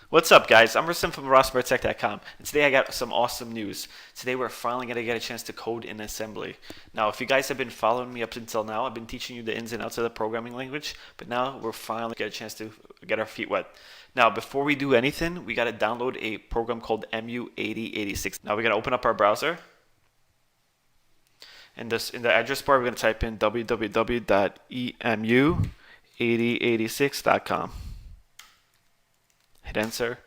What's up, guys? I'm Rasim from RossMurTech.com, and today I got some awesome news. Today we're finally going to get a chance to code in assembly. Now, if you guys have been following me up until now, I've been teaching you the ins and outs of the programming language, but now we're finally get a chance to get our feet wet. Now, before we do anything, we got to download a program called MU8086. Now, we're going to open up our browser. And in the address bar, we're going to type in www.emu8086.com. Hit enter.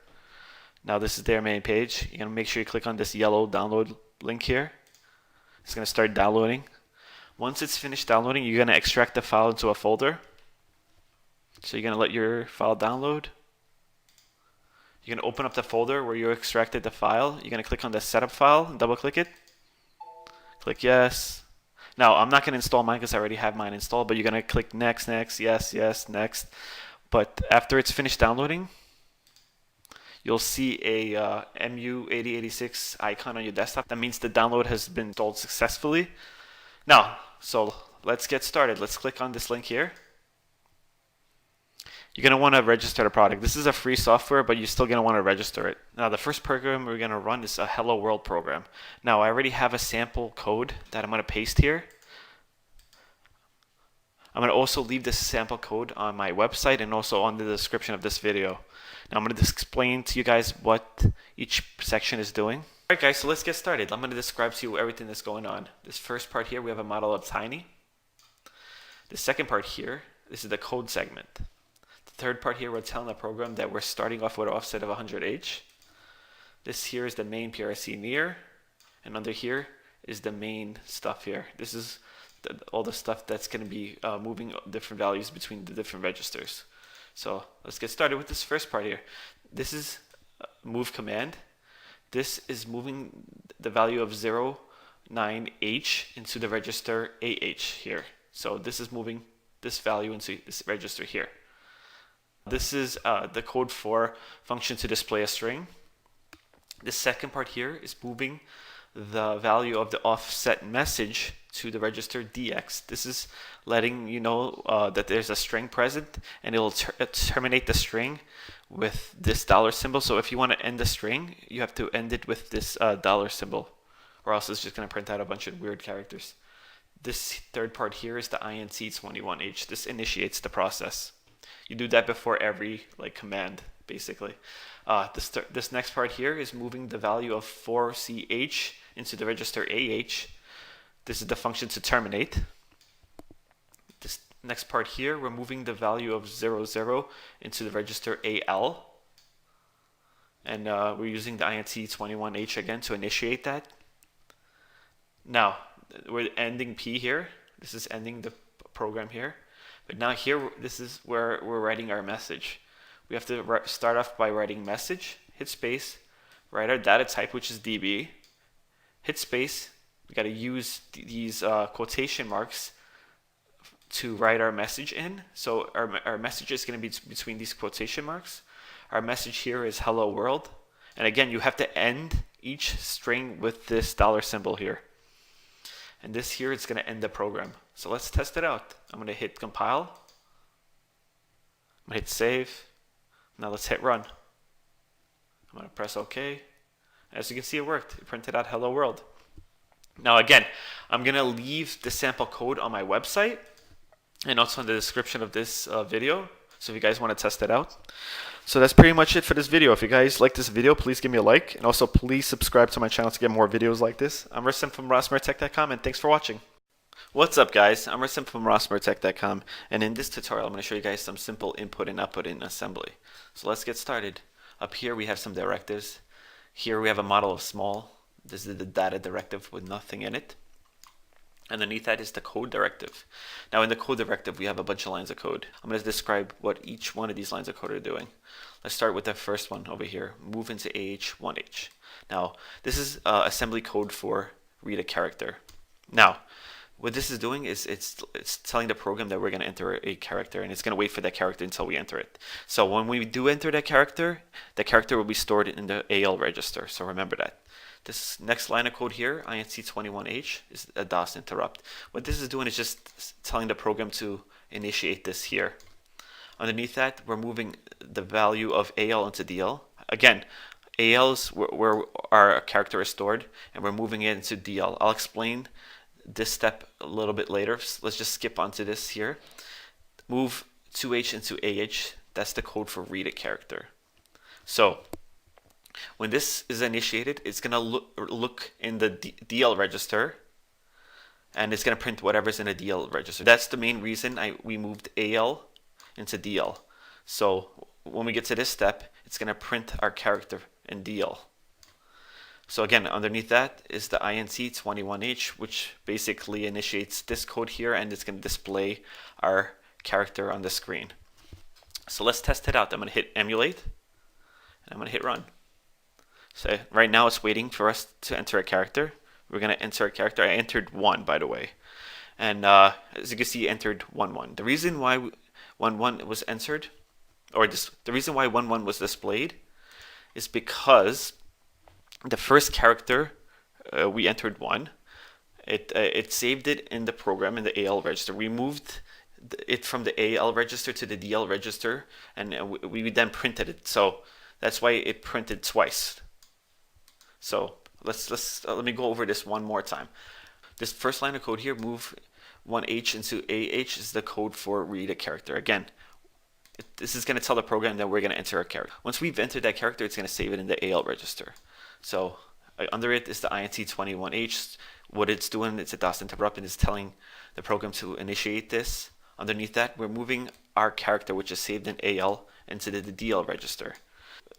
Now this is their main page. You're going to make sure you click on this yellow download link here. It's going to start downloading. Once it's finished downloading, you're going to extract the file into a folder. So you're going to let your file download. You're going to open up the folder where you extracted the file. You're going to click on the setup file and double click it. Click yes. Now I'm not going to install mine because I already have mine installed, but you're going to click next, next, yes, yes, next. But after it's finished downloading, you'll see a MU8086 icon on your desktop. That means the download has been installed successfully. Now, so let's get started. Let's click on this link here. You're going to want to register the product. This is a free software, but you're still going to want to register it. Now, the first program we're going to run is a Hello World program. Now, I already have a sample code that I'm going to paste here. I'm going to also leave this sample code on my website and also on the description of this video. Now I'm going to explain to you guys what each section is doing. Alright guys, so let's get started. I'm going to describe to you everything that's going on. This first part here, we have a model of Tiny. The second part here, this is the code segment. The third part here, we're telling the program that we're starting off with an offset of 100H. This here is the main PRC near, and under here is the main stuff here. This is all the stuff that's going to be moving different values between the different registers. So let's get started with this first part here. This is move command. This is moving the value of 09H into the register AH here. So this is moving this value into this register here. This is the code for function to display a string. The second part here is moving the value of the offset message to the register DX. This is letting you know that there's a string present, and it'll terminate the string with this dollar symbol. So if you want to end the string, you have to end it with this dollar symbol, or else it's just going to print out a bunch of weird characters. This third part here is the INT21H. This initiates the process. You do that before every command, basically. This next part here is moving the value of 4CH into the register AH. This is the function to terminate. This next part here, we're moving the value of 00 into the register AL. And we're using the INT21H again to initiate that. Now, we're ending P here. This is ending the program here. But now here, this is where we're writing our message. We have to start off by writing message, hit space, write our data type, which is DB, hit space. We got to use these quotation marks to write our message in. So our message is going to be between these quotation marks. Our message here is hello world. And again, you have to end each string with this dollar symbol here. And this here is going to end the program. So let's test it out. I'm going to hit compile. I'm going to hit save. Now let's hit run. I'm going to press OK. As you can see, it worked. It printed out hello world. Now again, I'm going to leave the sample code on my website and also in the description of this video. So if you guys want to test it out. So that's pretty much it for this video. If you guys like this video, please give me a like. And also please subscribe to my channel to get more videos like this. I'm Rasim from RossMurTech.com, and thanks for watching. What's up guys, I'm Rasim from RossMurTech.com, and in this tutorial I'm going to show you guys some simple input and output in assembly. So let's get started. Up here we have some directives. Here we have a model of small. This is the data directive with nothing in it. Underneath that is the code directive. Now in the code directive we have a bunch of lines of code. I'm going to describe what each one of these lines of code are doing. Let's start with the first one over here, move into AH1H. Now this is assembly code for read a character. Now what this is doing is it's telling the program that we're going to enter a character, and it's going to wait for that character until we enter it. So when we do enter that character will be stored in the AL register. So remember that. This next line of code here, INT21H, is a DOS interrupt. What this is doing is just telling the program to initiate this here. Underneath that, we're moving the value of AL into DL. again, AL is where our character is stored, and we're moving it into DL. I'll explain this step a little bit later. So let's just skip onto this here. Move 2H into AH. That's the code for read a character. So when this is initiated, it's going to look in the DL register, and it's going to print whatever's in the DL register. That's the main reason we moved AL into DL. So when we get to this step, it's going to print our character in DL. So again, underneath that is the INT21H, which basically initiates this code here, and it's going to display our character on the screen. So let's test it out. I'm going to hit emulate, and I'm going to hit run. So right now it's waiting for us to enter a character. We're going to enter a character. I entered 1, by the way. And as you can see, entered 1-1. The reason why 1-1 was entered, or the reason why 1-1 was displayed, is because the first character we entered 1. It saved it in the program in the AL register. We moved it from the AL register to the DL register, and we then printed it. So that's why it printed twice. So let me go over this one more time. This first line of code here, move 1H into AH, is the code for read a character. Again, this is going to tell the program that we're going to enter a character. Once we've entered that character, it's going to save it in the AL register. So under it is the INT21H. What it's doing, it's a DOS interrupt, and it's telling the program to initiate this. Underneath that, we're moving our character, which is saved in AL, into the DL register.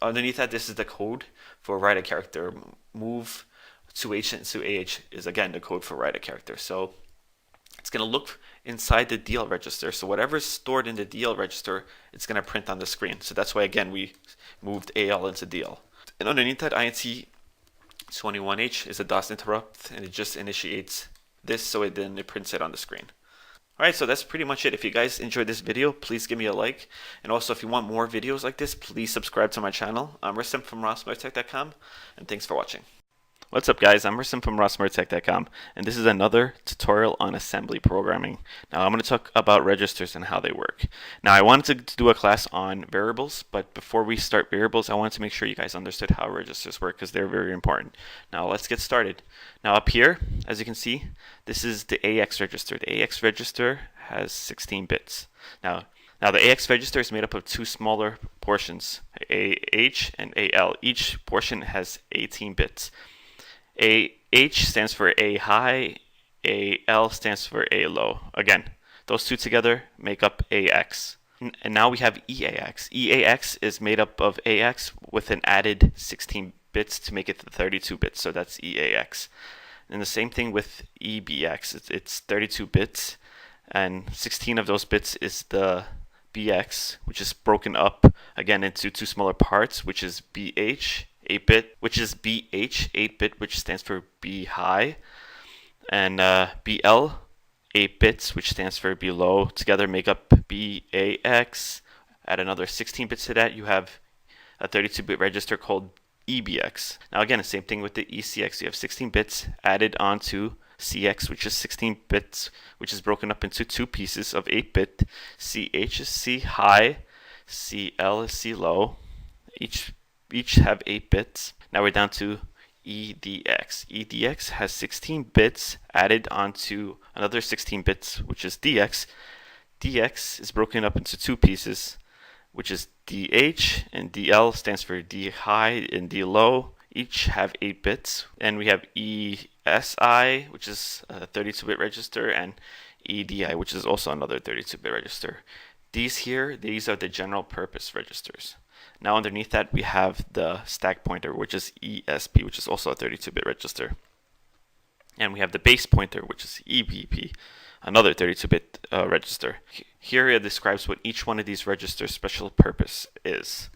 Underneath that, this is the code for write a character. Move 2H into AH is again the code for write a character. So it's going to look inside the DL register. So whatever is stored in the DL register, it's going to print on the screen. So that's why, again, we moved AL into DL. And underneath that, INT21H is a DOS interrupt, and it just initiates this, so it prints it on the screen. Alright, so that's pretty much it. If you guys enjoyed this video, please give me a like. And also, if you want more videos like this, please subscribe to my channel. I'm Rustam from rawsmarttech.com, and thanks for watching. What's up, guys? I'm Rustam from rawsmarttech.com, and this is another tutorial on assembly programming. Now I'm going to talk about registers and how they work. Now I wanted to do a class on variables, but before we start variables, I wanted to make sure you guys understood how registers work, because they're very important. Now let's get started. Now up here, as you can see, this is the AX register. The AX register has 16 bits. Now the AX register is made up of two smaller portions, AH and AL. Each portion has 18 bits. AH stands for A high, AL stands for A low. Again, those two together make up AX. And now we have EAX. EAX is made up of AX with an added 16 bits to make it 32 bits, so that's EAX. And the same thing with EBX. It's 32 bits, and 16 of those bits is the BX, which is broken up again into two smaller parts, which is BH 8-bit, which is BH 8-bit, which stands for B high, and BL 8 bits, which stands for B low. Together make up BAX. Add another 16 bits to that, you have a 32-bit register called EBX. Now again, the same thing with the ECX. You have 16 bits added onto CX, which is 16 bits, which is broken up into two pieces of 8-bit. CH is C high, CL is C low. Each have 8 bits. Now we're down to EDX. EDX has 16 bits added onto another 16 bits, which is DX. DX is broken up into two pieces, which is DH, and DL stands for D high and D low. Each have 8 bits. And we have ESI, which is a 32-bit register, and EDI, which is also another 32-bit register. These are the general purpose registers. Now underneath that, we have the stack pointer, which is ESP, which is also a 32-bit register. And we have the base pointer, which is EBP, another 32-bit register. Here it describes what each one of these registers' special purpose is.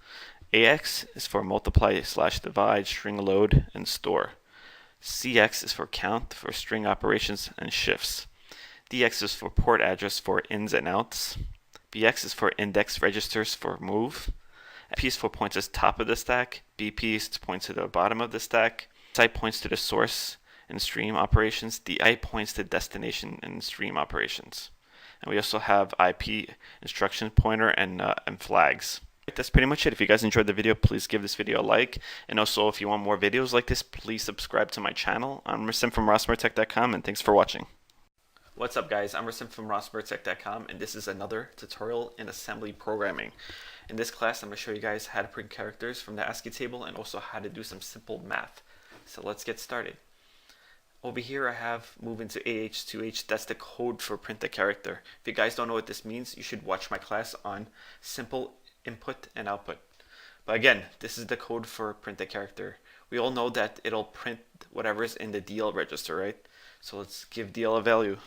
AX is for multiply/divide, string load, and store. CX is for count, for string operations and shifts. DX is for port address for ins and outs. BX is for index registers for move. P is for points to the top of the stack. BP is to point to the bottom of the stack. SI points to the source and stream operations. DI points to destination and stream operations. And we also have IP instruction pointer and flags. That's pretty much it. If you guys enjoyed the video, please give this video a like. And also, if you want more videos like this, please subscribe to my channel. I'm Rasim from rossmertech.com, and thanks for watching. What's up, guys? I'm Rasim from rossmertech.com, and this is another tutorial in assembly programming. In this class, I'm going to show you guys how to print characters from the ASCII table and also how to do some simple math. So let's get started. Over here I have move into AH2H. That's the code for print a character. If you guys don't know what this means, you should watch my class on simple input and output. But again, this is the code for print a character. We all know that it'll print whatever's in the DL register, right? So let's give DL a value.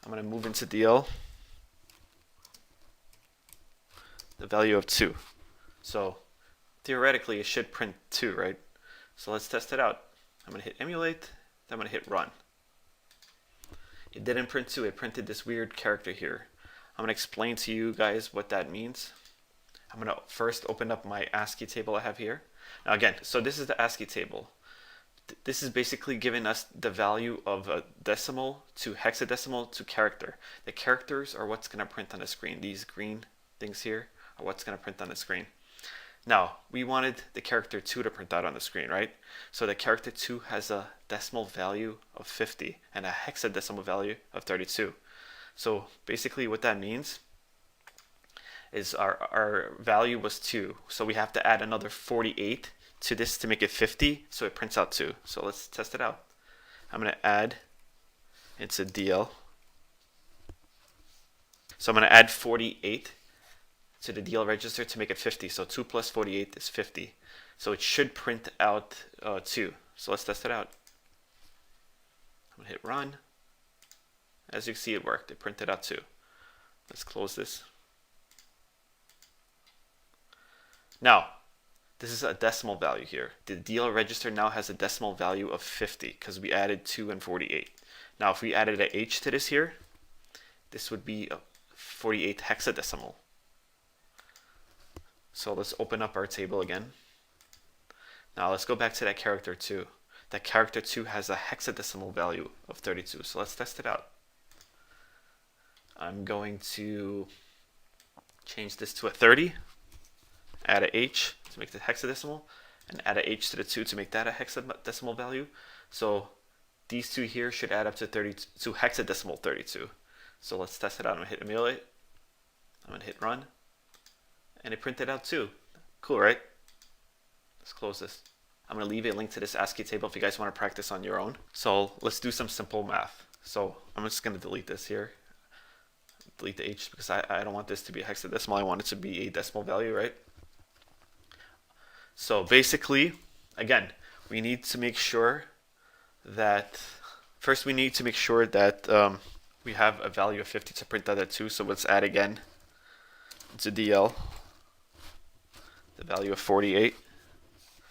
I'm going to move into DL the value of 2. So theoretically it should print 2, right? So let's test it out. I'm going to hit emulate, then I'm going to hit run. It didn't print 2, it printed this weird character here. I'm going to explain to you guys what that means. I'm going to first open up my ASCII table I have here. Now again, so this is the ASCII table. This is basically giving us the value of a decimal to hexadecimal to character. The characters are what's going to print on the screen. These green things here are what's going to print on the screen. Now, we wanted the character 2 to print out on the screen, right? So the character 2 has a decimal value of 50 and a hexadecimal value of 32. So basically what that means is our value was 2. So we have to add another 48 to this to make it 50, so it prints out 2. So let's test it out. I'm going to add into DL. So I'm going to add 48 to the DL register to make it 50. So 2 plus 48 is 50. So it should print out 2. So let's test it out. I'm going to hit run. As you can see, it worked. It printed out 2. Let's close this. Now, this is a decimal value here. The DL register now has a decimal value of 50 because we added 2 and 48. Now, if we added an H to this here, this would be a 48 hexadecimal. So let's open up our table again. Now let's go back to that character 2. That character 2 has a hexadecimal value of 32. So let's test it out. I'm going to change this to a 30, add a H to make the hexadecimal, and add a H to the 2 to make that a hexadecimal value. So these two here should add up to 32, hexadecimal 32. So let's test it out. I'm going to hit emulate. I'm going to hit run. And it printed out 2. Cool, right? Let's close this. I'm going to leave a link to this ASCII table if you guys want to practice on your own. So let's do some simple math. So I'm just going to delete this here. Delete the H because I don't want this to be a hexadecimal. I want it to be a decimal value, right? So basically, again, we need to make sure that, first we need to make sure that we have a value of 50 to print out at 2. So let's add again to DL the value of 48.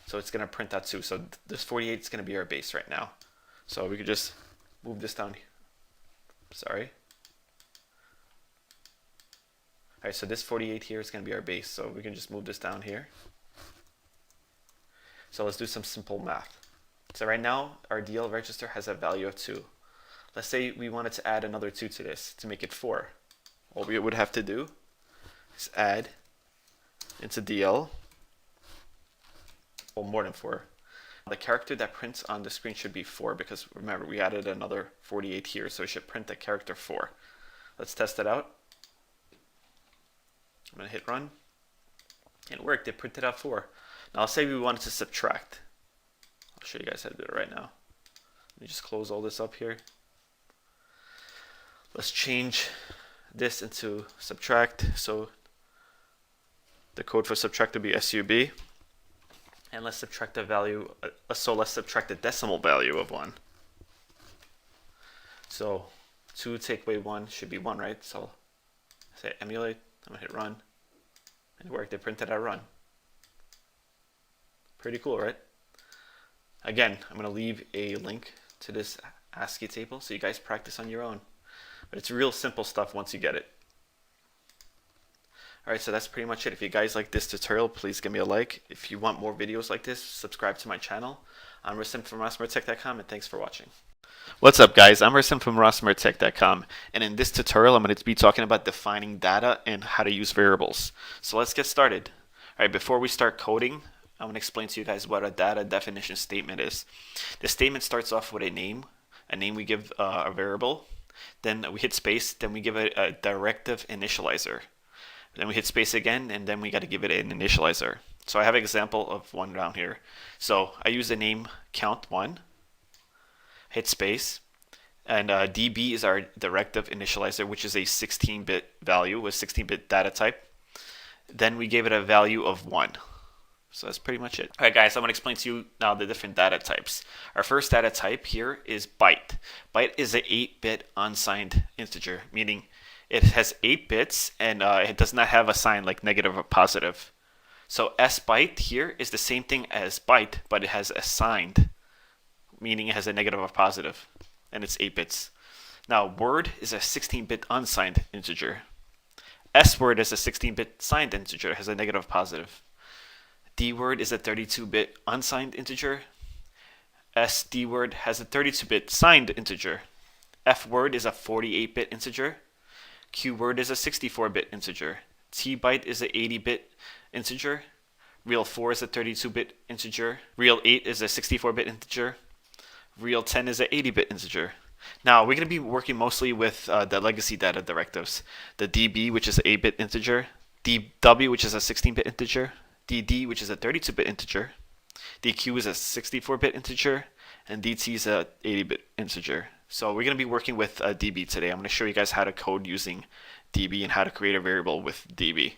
So it's going to print out 2. So this 48 is going to be our base right now. So we could just move this down. Sorry. Alright, so this 48 here is going to be our base. So we can just move this down here. So let's do some simple math. So right now, our DL register has a value of 2. Let's say we wanted to add another 2 to this to make it 4. All we would have to do is add into DL, well, more than 4. The character that prints on the screen should be 4 because remember we added another 48 here, so it should print the character 4. Let's test it out. I'm going to hit run. It worked. It printed out 4. Now let's say we wanted to subtract. I'll show you guys how to do it right now. Let me just close all this up here. Let's change this into subtract. So the code for subtract will be SUB. And let's subtract the value, let's subtract the decimal value of 1. So 2 take away 1 should be 1, right? So say emulate, I'm going to hit run. And it worked, it printed out run. Pretty cool, right? Again, I'm going to leave a link to this ASCII table so you guys practice on your own. But it's real simple stuff once you get it. Alright, so that's pretty much it. If you guys like this tutorial, please give me a like. If you want more videos like this, subscribe to my channel. I'm Rasim from rossmertech.com, and thanks for watching. What's up, guys? I'm Ersin from rossmertech.com, and in this tutorial I'm going to be talking about defining data and how to use variables. So let's get started. Alright, before we start coding, I'm going to explain to you guys what a data definition statement is. The statement starts off with a name we give a variable, then we hit space, then we give it a directive initializer. Then we hit space again, and then we got to give it an initializer. So I have an example of one down here. So I use the name count1, hit space, and db is our directive initializer, which is a 16-bit value with 16-bit data type. Then we gave it a value of 1. So that's pretty much it. Alright guys, I'm going to explain to you now the different data types. Our first data type here is byte. Byte is an 8-bit unsigned integer, meaning it has 8 bits and it does not have a sign like negative or positive. So sbyte here is the same thing as byte, but it has a signed, meaning it has a negative or positive, and it's 8 bits. Now word is a 16-bit unsigned integer. Sword is a 16-bit signed integer, it has a negative or positive. Dword is a 32-bit unsigned integer. Sdword has a 32-bit signed integer. Fword is a 48-bit integer. Qword is a 64-bit integer. Tbyte is an 80-bit integer. Real4 is a 32-bit integer. Real8 is a 64-bit integer. Real10 is an 80-bit integer. Now we're going to be working mostly with the legacy data directives. The db, which is an 8-bit integer. dw, which is a 16-bit integer. dd, which is a 32-bit integer. dq is a 64-bit integer. And dt is a 80-bit integer. So we're going to be working with db today. I'm going to show you guys how to code using db and how to create a variable with db.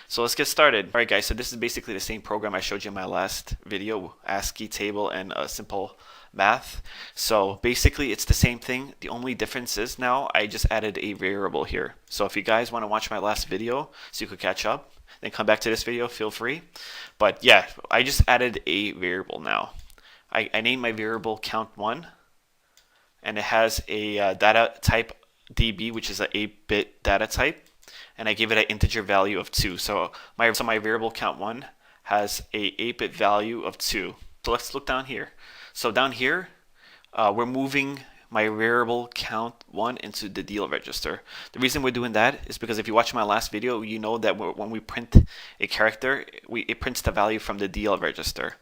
So let's get started. Alright guys, so this is basically the same program I showed you in my last video, ASCII table and simple math. So basically it's the same thing. The only difference is now I just added a variable here. So if you guys want to watch my last video so you could catch up, then come back to this video, feel free. But yeah, I just added a variable now. I named my variable count1, and it has a data type db, which is an 8-bit data type, and I gave it an integer value of 2. So my variable count1 has a 8-bit value of 2. So let's look down here. So down here, we're moving my variable count1 into the deal register. The reason we're doing that is because if you watch my last video, you know that when we print a character, it prints the value from the deal register.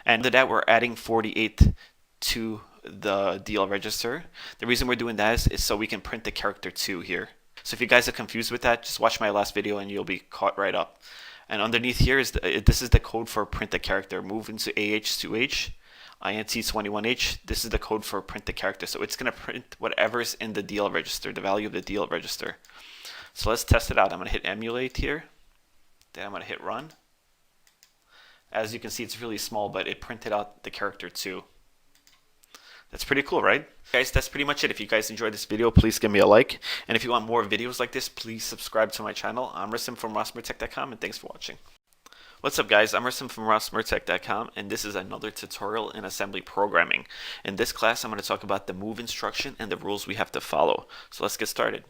And after that, we're adding 48 to the deal register. The reason we're doing that is so we can print the character 2 here. So if you guys are confused with that, just watch my last video and you'll be caught right up. And underneath here is this is the code for print the character. Move into AH2H, INT21H. This is the code for print the character. So it's going to print whatever's in the deal register, the value of the deal register. So let's test it out. I'm going to hit emulate here. Then I'm going to hit run. As you can see, it's really small, but it printed out the character 2. That's pretty cool, right? Guys, that's pretty much it. If you guys enjoyed this video, please give me a like. And if you want more videos like this, please subscribe to my channel. I'm Ersin from rossmertech.com, and thanks for watching. What's up, guys? I'm Ersin from rossmertech.com, and this is another tutorial in assembly programming. In this class, I'm going to talk about the move instruction and the rules we have to follow. So let's get started.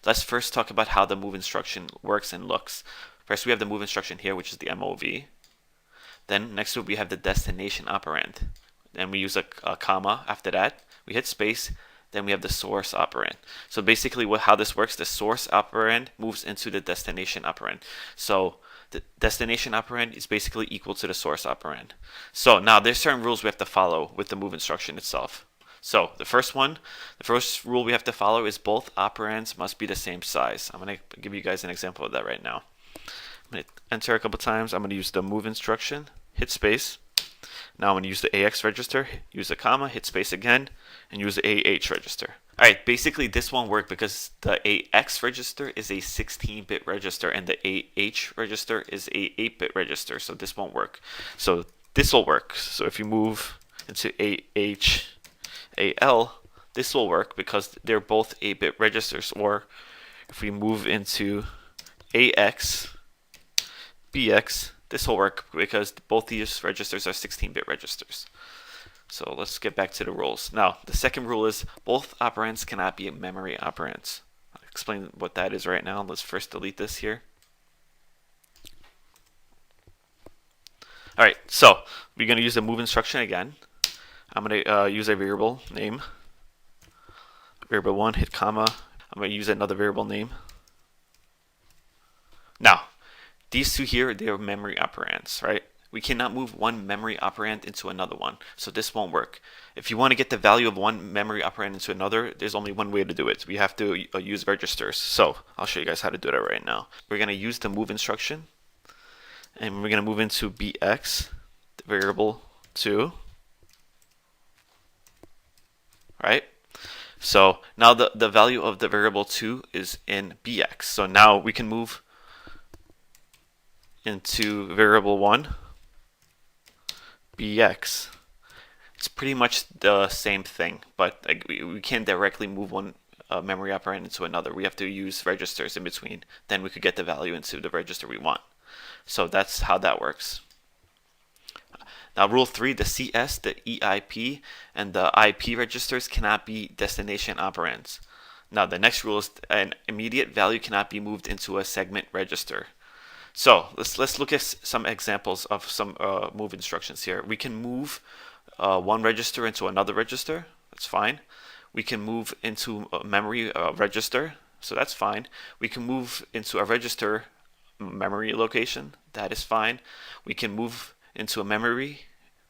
Let's first talk about how the move instruction works and looks. First, we have the move instruction here, which is the MOV. Then next to it, we have the destination operand. Then we use a comma after that. We hit space. Then we have the source operand. So basically how this works, the source operand moves into the destination operand. So the destination operand is basically equal to the source operand. So now there's certain rules we have to follow with the move instruction itself. So the first rule we have to follow is both operands must be the same size. I'm going to give you guys an example of that right now. I'm going to enter a couple times. I'm going to use the move instruction, hit space. Now I'm going to use the AX register, use a comma, hit space again, and use the AH register. Alright, basically this won't work because the AX register is a 16-bit register and the AH register is a 8-bit register, so this won't work. So this will work. So if you move into AH, this will work because they're both 8-bit registers. Or if we move into AX, BX, this will work because both these registers are 16-bit registers. So let's get back to the rules. Now, the second rule is both operands cannot be memory operands. I'll explain what that is right now. Let's first delete this here. Alright, so we're going to use the move instruction again. I'm going to use a variable name, variable 1, hit comma. I'm going to use another variable name. Now, these two here, they are memory operands, right? We cannot move one memory operand into another one, so this won't work. If you want to get the value of one memory operand into another, there's only one way to do it. We have to use registers. So I'll show you guys how to do that right now. We're going to use the move instruction, and we're going to move into bx, the variable 2, right? So now the value of the variable 2 is in bx. So now we can move into variable 1, bx. It's pretty much the same thing, but like, we can't directly move one memory operand into another. We have to use registers in between. Then we could get the value into the register we want. So that's how that works. Now, rule 3, the CS, the EIP, and the IP registers cannot be destination operands. Now, the next rule is an immediate value cannot be moved into a segment register. So let's look at some examples of some move instructions here. We can move one register into another register. That's fine. We can move into a memory register. So that's fine. We can move into a register memory location. That is fine. We can move into a memory.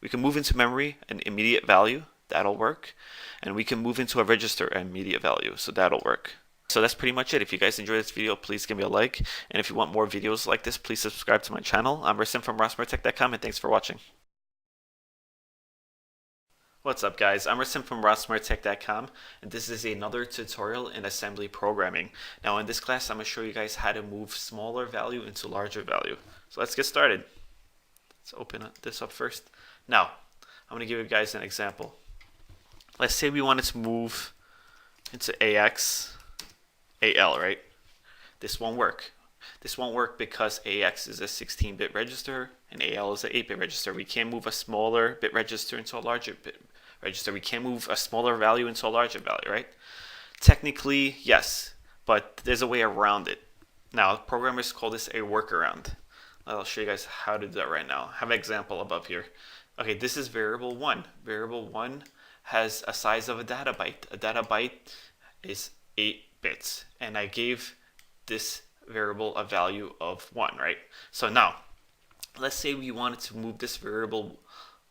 We can move into memory an immediate value. That'll work. And we can move into a register an immediate value. So that'll work. So that's pretty much it. If you guys enjoyed this video, please give me a like. And if you want more videos like this, please subscribe to my channel. I'm Rasim from RossMoreTech.com, and thanks for watching. What's up, guys? I'm Rasim from RossMoreTech.com, and this is another tutorial in assembly programming. Now in this class, I'm going to show you guys how to move smaller value into larger value. So let's get started. Let's open this up first. Now, I'm going to give you guys an example. Let's say we wanted to move into AX, AL, right? This won't work. This won't work because AX is a 16-bit register and AL is an 8-bit register. We can't move a smaller bit register into a larger bit register. We can't move a smaller value into a larger value, right? Technically, yes, but there's a way around it. Now, programmers call this a workaround. I'll show you guys how to do that right now. I have an example above here. Okay, this is variable 1. Variable 1 has a size of a data byte. A data byte is 8 bits, and I gave this variable a value of 1, right? So now, let's say we wanted to move this variable,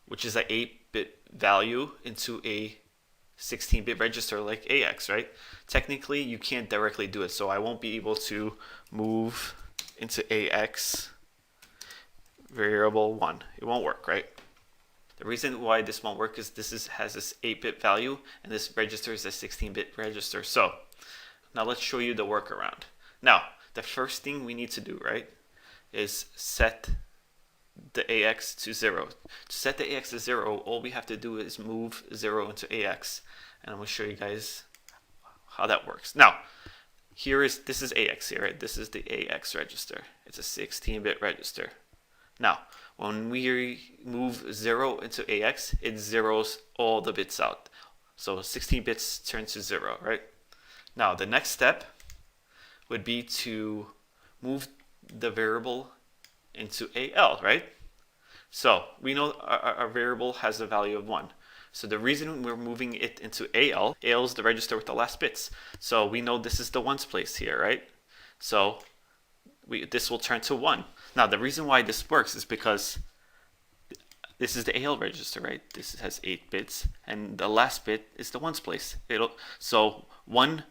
which is an 8-bit value, into a 16-bit register like AX, right? Technically, you can't directly do it, so I won't be able to move into AX variable 1. It won't work, right? The reason why this won't work is this has this 8-bit value, and this register is a 16-bit register. So now let's show you the workaround. Now, the first thing we need to do, right, is set the AX to 0. To set the AX to 0, all we have to do is move 0 into AX. And I'm going to show you guys how that works. Now, this is AX here, right? This is the AX register. It's a 16-bit register. Now, when we move 0 into AX, it zeroes all the bits out. So 16 bits turn to 0, right? Now, the next step would be to move the variable into AL, right? So we know our variable has a value of 1. So the reason we're moving it into AL is the register with the last bits. So we know this is the ones place here, right? So this will turn to 1. Now the reason why this works is because this is the AL register, right? This has 8 bits, and the last bit is the ones place. So 1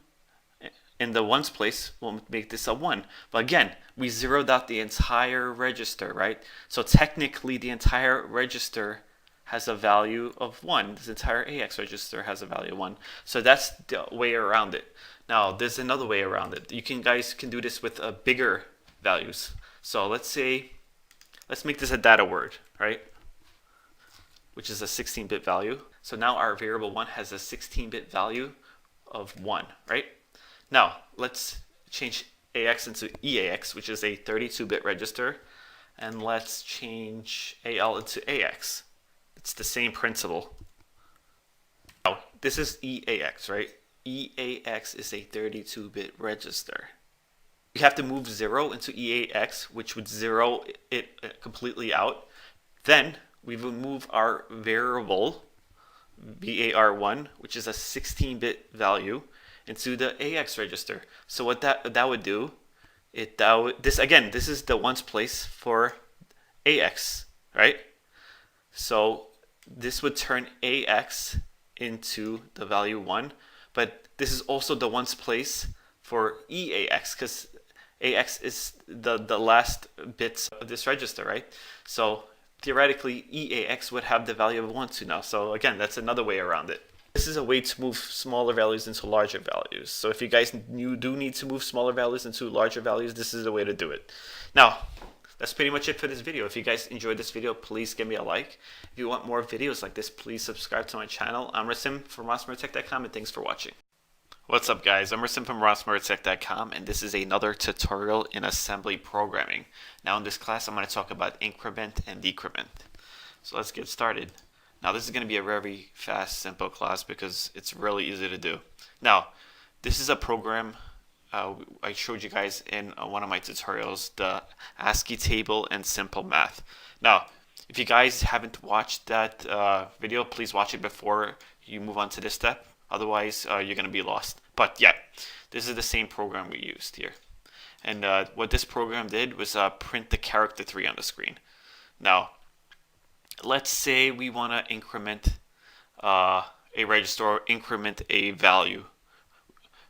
in the ones place will make this a 1. But again, we zeroed out the entire register, right? So technically the entire register has a value of 1. This entire AX register has a value of 1. So that's the way around it. Now there's another way around it. Guys can do this with bigger values. So let's make this a data word, right? Which is a 16-bit value. So now our variable 1 has a 16-bit value of 1, right? Now, let's change AX into EAX, which is a 32-bit register, and let's change AL into AX. It's the same principle. Now, this is EAX, right? EAX is a 32-bit register. We have to move 0 into EAX, which would zero it completely out. Then we will move our variable VAR1, which is a 16-bit value, into the AX register. So what that would do, this is the ones place for AX, right? So this would turn AX into the value 1, but this is also the ones place for EAX, because AX is the last bits of this register, right? So theoretically, EAX would have the value of 1 too now. So again, that's another way around it. This is a way to move smaller values into larger values. So if you guys do need to move smaller values into larger values, this is the way to do it. Now, that's pretty much it for this video. If you guys enjoyed this video, please give me a like. If you want more videos like this, please subscribe to my channel. I'm Rasim from rossmoretech.com, and thanks for watching. What's up, guys? I'm Rasim from rossmoretech.com, and this is another tutorial in assembly programming. Now in this class, I'm going to talk about increment and decrement. So let's get started. Now this is going to be a very fast, simple class because it's really easy to do. Now, this is a program I showed you guys in one of my tutorials, the ASCII table and simple math. Now, if you guys haven't watched that video, please watch it before you move on to this step. Otherwise, you're going to be lost. But yeah, this is the same program we used here. And what this program did was print the character 3 on the screen. Now, let's say we want to increment a register or increment a value.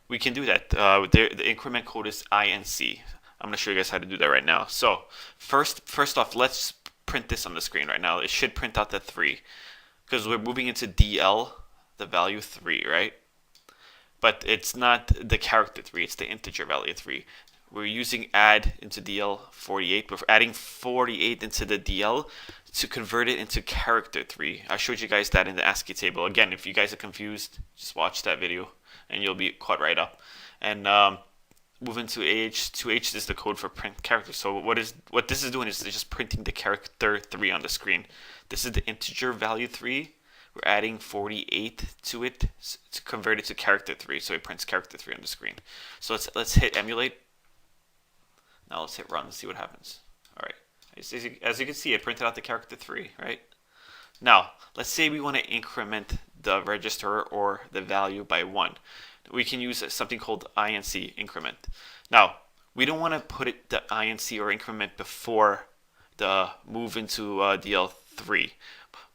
We can do that. The increment code is INC. I'm going to show you guys how to do that right now. So first off, let's print this on the screen right now. It should print out the 3 because we're moving into DL, the value 3, right? But it's not the character 3, it's the integer value 3. We're using add into DL 48. We're adding 48 into the DL to convert it into character 3. I showed you guys that in the ASCII table. Again, if you guys are confused, just watch that video and you'll be caught right up. And move into AH. 2H is the code for print character. So what this is doing is just printing the character 3 on the screen. This is the integer value 3. We're adding 48 to it to convert it to character 3. So it prints character 3 on the screen. So let's hit emulate. Now let's hit run and see what happens. All right. As you can see, it printed out the character 3, right? Now, let's say we want to increment the register or the value by 1. We can use something called INC increment. Now, we don't want to put the INC or increment before the move into DL3.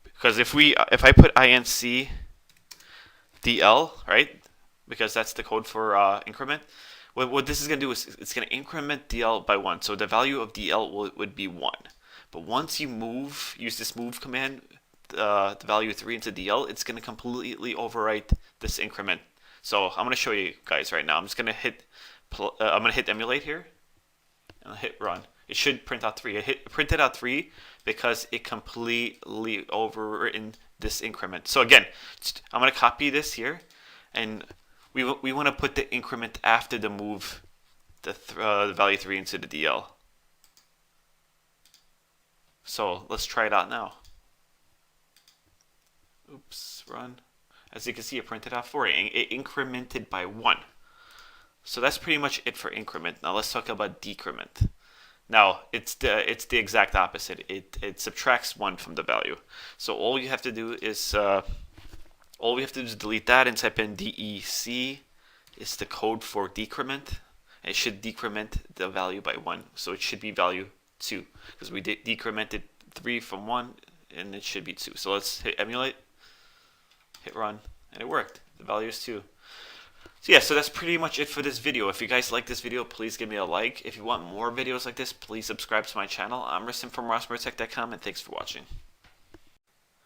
Because if I put INC DL, right? Because that's the code for increment. What this is going to do is it's going to increment DL by 1. So the value of DL would be 1. But once you use this move command, the value 3 into DL, it's going to completely overwrite this increment. So I'm going to show you guys right now. I'm just going to hit emulate here and I'll hit run. It should print out 3. It printed out 3 because it completely overwritten this increment. So again, I'm going to copy this here, and we want to put the increment after the move the value 3 into the DL. So let's try it out now. Oops, run. As you can see, it printed out 4. It incremented by 1. So that's pretty much it for increment. Now let's talk about decrement. Now it's the exact opposite. It subtracts 1 from the value. So all you have to do is delete that and type in DEC. It's the code for decrement. And it should decrement the value by 1. So it should be value 2 because we decremented 3 from 1, and it should be 2. So let's hit emulate, hit run, and it worked. The value is 2. So yeah, so that's pretty much it for this video. If you guys like this video, please give me a like. If you want more videos like this, please subscribe to my channel. I'm Rasim from rossmoretech.com, and thanks for watching.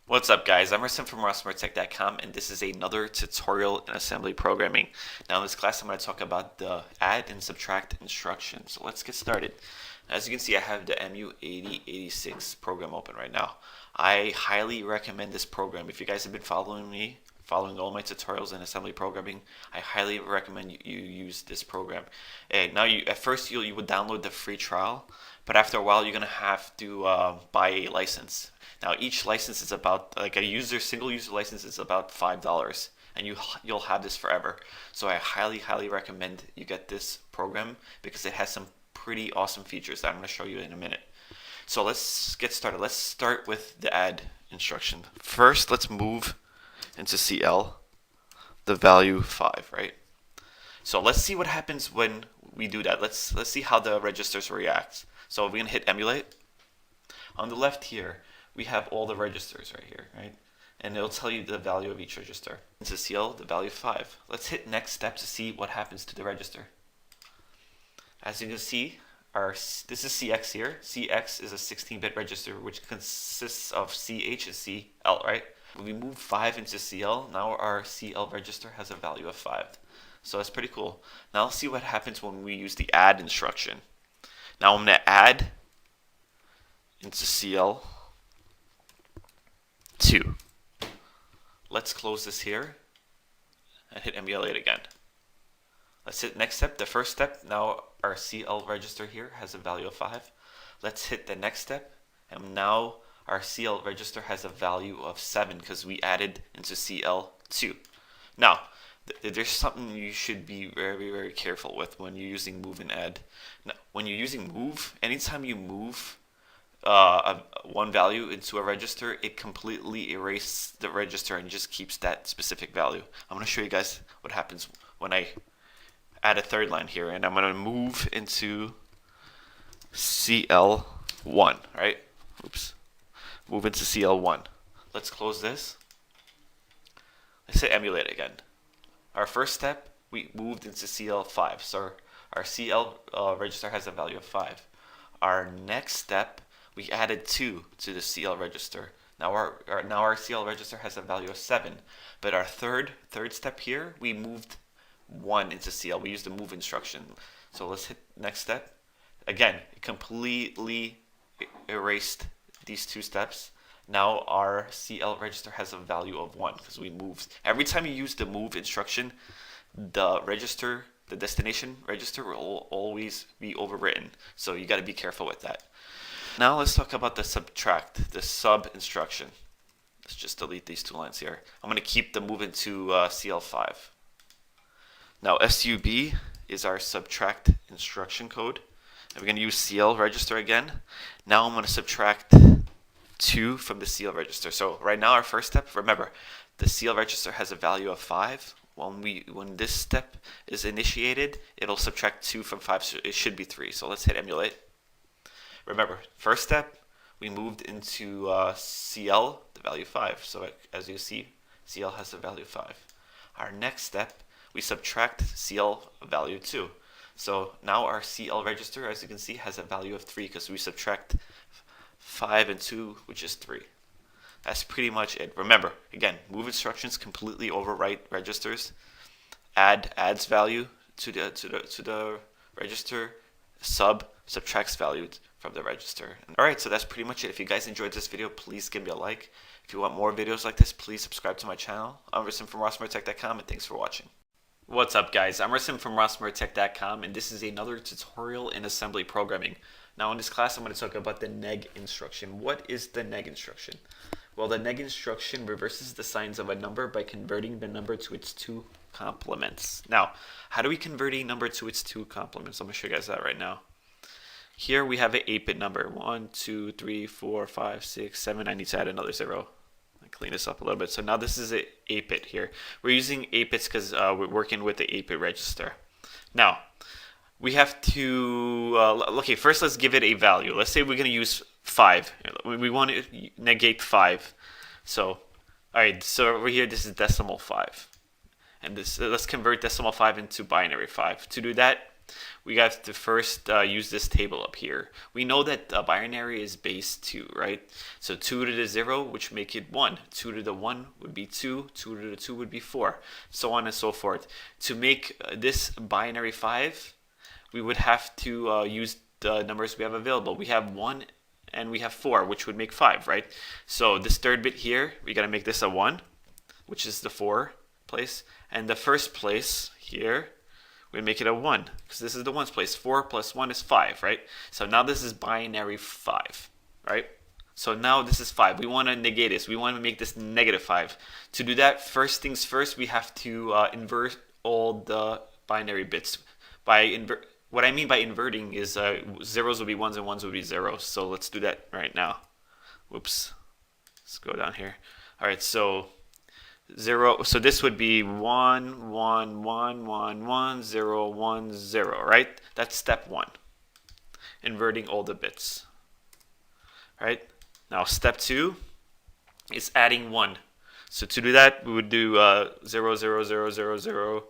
What's up, guys? I'm Rasim from rossmoretech.com, and this is another tutorial in assembly programming. Now in this class, I'm going to talk about the add and subtract instructions. So let's get started. As you can see, I have the MU8086 program open right now. I highly recommend this program. If you guys have been following all my tutorials in assembly programming, I highly recommend you use this program. And now at first you would download the free trial, but after a while you're gonna have to buy a license. Now each license is about, like a single user license is about $5, and you'll have this forever. So I highly recommend you get this program because it has some pretty awesome features that I'm gonna show you in a minute. So let's get started. Let's start with the add instruction. First, let's move into CL the value 5, right? So let's see what happens when we do that. Let's see how the registers react. So we're gonna hit emulate. On the left here, we have all the registers right here, right? And it'll tell you the value of each register. Into CL, the value 5. Let's hit next step to see what happens to the register. As you can see, this is CX here. CX is a 16-bit register which consists of CH and CL, right? When we move 5 into CL, now our CL register has a value of 5. So that's pretty cool. Now let's see what happens when we use the add instruction. Now I'm going to add into CL 2. Let's close this here and hit emulate again. Let's hit next step. The first step, now our CL register here has a value of 5. Let's hit the next step, and now our CL register has a value of 7 because we added into CL2. Now, there's something you should be very, very careful with when you're using move and add. Now, when you're using move, anytime you move one value into a register, it completely erases the register and just keeps that specific value. I'm going to show you guys what happens when I add a third line here, and I'm going to move into CL1, right? Oops. Move into CL1. Let's close this. Let's hit emulate again. Our first step, we moved into CL5, so our CL register has a value of 5. Our next step, we added 2 to the CL register. Now our CL register has a value of 7. But our third step here, we moved 1 into CL. We used the move instruction. So let's hit next step. Again, it completely erased these 2 steps. Now our CL register has a value of 1 because we moved. Every time you use the move instruction, the destination register will always be overwritten. So you got to be careful with that. Now let's talk about the subtract, the sub instruction. Let's just delete these 2 lines here. I'm going to keep the move into CL5. Now SUB is our subtract instruction code. And we're going to use CL register again. Now I'm going to subtract 2 from the CL register. So right now our first step, remember, the CL register has a value of 5. When this step is initiated, it'll subtract 2 from 5, so it should be 3. So let's hit emulate. Remember, first step, we moved into CL, the value 5. So as you see, CL has the value 5. Our next step, we subtract CL value 2. So now our CL register, as you can see, has a value of 3 because we subtract 5 and 2, which is 3. That's pretty much it. Remember, again, move instructions completely overwrite registers. Adds value to the register. Sub subtracts value from the register. Alright, so that's pretty much it. If you guys enjoyed this video, please give me a like. If you want more videos like this, please subscribe to my channel. I'm Rasim from rossmartech.com, and thanks for watching. What's up, guys? I'm Rasim from rossmartech.com, and this is another tutorial in assembly programming. Now in this class, I'm going to talk about the neg instruction. What is the neg instruction? Well, the neg instruction reverses the signs of a number by converting the number to its 2 complements. Now, how do we convert a number to its 2 complements? I'm going to show you guys that right now. Here we have an 8-bit number. 1, 2, 3, 4, 5, 6, 7. I need to add another 0. Clean this up a little bit. So now this is an 8-bit here. We're using 8 bits because we're working with the 8-bit register. Now, we have to, okay, first let's give it a value. Let's say we're going to use 5. We want to negate 5. So, alright, so over here, this is decimal 5. And this, let's convert decimal 5 into binary 5. To do that, we have to first use this table up here. We know that binary is base 2, right? So 2 to the 0, which make it 1. 2 to the 1 would be 2. 2 to the 2 would be 4. So on and so forth. To make this binary 5, we would have to use the numbers we have available. We have 1 and we have 4, which would make 5, right? So this third bit here, we got to make this a 1, which is the 4 place. And the first place here, we make it a 1, because this is the ones place. 4 plus 1 is 5, right? So now this is binary 5, right? So now this is 5. We want to negate this. We want to make this negative 5. To do that, first things first, we have to invert all the binary bits. What I mean by inverting is zeros will be ones and ones will be zeros. So let's do that right now. Whoops. Let's go down here. All right, so 0. So this would be 1 1 1 1 1 0 1 0, right? That's step 1, inverting all the bits, right? Now step 2 is adding 1. So to do that, we would do 0 0 0 0 0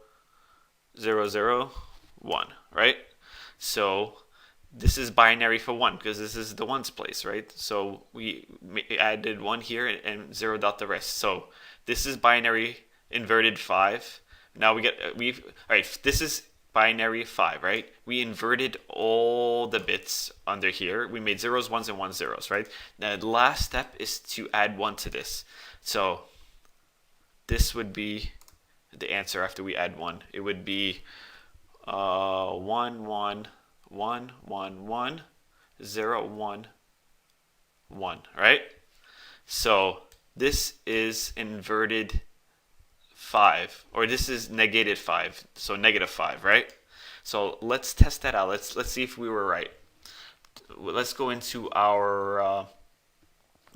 0 0 1, right? So this is binary for 1 because this is the ones place, right? So we added 1 here and zeroed out the rest. So this is binary inverted 5. Now all right, this is binary 5, right? We inverted all the bits under here. We made zeros, ones, and 1 zeros, right? Now the last step is to add 1 to this. So this would be the answer after we add 1. It would be 1 1 1 1 1 0 1 1, right? So this is inverted 5, or this is negated 5, so negative 5, right? So let's test that out. Let's see if we were right. Let's go into our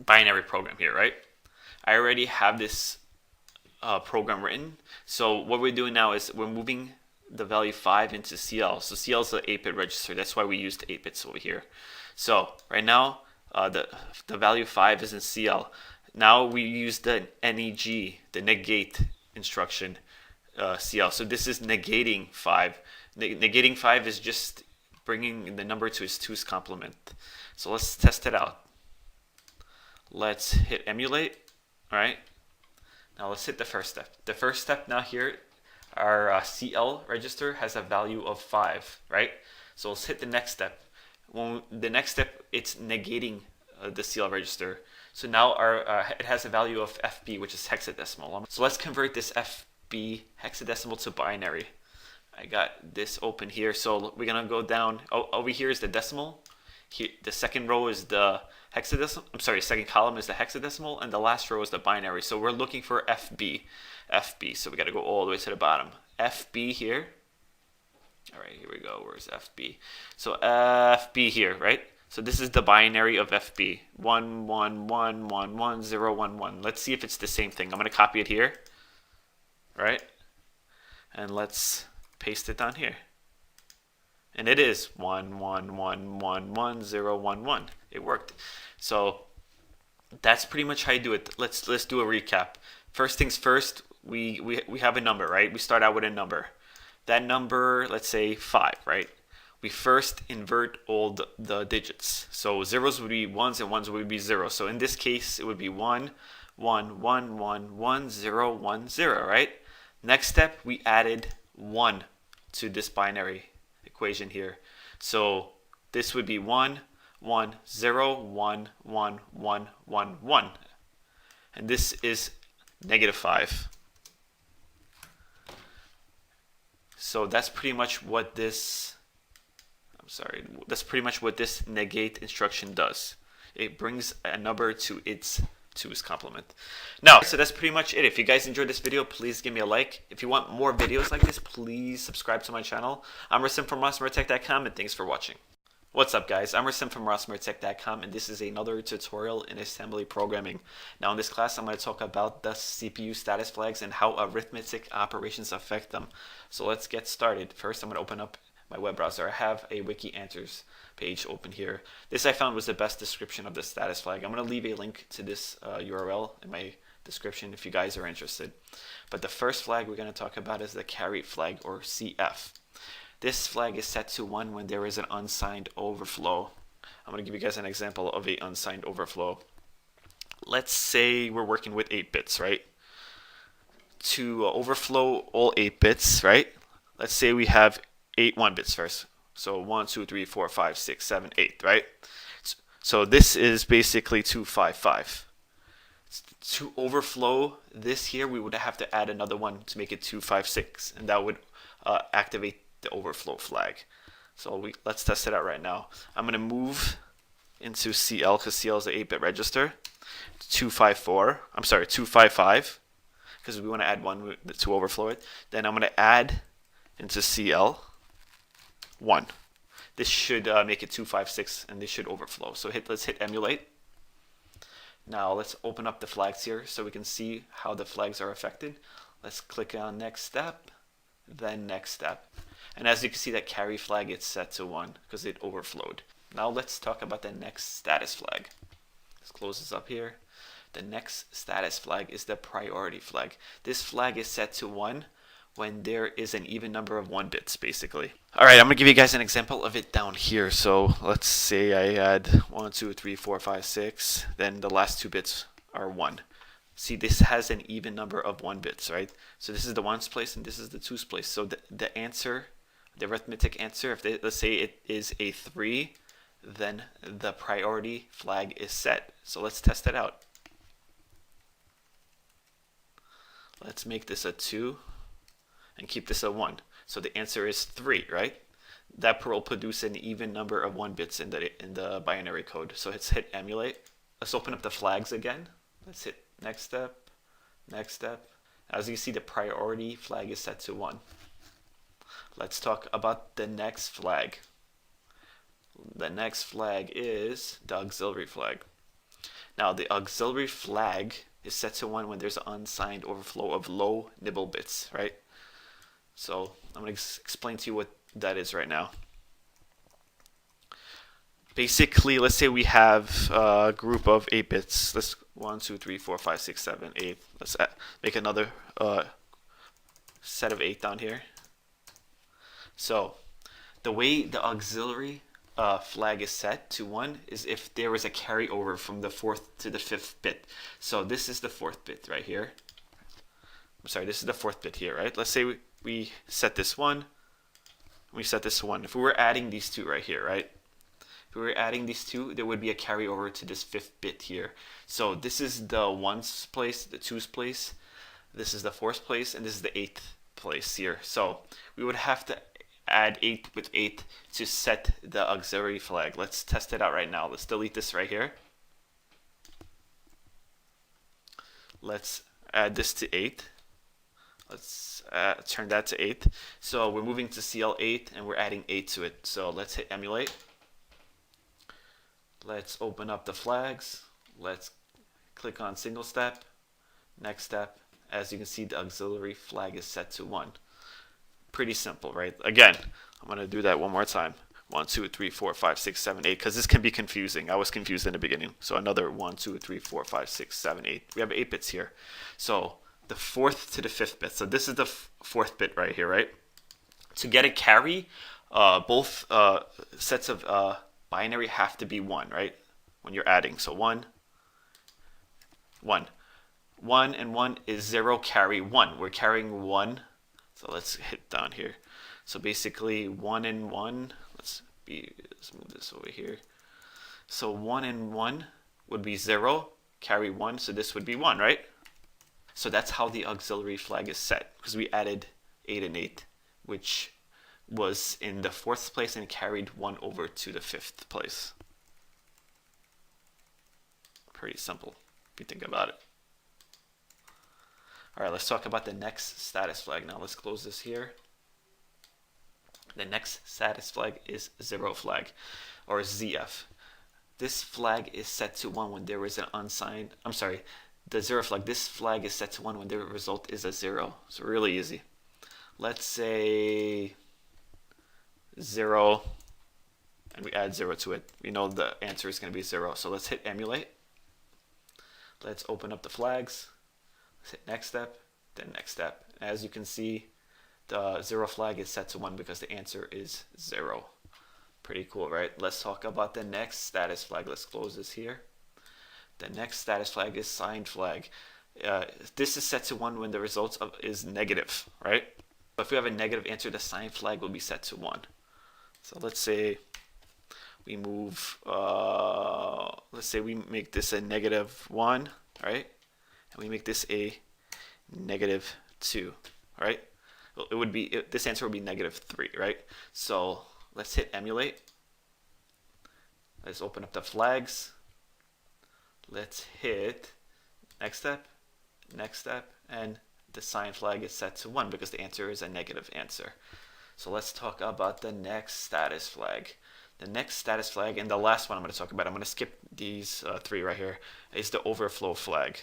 binary program here, right? I already have this program written. So what we're doing now is we're moving the value 5 into CL. So CL is the 8-bit register. That's why we use the 8 bits over here. So right now the value 5 is in CL. Now we use the NEG, the negate instruction, CL. So this is negating 5. Negating 5 is just bringing the number to its 2's complement. So let's test it out. Let's hit emulate. All right. Now let's hit the first step. The first step now here, our CL register has a value of 5, right? So let's hit the next step. The next step, it's negating the CL register. So now it has a value of FB, which is hexadecimal. So let's convert this FB hexadecimal to binary. I got this open here. So we're gonna go down. Over here is the decimal. Here, the second row is the hexadecimal. I'm sorry, second column is the hexadecimal, and the last row is the binary. So we're looking for FB. FB. So we got to go all the way to the bottom. FB here. All right, here we go. Where's FB? So FB here, right? So this is the binary of FB. 1 1 1 1 1 0 1 1. Let's see if it's the same thing. I'm going to copy it here, right? And let's paste it down here. And it is 1 1 1 1 1 0 1 1. It worked. So that's pretty much how you do it. Let's do a recap. First things first, we have a number, right? We start out with a number. That number, let's say 5, right? We first invert all the digits. So zeros would be ones and ones would be zeros. So in this case, it would be 1 1 1 1 1 0 1 0, right? Next step, we added 1 to this binary equation here. So this would be 1 1 0 1 1 1 1 1. And this is negative 5. So that's pretty much what this negate instruction does. It brings a number to its complement. Now, so that's pretty much it. If you guys enjoyed this video, please give me a like. If you want more videos like this, please subscribe to my channel. I'm Rasim from RossMurtech.com, and thanks for watching. What's up, guys? I'm Rasim from RossMurtech.com, and this is another tutorial in assembly programming. Now in this class, I'm going to talk about the CPU status flags and how arithmetic operations affect them. So let's get started. First, I'm going to open up my web browser. I have a wiki answers page open here. This I found was the best description of the status flag. I'm going to leave a link to this URL in my description if you guys are interested. But the first flag we're going to talk about is the carry flag, or CF. This flag is set to 1 when there is an unsigned overflow. I'm going to give you guys an example of an unsigned overflow. Let's say we're working with 8 bits, right? To overflow all 8 bits, right? Let's say we have 8 1 bits first. So 1, 2, 3, 4, 5, 6, 7, 8, right? So this is basically 255. To overflow this here, we would have to add another one to make it 256, and that would activate the overflow flag. So let's test it out right now. I'm going to move into CL because CL is the 8-bit register. 255, because we want to add 1 to overflow it. Then I'm going to add into CL 1. This should make it 256, and this should overflow. So let's hit emulate. Now let's open up the flags here so we can see how the flags are affected. Let's click on next step, then next step. And as you can see, that carry flag is set to 1 because it overflowed. Now let's talk about the next status flag. Let's close this up here. The next status flag is the priority flag. This flag is set to 1 when there is an even number of 1 bits, basically. Alright, I'm going to give you guys an example of it down here. So let's say I had 1, 2, 3, 4, 5, 6. Then the last 2 bits are 1. See, this has an even number of 1 bits, right? So this is the 1's place and this is the 2's place. So the answer, the arithmetic answer, let's say it is a 3, then the priority flag is set. So let's test it out. Let's make this a 2 and keep this a 1. So the answer is 3, right? That will produce an even number of 1 bits in the binary code. So let's hit emulate. Let's open up the flags again. Let's hit next step, next step. As you see, the priority flag is set to 1. Let's talk about the next flag. The next flag is the auxiliary flag. Now the auxiliary flag is set to 1 when there's an unsigned overflow of low nibble bits, right? So I'm going to explain to you what that is right now. Basically, let's say we have a group of 8 bits. Let's 1, 2, 3, 4, 5, 6, 7, 8. Let's make another set of 8 down here. So the way the auxiliary flag is set to 1 is if there was a carryover from the 4th to the 5th bit. So this is the 4th bit right here. I'm sorry, this is the 4th bit here, right? Let's say we set this 1, we set this 1. If we were adding these 2 right here, right? If we were adding these 2, there would be a carryover to this 5th bit here. So this is the 1's place, the 2's place, this is the 4th place, and this is the 8th place here. So we would have to add 8 with 8 to set the auxiliary flag. Let's test it out right now. Let's delete this right here. Let's add this to 8. Let's turn that to 8. So we're moving to CL8 and we're adding 8 to it. So let's hit emulate. Let's open up the flags. Let's click on single step, next step. As you can see, the auxiliary flag is set to 1. Pretty simple, right? Again, I'm going to do that one more time. 1, 2, 3, 4, 5, 6, 7, 8, because this can be confusing. I was confused in the beginning. So another 1, 2, 3, 4, 5, 6, 7, 8. We have 8 bits here. So the 4th to the 5th bit. So this is the 4th bit right here, right? To get a carry, both sets of binary have to be 1, right? When you're adding. So 1, 1. 1 and 1 is 0, carry 1. We're carrying 1. So let's hit down here. So basically 1 and 1, let's move this over here. So 1 and 1 would be 0, carry 1, so this would be 1, right? So that's how the auxiliary flag is set, because we added 8 and 8, which was in the 4th place and carried 1 over to the 5th place. Pretty simple, if you think about it. All right, let's talk about the next status flag now. Let's close this here. The next status flag is 0 flag, or ZF. This flag is set to 1 when there is an unsigned, the 0 flag. This flag is set to 1 when the result is a 0. So really easy. Let's say 0, and we add 0 to it. We know the answer is going to be 0. So let's hit emulate. Let's open up the flags. Let's hit next step, then next step. As you can see, the 0 flag is set to 1 because the answer is 0. Pretty cool, right? Let's talk about the next status flag. Let's close this here. The next status flag is signed flag. This is set to 1 when the result is negative, right? But if we have a negative answer, the signed flag will be set to 1. So let's say we move, let's say we make this a -1, right? And we make this a -2, right? Well, it would be, this answer would be -3, right? So let's hit emulate. Let's open up the flags. Let's hit next step, and the sign flag is set to 1 because the answer is a negative answer. So let's talk about the next status flag. The next status flag, and the last one I'm going to talk about, I'm going to skip these three right here, is the overflow flag.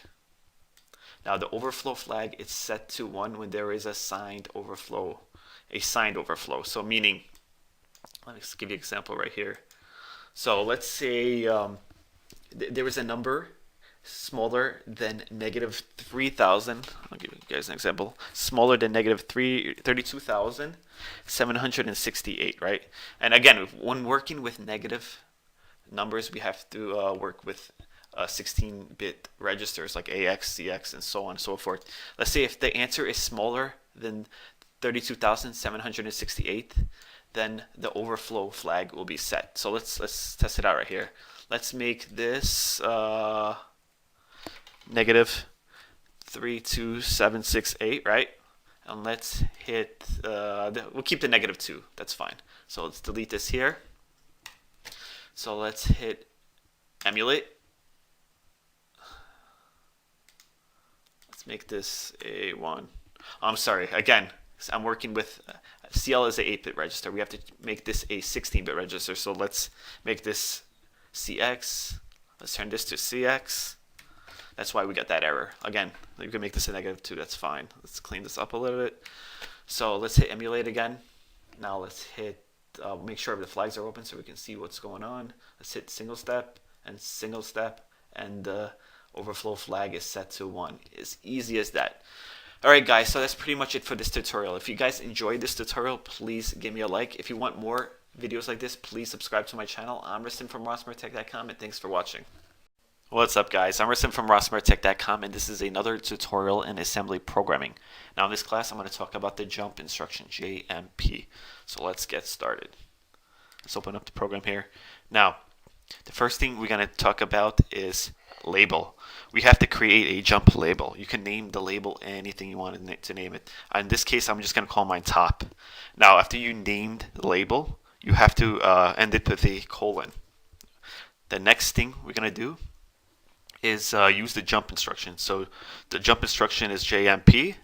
Now the overflow flag is set to 1 when there is a signed overflow. So meaning, let me just give you an example right here. So let's say there is a number smaller than negative 3,000. I'll give you guys an example. Smaller than negative 32,768, right? And again, when working with negative numbers, we have to work with 16-bit registers like AX, CX, and so on and so forth. Let's say if the answer is smaller than 32,768, then the overflow flag will be set. So let's test it out right here. Let's make this negative 32768, right? And let's hit, we'll keep the negative 2, that's fine. So let's delete this here. So let's hit emulate. Let's make this a 1. I'm sorry, again, I'm working with, CL is a 8-bit register. We have to make this a 16-bit register. So let's make this CX. Let's turn this to CX. That's why we got that error. Again, you can make this a negative 2, that's fine. Let's clean this up a little bit. So let's hit emulate again. Now let's hit, make sure the flags are open so we can see what's going on. Let's hit single step, and the overflow flag is set to 1. As easy as that. Alright guys, so that's pretty much it for this tutorial. If you guys enjoyed this tutorial, please give me a like. If you want more videos like this, please subscribe to my channel. I'm Rustin from rossmartech.com, and thanks for watching. What's up guys, I'm Rustin from rossmartech.com, and this is another tutorial in assembly programming. Now in this class I'm going to talk about the jump instruction, JMP. So let's get started. Let's open up the program here. Now the first thing we're going to talk about is label. We have to create a jump label. You can name the label anything you want to name it. In this case I'm just going to call mine top. Now after you named the label, you have to end it with a colon. The next thing we're going to do is use the jump instruction. So the jump instruction is JMP.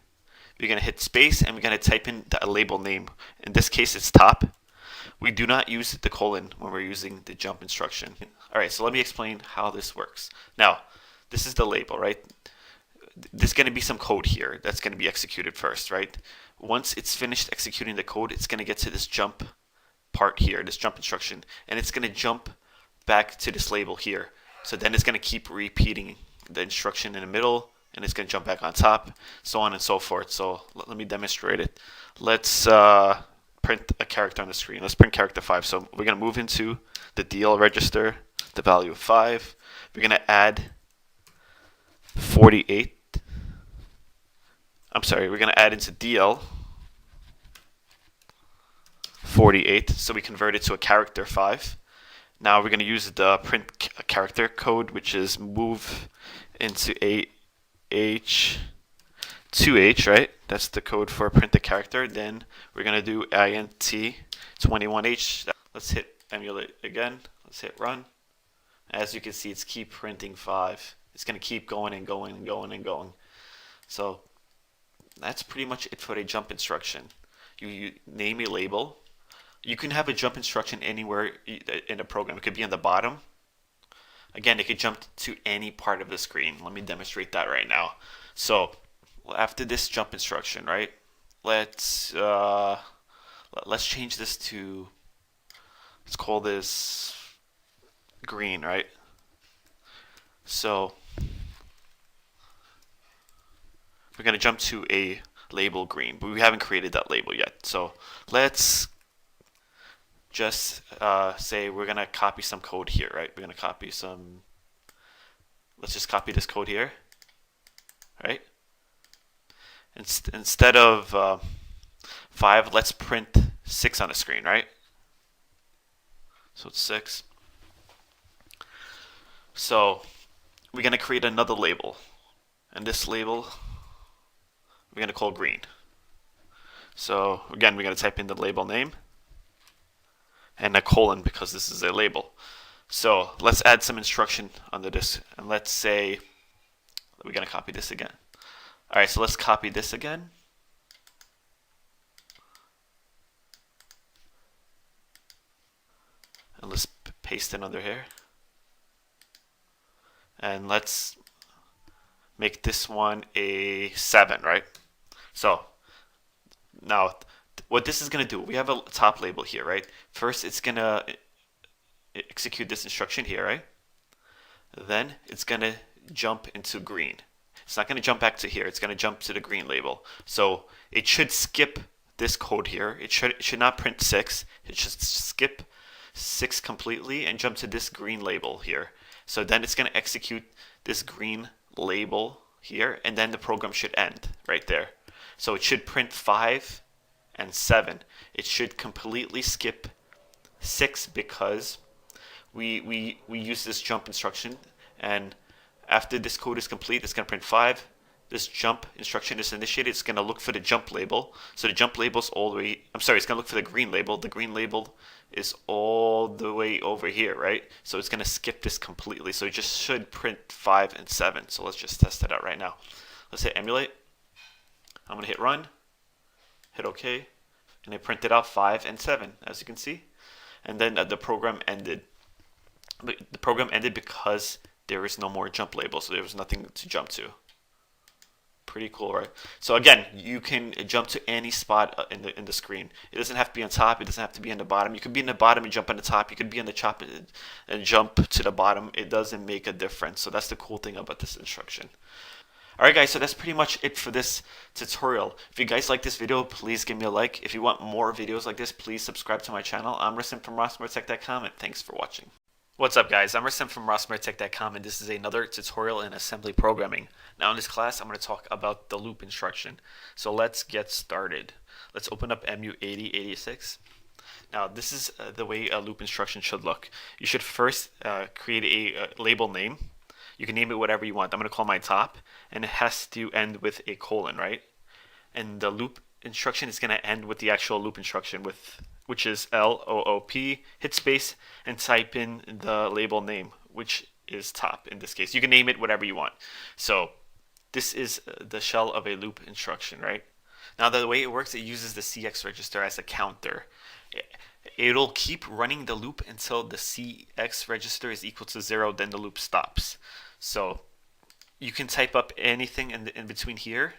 We're going to hit space and we're going to type in the label name. In this case it's top. We do not use the colon when we're using the jump instruction. Alright, so let me explain how this works. Now, this is the label, right? There's going to be some code here that's going to be executed first, right? Once it's finished executing the code, it's going to get to this jump part here, this jump instruction, and it's going to jump back to this label here. So then it's going to keep repeating the instruction in the middle, and it's going to jump back on top, so on and so forth. So let me demonstrate it. Let's print a character on the screen. Let's print character 5. So we're going to move into the DL register, the value of 5. We're going to add 48. I'm sorry, we're going to add into DL 48, so we convert it to a character 5. Now we're going to use the print character code, which is move into H2H, right? That's the code for print the character. Then we're going to do int 21H. Let's hit emulate again. Let's hit run. As you can see, it's keep printing 5. It's going to keep going and going and going and going. So that's pretty much it for the jump instruction. You name a label. You can have a jump instruction anywhere in the program. It could be on the bottom. Again, it could jump to any part of the screen. Let me demonstrate that right now. So after this jump instruction, right? Let's change this to, let's call this green, right? So we're going to jump to a label green, but we haven't created that label yet. So let's just say we're going to copy some code here, right? We're going to copy some, let's just copy this code here, right? Instead of 5, let's print 6 on the screen, right? So it's 6. So we're going to create another label, and this label we're going to call green. So again, we're going to type in the label name and a colon because this is a label. So let's add some instruction under this, and let's say we're going to copy this again. Alright, so let's copy this again. And let's paste it under here. And let's make this one a 7, right? So now what this is going to do, we have a top label here, right? First it's going to execute this instruction here, right? Then it's going to jump into green. It's not going to jump back to here. It's going to jump to the green label. So it should skip this code here. It should not print 6. It should skip 6 completely and jump to this green label here. So then it's going to execute this green label here, and then the program should end right there. So it should print 5 and 7. It should completely skip 6 because we use this jump instruction, and after this code is complete, it's going to print 5. This jump instruction is initiated. It's going to look for the jump label. So the jump label is all the way, it's going to look for the green label. The green label is all the way over here, right? So it's going to skip this completely. So it just should print 5 and 7. So let's just test it out right now. Let's hit emulate. I'm going to hit run, hit OK, and it printed out 5 and 7, as you can see. And then the program ended. The program ended because there is no more jump label, so there was nothing to jump to. Pretty cool, right? So again, you can jump to any spot in the screen. It doesn't have to be on top. It doesn't have to be on the bottom. You could be in the bottom and jump on the top. You could be on the top and jump to the bottom. It doesn't make a difference. So that's the cool thing about this instruction. Alright guys, so that's pretty much it for this tutorial. If you guys like this video, please give me a like. If you want more videos like this, please subscribe to my channel. I'm Rasim from rossmoretech.com, and thanks for watching. What's up guys, I'm Rasim from rossmoretech.com, and this is another tutorial in assembly programming. Now in this class, I'm going to talk about the loop instruction. So let's get started. Let's open up MU8086. Now this is the way a loop instruction should look. You should first create a label name. You can name it whatever you want. I'm going to call mine top, and it has to end with a colon, right? And the loop instruction is going to end with the actual loop instruction, which is LOOP, hit space, and type in the label name, which is top in this case. You can name it whatever you want. So this is the shell of a loop instruction, right? Now the way it works, it uses the CX register as a counter. It'll keep running the loop until the CX register is equal to 0, then the loop stops. So you can type up anything in between here,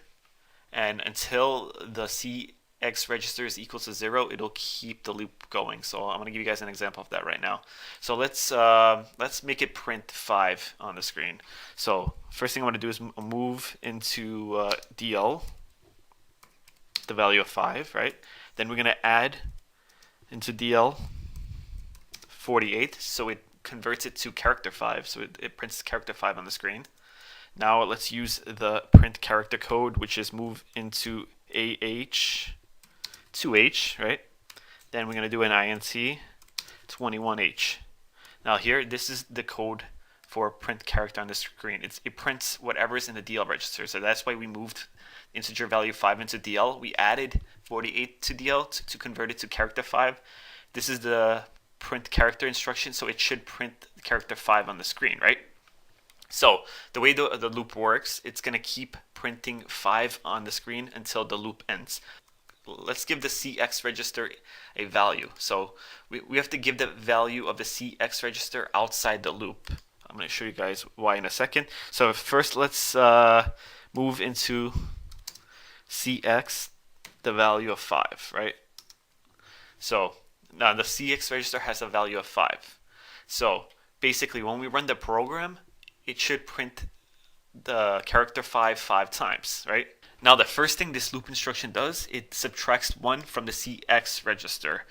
and until the CX register is equal to 0, it'll keep the loop going. So I'm going to give you guys an example of that right now. So let's make it print 5 on the screen. So first thing I want to do is move into DL, the value of 5, right? Then we're going to add into DL 48, so it converts it to character 5, so it prints character 5 on the screen. Now let's use the print character code, which is move into AH 2H, right? Then we're going to do an INT 21H. Now here, this is the code for print character on the screen. It prints whatever's in the DL register, so that's why we moved integer value 5 into DL. We added 48 to DL to convert it to character 5. This is the print character instruction, so it should print character 5 on the screen, right? So the way the loop works, it's going to keep printing 5 on the screen until the loop ends. Let's give the CX register a value. So we have to give the value of the CX register outside the loop. I'm going to show you guys why in a second. So first let's move into CX, the value of 5, right? So now the CX register has a value of 5. So basically when we run the program, it should print the character 5 times, right? Now the first thing this loop instruction does, it subtracts 1 from the CX register.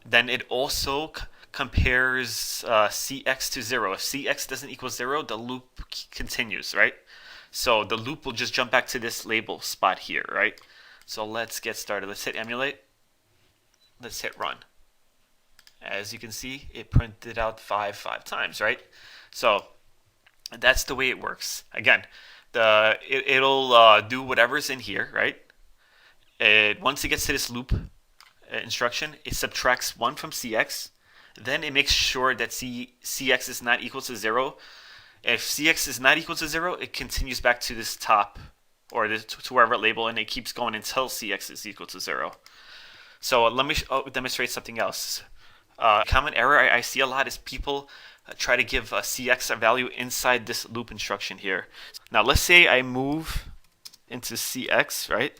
Then it also compares CX to 0. If CX doesn't equal 0, the loop continues, right? So the loop will just jump back to this label spot here, right? So let's get started. Let's hit emulate. Let's hit run. As you can see, it printed out 5 times, right? So that's the way it works. Again, it'll do whatever's in here, right? Once it gets to this loop instruction, it subtracts 1 from CX. Then it makes sure that CX is not equal to 0. If CX is not equal to 0, it continues back to this top or to wherever label, and it keeps going until CX is equal to 0. So let me demonstrate something else. Common error I see a lot is people try to give a CX a value inside this loop instruction here. Now let's say I move into CX, right?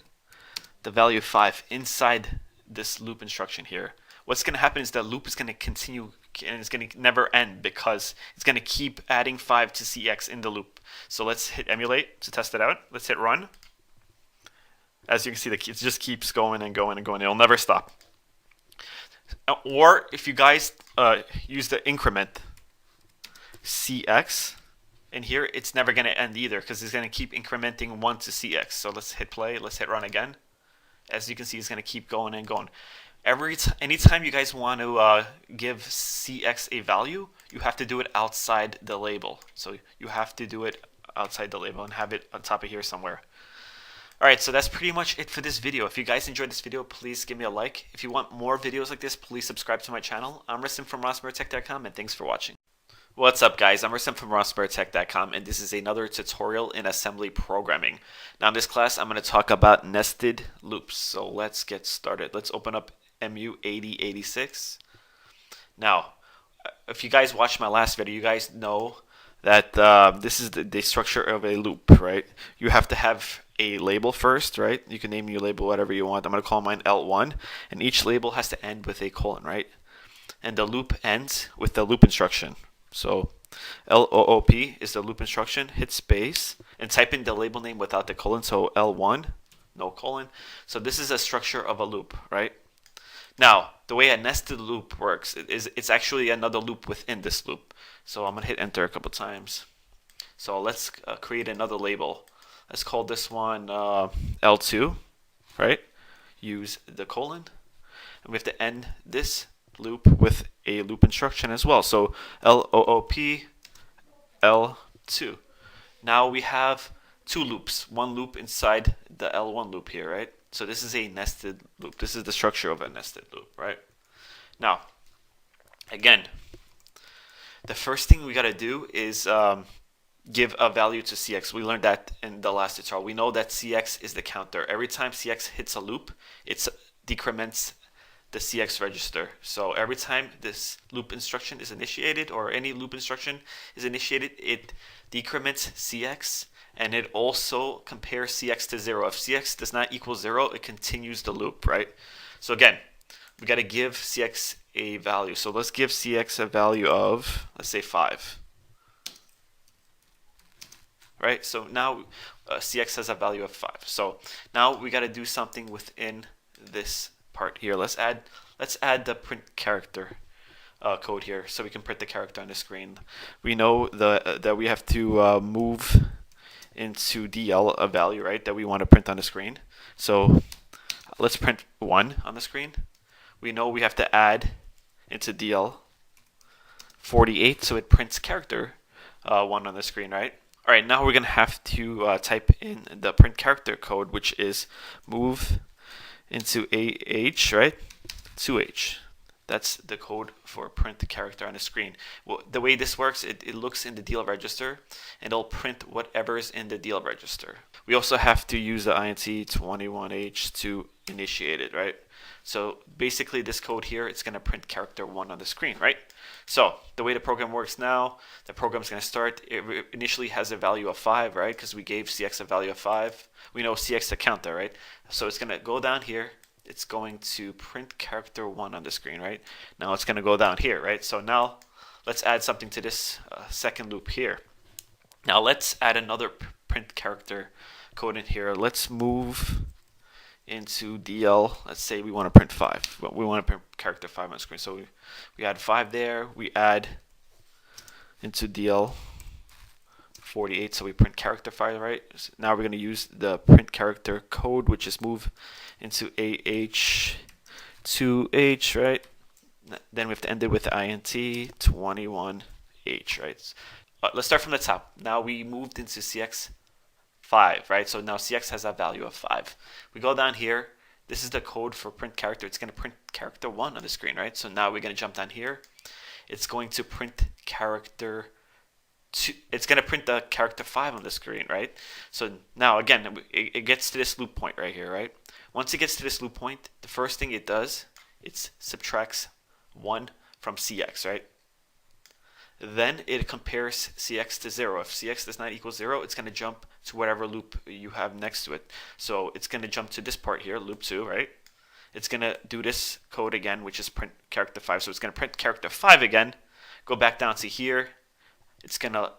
The value of 5 inside this loop instruction here. What's going to happen is that loop is going to continue and it's going to never end because it's going to keep adding 5 to CX in the loop. So let's hit emulate to test it out. Let's hit run. As you can see, it just keeps going and going and going. It'll never stop. Or if you guys use the increment CX in here, it's never going to end either because it's going to keep incrementing 1 to CX. So let's hit play. Let's hit run again. As you can see, it's going to keep going and going. Anytime you guys want to give CX a value, you have to do it outside the label. So you have to do it outside the label and have it on top of here somewhere. Alright, so that's pretty much it for this video. If you guys enjoyed this video, please give me a like. If you want more videos like this, please subscribe to my channel. I'm Rustam from RosmerTech.com, and thanks for watching. What's up, guys? I'm Rustam from RosmerTech.com, and this is another tutorial in assembly programming. Now in this class, I'm going to talk about nested loops. So let's get started. Let's open up MU8086. Now, if you guys watched my last video, you guys know that this is the structure of a loop, right? You have to have a label first, right? You can name your label whatever you want. I'm going to call mine L1, and each label has to end with a colon, right? And the loop ends with the loop instruction. So LOOP is the loop instruction. Hit space and type in the label name without the colon. So L1, no colon. So this is a structure of a loop, right? Now, the way a nested loop works is it's actually another loop within this loop. So I'm going to hit enter a couple times. So let's create another label. Let's call this one L2, right? Use the colon. And we have to end this loop with a loop instruction as well. So LOOP L2. Now we have two loops. One loop inside the L1 loop here, right? So this is a nested loop. This is the structure of a nested loop, right? Now, again, the first thing we got to do is give a value to CX. We learned that in the last tutorial. We know that CX is the counter. Every time CX hits a loop, it decrements the CX register. So every time this loop instruction is initiated, or any loop instruction is initiated, it decrements CX, and it also compares CX to 0. If CX does not equal 0, it continues the loop, right? So again, we got to give CX a value. So let's give CX a value of, let's say 5. Right? So now CX has a value of 5. So now we got to do something within this part here. Let's add the print character code here, so we can print the character on the screen. We know that we have to move into DL a value, right, that we want to print on the screen. So let's print 1 on the screen. We know we have to add into DL 48, so it prints character 1 on the screen, right? All right, now we're going to have to type in the print character code, which is move into AH, right? 2H. That's the code for print the character on the screen. Well, the way this works, it looks in the DL register, and it'll print whatever's in the DL register. We also have to use the INT21H to initiate it, right? So basically this code here, it's going to print character 1 on the screen, right? So the way the program works now, the program's going to start. It initially has a value of 5, right? Because we gave CX a value of 5. We know CX the counter, right? So it's going to go down here. It's going to print character 1 on the screen, right? Now it's going to go down here, right? So now let's add something to this second loop here. Now let's add another print character code in here. Let's move into DL. Let's say we want to print 5. Well, we want to print character 5 on the screen. So we add 5 there. We add into DL 48, so we print character 5, right? So now we're going to use the print character code, which is move into AH 2H, right? Then we have to end it with INT21H, right? Let's start from the top. Now we moved into CX 5, right? So now CX has that value of 5. We go down here. This is the code for print character. It's going to print character 1 on the screen, right? So now we're going to jump down here. It's going to print character 2. It's going to print the character 5 on the screen, right? So now again, it gets to this loop point right here, right? Once it gets to this loop point, the first thing it does, it subtracts 1 from cx, right? Then it compares cx to 0. If cx does not equal 0, it's going to jump to whatever loop you have next to it. So it's going to jump to this part here, loop 2, right? It's going to do this code again, which is print character 5. So it's going to print character 5 again, go back down to here. It's gonna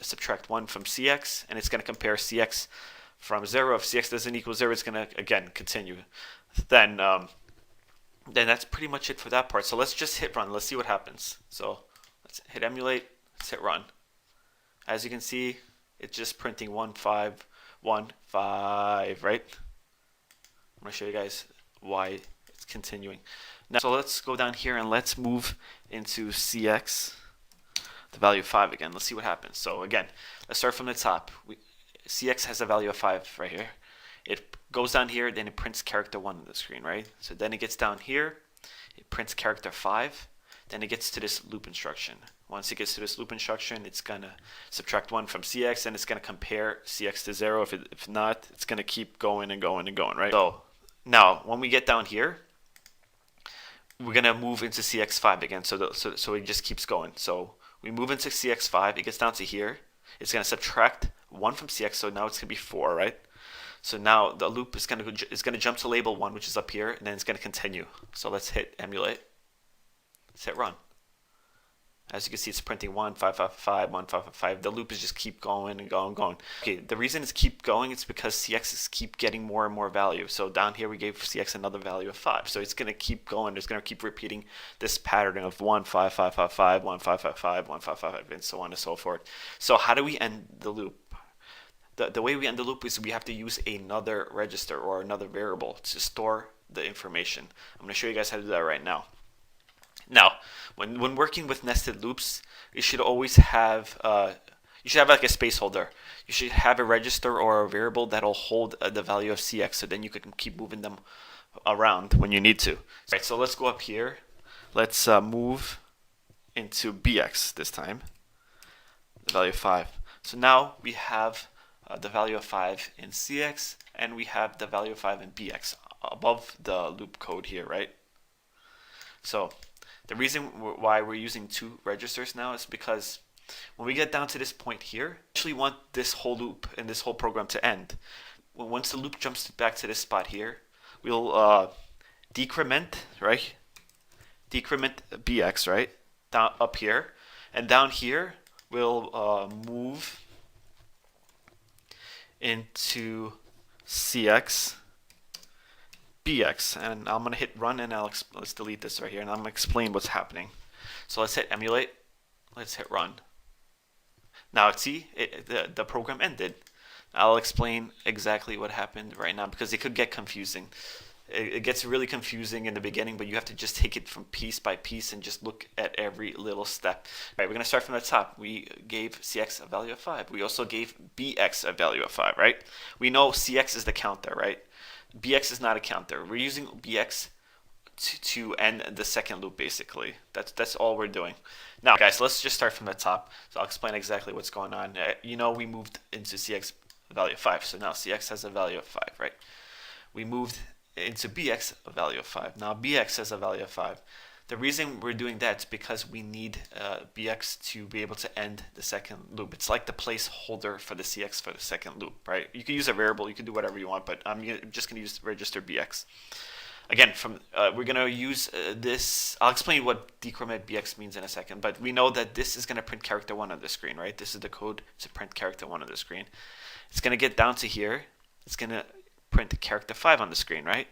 subtract 1 from cx, and it's going to compare cx from 0. If cx doesn't equal 0, it's going to, again, continue. Then that's pretty much it for that part. So let's just hit run. Let's see what happens. So let's hit emulate. Let's hit run. As you can see, it's just printing 1, 5, 1, 5, right? I'm going to show you guys why it's continuing. Now, so let's go down here and let's move into cx, the value of 5 again. Let's see what happens. So again, let's start from the top. Cx has a value of 5 right here. It goes down here, then it prints character 1 on the screen, right? So then it gets down here, it prints character 5, then it gets to this loop instruction. Once it gets to this loop instruction, it's going to subtract 1 from cx, and it's going to compare cx to 0. If not, it's going to keep going and going and going, right? So now, when we get down here, we're going to move into cx5 again, so it just keeps going. So we move into cx5, it gets down to here, it's going to subtract 1 from cx, so now it's going to be 4, right? So now the loop is going to jump to label 1, which is up here, and then it's going to continue. So let's hit emulate. Let's hit run. As you can see, it's printing 1, 5, 5, 5, 1, 5, 5, 5. The loop is just keep going and going and going. Okay, the reason it's keep going is because cx is keep getting more and more value. So down here we gave cx another value of 5. So it's going to keep going. It's going to keep repeating this pattern of 1, 5, 5, 5, 5, 1, 5, 5, 5, 1, 5, 5, 5, and so on and so forth. So how do we end the loop? The way we end the loop is we have to use another register or another variable to store the information. I'm going to show you guys how to do that right now. Now, when working with nested loops, you should always have like a spaceholder. You should have a register or a variable that'll hold the value of cx, so then you can keep moving them around when you need to. Right, so let's go up here. Let's move into bx this time, the value of 5. So now we have the value of 5 in cx, and we have the value of 5 in bx above the loop code here, right? So the reason why we're using 2 registers now is because when we get down to this point here, we actually want this whole loop and this whole program to end. Once the loop jumps back to this spot here, we'll decrement, right? Decrement bx, right? Down up here, and down here we'll move into cx bx, and I'm going to hit run, and let's delete this right here, and I'm going to explain what's happening. So let's hit emulate, let's hit run. Now see, the program ended. I'll explain exactly what happened right now because it could get confusing. It gets really confusing in the beginning, but you have to just take it from piece by piece and just look at every little step. All right, we're going to start from the top. We gave cx a value of 5. We also gave bx a value of 5, right? We know cx is the counter, right? Bx is not a counter. We're using bx to end the second loop, basically. That's all we're doing. Now, guys, let's just start from the top. So I'll explain exactly what's going on. You know, we moved into cx value of 5. So now cx has a value of 5, right? We moved into bx a value of 5. Now bx has a value of 5. The reason we're doing that is because we need bx to be able to end the second loop. It's like the placeholder for the cx for the second loop, right? You can use a variable, you can do whatever you want, but I'm just going to use register bx. Again, we're going to use this. I'll explain what decrement bx means in a second, but we know that this is going to print character 1 on the screen, right? This is the code to print character 1 on the screen. It's going to get down to here. It's going to print character 5 on the screen, right?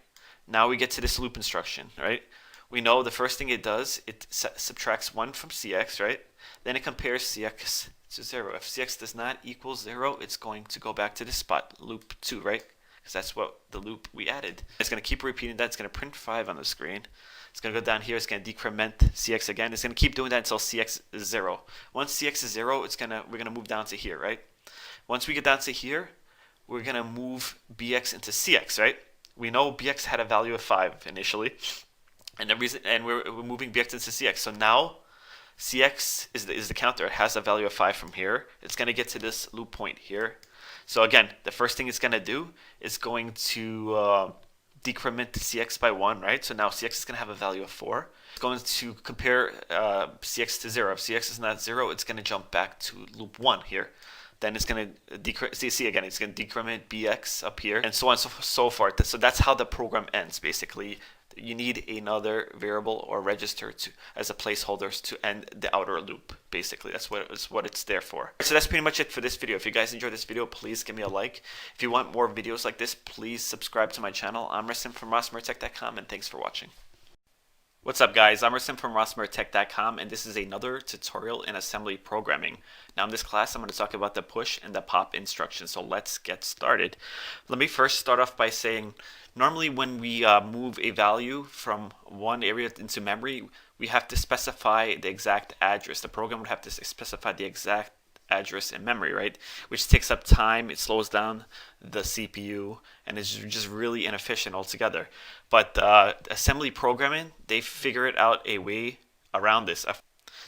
Now we get to this loop instruction, right? We know the first thing it does, it subtracts 1 from cx, right? Then it compares cx to 0. If cx does not equal 0, it's going to go back to this spot, loop 2, right? Because that's what the loop we added. It's going to keep repeating that. It's going to print 5 on the screen. It's going to go down here. It's going to decrement cx again. It's going to keep doing that until cx is 0. Once cx is 0, we're going to move down to here, right? Once we get down to here, we're going to move bx into cx, right? We know bx had a value of 5 initially, and we're moving bx into cx. So now cx is the counter. It has a value of 5 from here. It's going to get to this loop point here. So again, the first thing it's going to do is going to decrement cx by 1, right? So now cx is going to have a value of 4. It's going to compare cx to 0. If cx is not 0, it's going to jump back to loop 1 here. Then it's going to decrement, see again, it's going to decrement bx up here, and so on and so forth. So that's how the program ends, basically. You need another variable or register as a placeholder to end the outer loop. Basically, that's what it's there for. So that's pretty much it for this video. If you guys enjoyed this video, please give me a like. If you want more videos like this, please subscribe to my channel. I'm Rasim from rossmertech.com, and thanks for watching. What's up, guys? I'm Rasim from rossmertech.com, and this is another tutorial in assembly programming. Now in this class, I'm going to talk about the push and the pop instructions, so let's get started. Let me first start off by saying, normally when we move a value from one area into memory, we have to specify the exact address. The program would have to specify the exact address in memory, right? Which takes up time, it slows down the CPU, and it's just really inefficient altogether. But assembly programming, they figured out a way around this.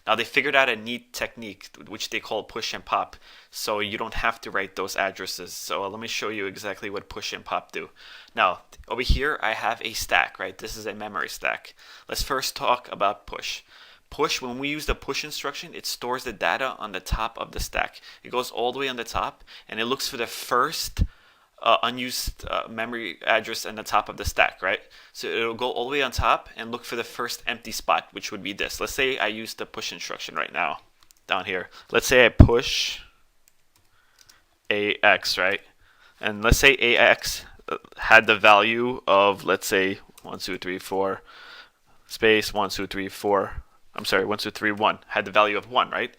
Now they figured out a neat technique which they call push and pop, so you don't have to write those addresses. So let me show you exactly what push and pop do. Now over here I have a stack, right? This is a memory stack. Let's first talk about push. Push, when we use the push instruction, it stores the data on the top of the stack. It goes all the way on the top, and it looks for the first unused memory address on the top of the stack, right? So it'll go all the way on top and look for the first empty spot, which would be this. Let's say I use the push instruction right now, down here. Let's say I push AX, right? And let's say AX had the value of, let's say, 1, 2, 3, 4, space 1, 2, 3, 4. I'm sorry, 1, 2, 3, 1 had the value of 1, right?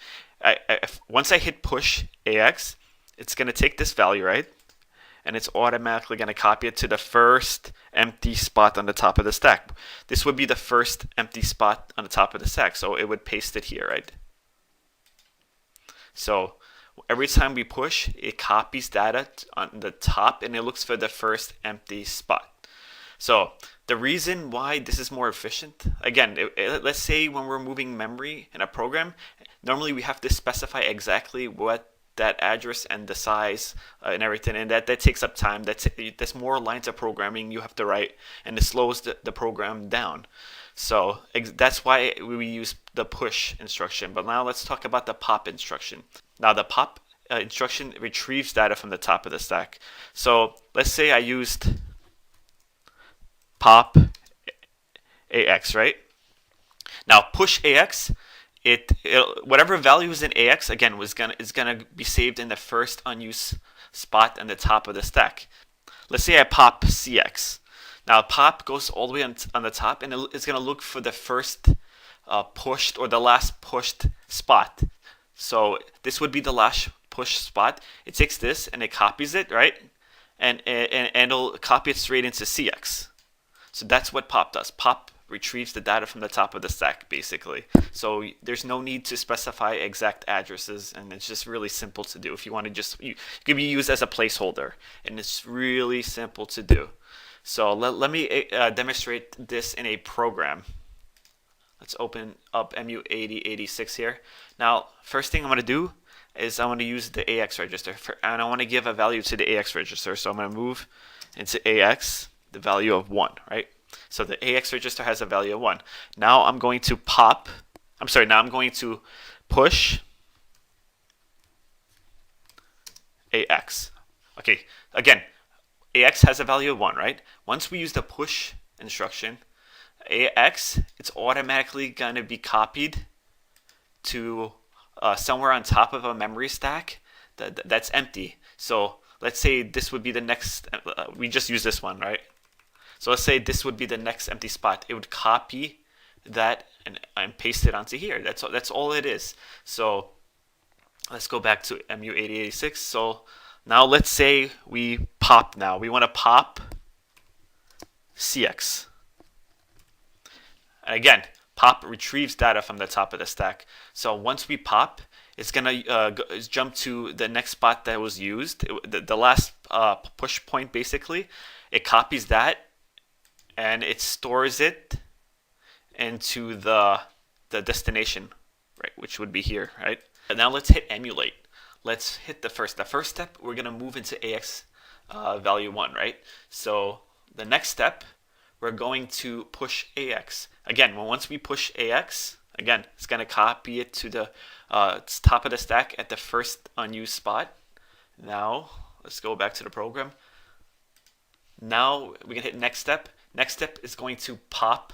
Once I hit push AX, it's going to take this value, right? And it's automatically going to copy it to the first empty spot on the top of the stack. This would be the first empty spot on the top of the stack, so it would paste it here, right? So every time we push, it copies data on the top, and it looks for the first empty spot. So the reason why this is more efficient, again, let's say when we're moving memory in a program, normally we have to specify exactly what that address and the size and everything, and that takes up time. That's more lines of programming you have to write, and it slows the program down. So that's why we use the push instruction. But now let's talk about the pop instruction. Now the pop instruction retrieves data from the top of the stack. So let's say I used pop AX, right? Now push AX, whatever value is in AX, again, is gonna be saved in the first unused spot on the top of the stack. Let's say I pop CX. Now pop goes all the way on the top, and it's gonna look for the first pushed or the last pushed spot. So this would be the last push spot. It takes this and it copies it, right? And it'll copy it straight into CX. So that's what pop does. Pop retrieves the data from the top of the stack, basically. So there's no need to specify exact addresses, and it's just really simple to do. If you want to it can be used as a placeholder, and it's really simple to do. So let me demonstrate this in a program. Let's open up MU8086 here. Now, first thing I'm going to do is I want to use the AX register, and I want to give a value to the AX register. So I'm going to move into AX, the value of 1, right? So the AX register has a value of 1. Now I'm going to now I'm going to push AX. Okay, again, AX has a value of 1, right? Once we use the push instruction, AX, it's automatically going to be copied to somewhere on top of a memory stack that's empty. So let's say this would be the next, we just use this one, right? So let's say this would be the next empty spot. It would copy that and paste it onto here. That's all it is. So let's go back to MU8086. So now let's say we pop now. We want to pop CX. And again, pop retrieves data from the top of the stack. So once we pop, it's gonna jump to the next spot that was used, the last push point basically. It copies that and it stores it into the destination, right, which would be here, right? And now let's hit emulate. Let's hit the first step. We're gonna move into AX value 1, right? So the next step we're going to push AX. Again, once we push AX, again, it's going to copy it to the top of the stack at the first unused spot. Now, let's go back to the program. Now we can hit next step. Next step is going to pop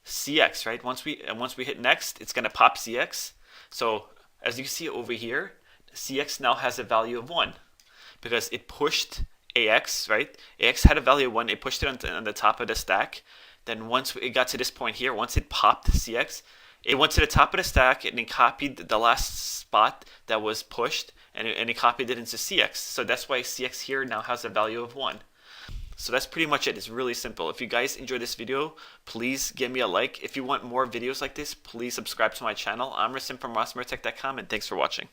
CX, right? Once we hit next, it's going to pop CX. So as you can see over here, CX now has a value of 1 because it pushed AX, right? AX had a value of 1. It pushed it on the top of the stack. Then once it got to this point here, once it popped CX, it went to the top of the stack and it copied the last spot that was pushed, and it copied it into CX. So that's why CX here now has a value of 1. So that's pretty much it. It's really simple. If you guys enjoyed this video, please give me a like. If you want more videos like this, please subscribe to my channel. I'm Rasim from rossmertech.com, and thanks for watching.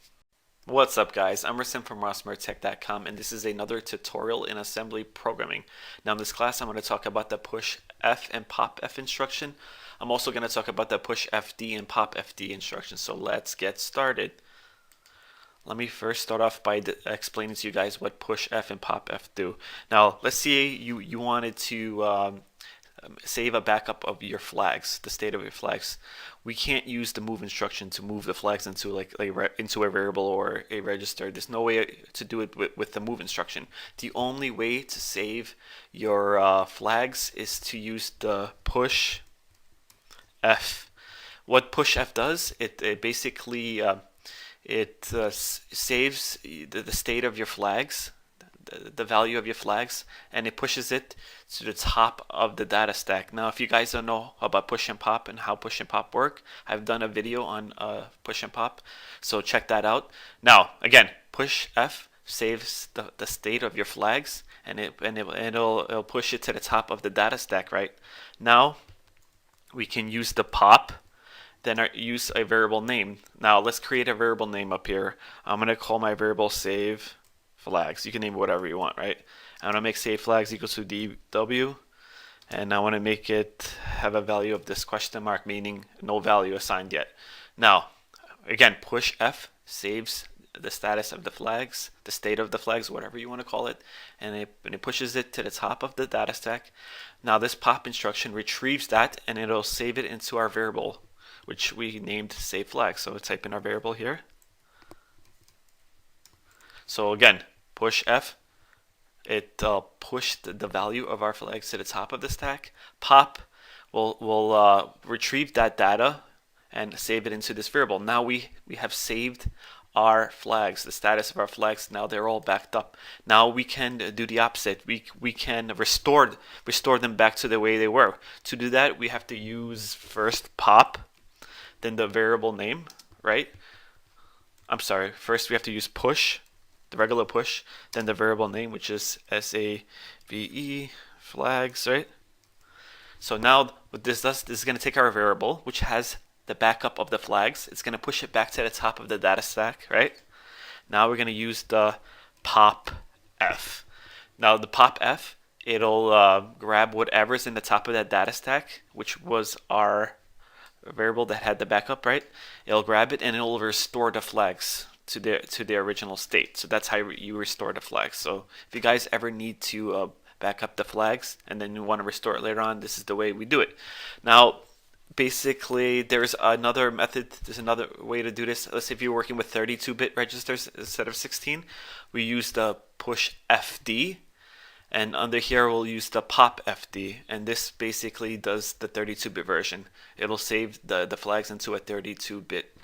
What's up, guys? I'm Rasim from rossmertech.com, and this is another tutorial in assembly programming. Now in this class, I'm going to talk about the push F and pop F instruction. I'm also going to talk about the push FD and pop FD instruction. So let's get started. Let me first start off by explaining to you guys what push F and pop F do. Now, let's say you wanted to save a backup of your flags, the state of your flags. We can't use the move instruction to move the flags into into a variable or a register. There's no way to do it with the move instruction. The only way to save your flags is to use the push F. What push F does, it basically saves the state of your flags, the value of your flags, and it pushes it to the top of the data stack. Now, if you guys don't know about push and pop and how push and pop work, I've done a video on push and pop, so check that out. Now, again, push F saves the state of your flags, and it'll push it to the top of the data stack, right? Now, we can use the pop. Then use a variable name. Now let's create a variable name up here. I'm going to call my variable save flags. You can name it whatever you want, right? I'm going to make save flags equals to DW, and I want to make it have a value of this question mark, meaning no value assigned yet. Now, again, push F saves the status of the flags, the state of the flags, whatever you want to call it, and it pushes it to the top of the data stack. Now this pop instruction retrieves that, and it'll save it into our variable, which we named save flag. So let's type in our variable here. So again, push F, it pushed the value of our flags to the top of the stack. Pop will retrieve that data and save it into this variable. Now we have saved our flags, the status of our flags. Now they're all backed up. Now we can do the opposite. We can restore them back to the way they were. To do that, we have to use first pop, then the variable name, right? I'm sorry, first we have to use push, the regular push, then the variable name, which is SAVE flags, right? So now what this does, this is going to take our variable, which has the backup of the flags. It's going to push it back to the top of the data stack, right? Now we're going to use the pop F. Now the pop F, it'll grab whatever's in the top of that data stack, which was our variable that had the backup, right? It'll grab it and it'll restore the flags to their original state. So that's how you restore the flags. So if you guys ever need to back up the flags and then you want to restore it later on, this is the way we do it. Now, basically, there's another method. There's another way to do this. Let's say if you're working with 32-bit registers instead of 16, we use the push FD. And under here, we'll use the pop FD, and this basically does the 32-bit version. It'll save the flags into a 32-bit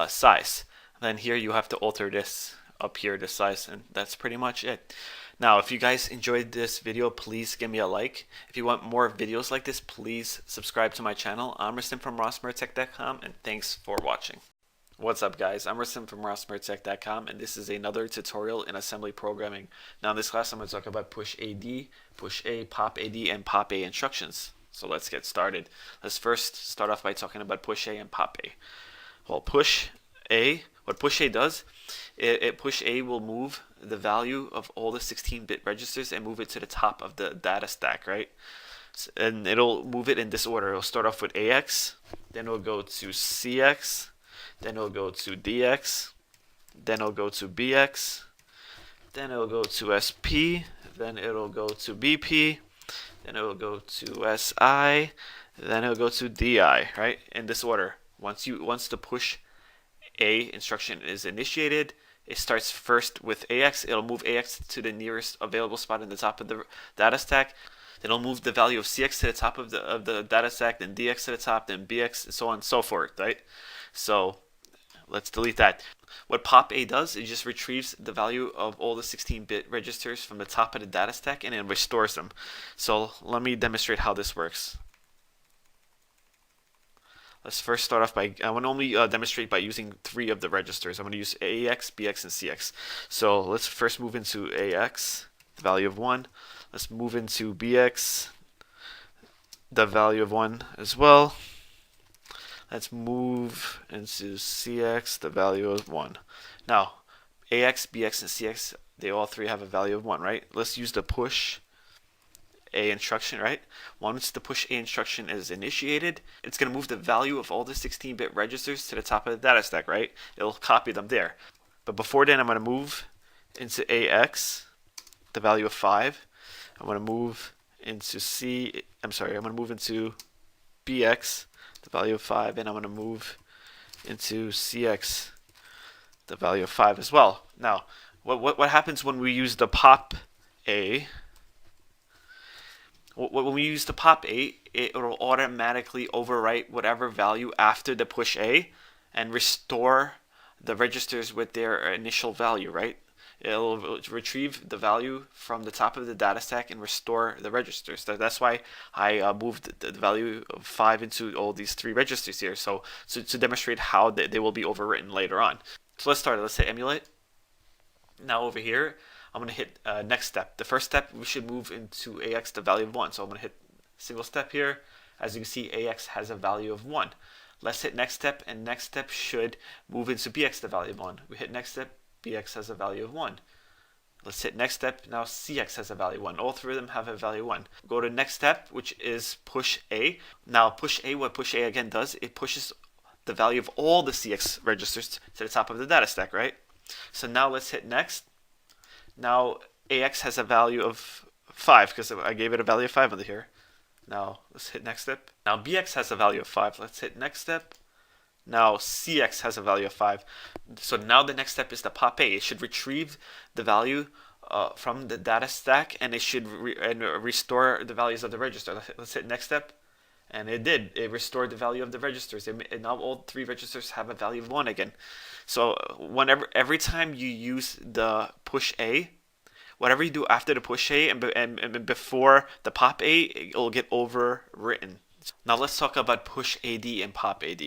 size. Then here you have to alter this up here, the size, and that's pretty much it. Now, if you guys enjoyed this video, please give me a like. If you want more videos like this, please subscribe to my channel. I'm Rasim from rossmertech.com, and thanks for watching. What's up, guys? I'm Rasim from rossmertech.com, and this is another tutorial in assembly programming. Now in this class, I'm going to talk about push AD, push A, pop AD, and pop A instructions. So let's get started. Let's first start off by talking about push A and pop A. Well, push A, what push A does, push A will move the value of all the 16-bit registers and move it to the top of the data stack, right? And it'll move it in this order. It'll start off with AX, then it'll go to CX, then it'll go to DX, then it'll go to BX, then it'll go to SP, then it'll go to BP, then it will go to SI, then it will go to DI, right? In this order. Once the push A instruction is initiated, it starts first with AX. It'll move AX to the nearest available spot in the top of the data stack. Then it'll move the value of CX to the top of the data stack, then DX to the top, then BX, and so on and so forth, right? So let's delete that. What pop A does, it just retrieves the value of all the 16-bit registers from the top of the data stack and then restores them. So let me demonstrate how this works. Let's first start off by, I want to only demonstrate by using 3 of the registers. I'm going to use AX, BX, and CX. So let's first move into AX, the value of 1. Let's move into BX, the value of 1 as well. Let's move into CX, the value of 1. Now, AX, BX, and CX, they all 3 have a value of 1, right? Let's use the push A instruction, right? Once the push A instruction is initiated, it's going to move the value of all the 16-bit registers to the top of the data stack, right? It'll copy them there. But before then, I'm going to move into AX, the value of 5. I'm going to move into I'm going to move into BX, the value of 5, and I'm going to move into CX, the value of 5 as well. Now, what happens when we use the pop A? When we use the pop A, it will automatically overwrite whatever value after the push A and restore the registers with their initial value, right? It'll retrieve the value from the top of the data stack and restore the registers. That's why I moved the value of 5 into all these 3 registers here, so to demonstrate how they will be overwritten later on. So let's start. Let's hit emulate. Now over here, I'm going to hit next step. The first step, we should move into AX, the value of 1. So I'm going to hit single step here. As you can see, AX has a value of 1. Let's hit next step, and next step should move into BX, the value of 1. We hit next step, BX has a value of 1. Let's hit next step, now CX has a value of 1. All 3 of them have a value of 1. Go to next step, which is push A. Now push A, what push A again does, it pushes the value of all the CX registers to the top of the data stack, right? So now let's hit next. Now AX has a value of 5 because I gave it a value of 5 under here. Now let's hit next step. Now BX has a value of 5. Let's hit next step. Now CX has a value of 5. So now the next step is the pop A. It should retrieve the value from the data stack, and it should restore the values of the register. Let's hit next step. And it did. It restored the value of the registers. And now all 3 registers have a value of 1 again. So every time you use the push A, whatever you do after the push A and before the pop A, it will get overwritten. Now let's talk about push AD and pop AD.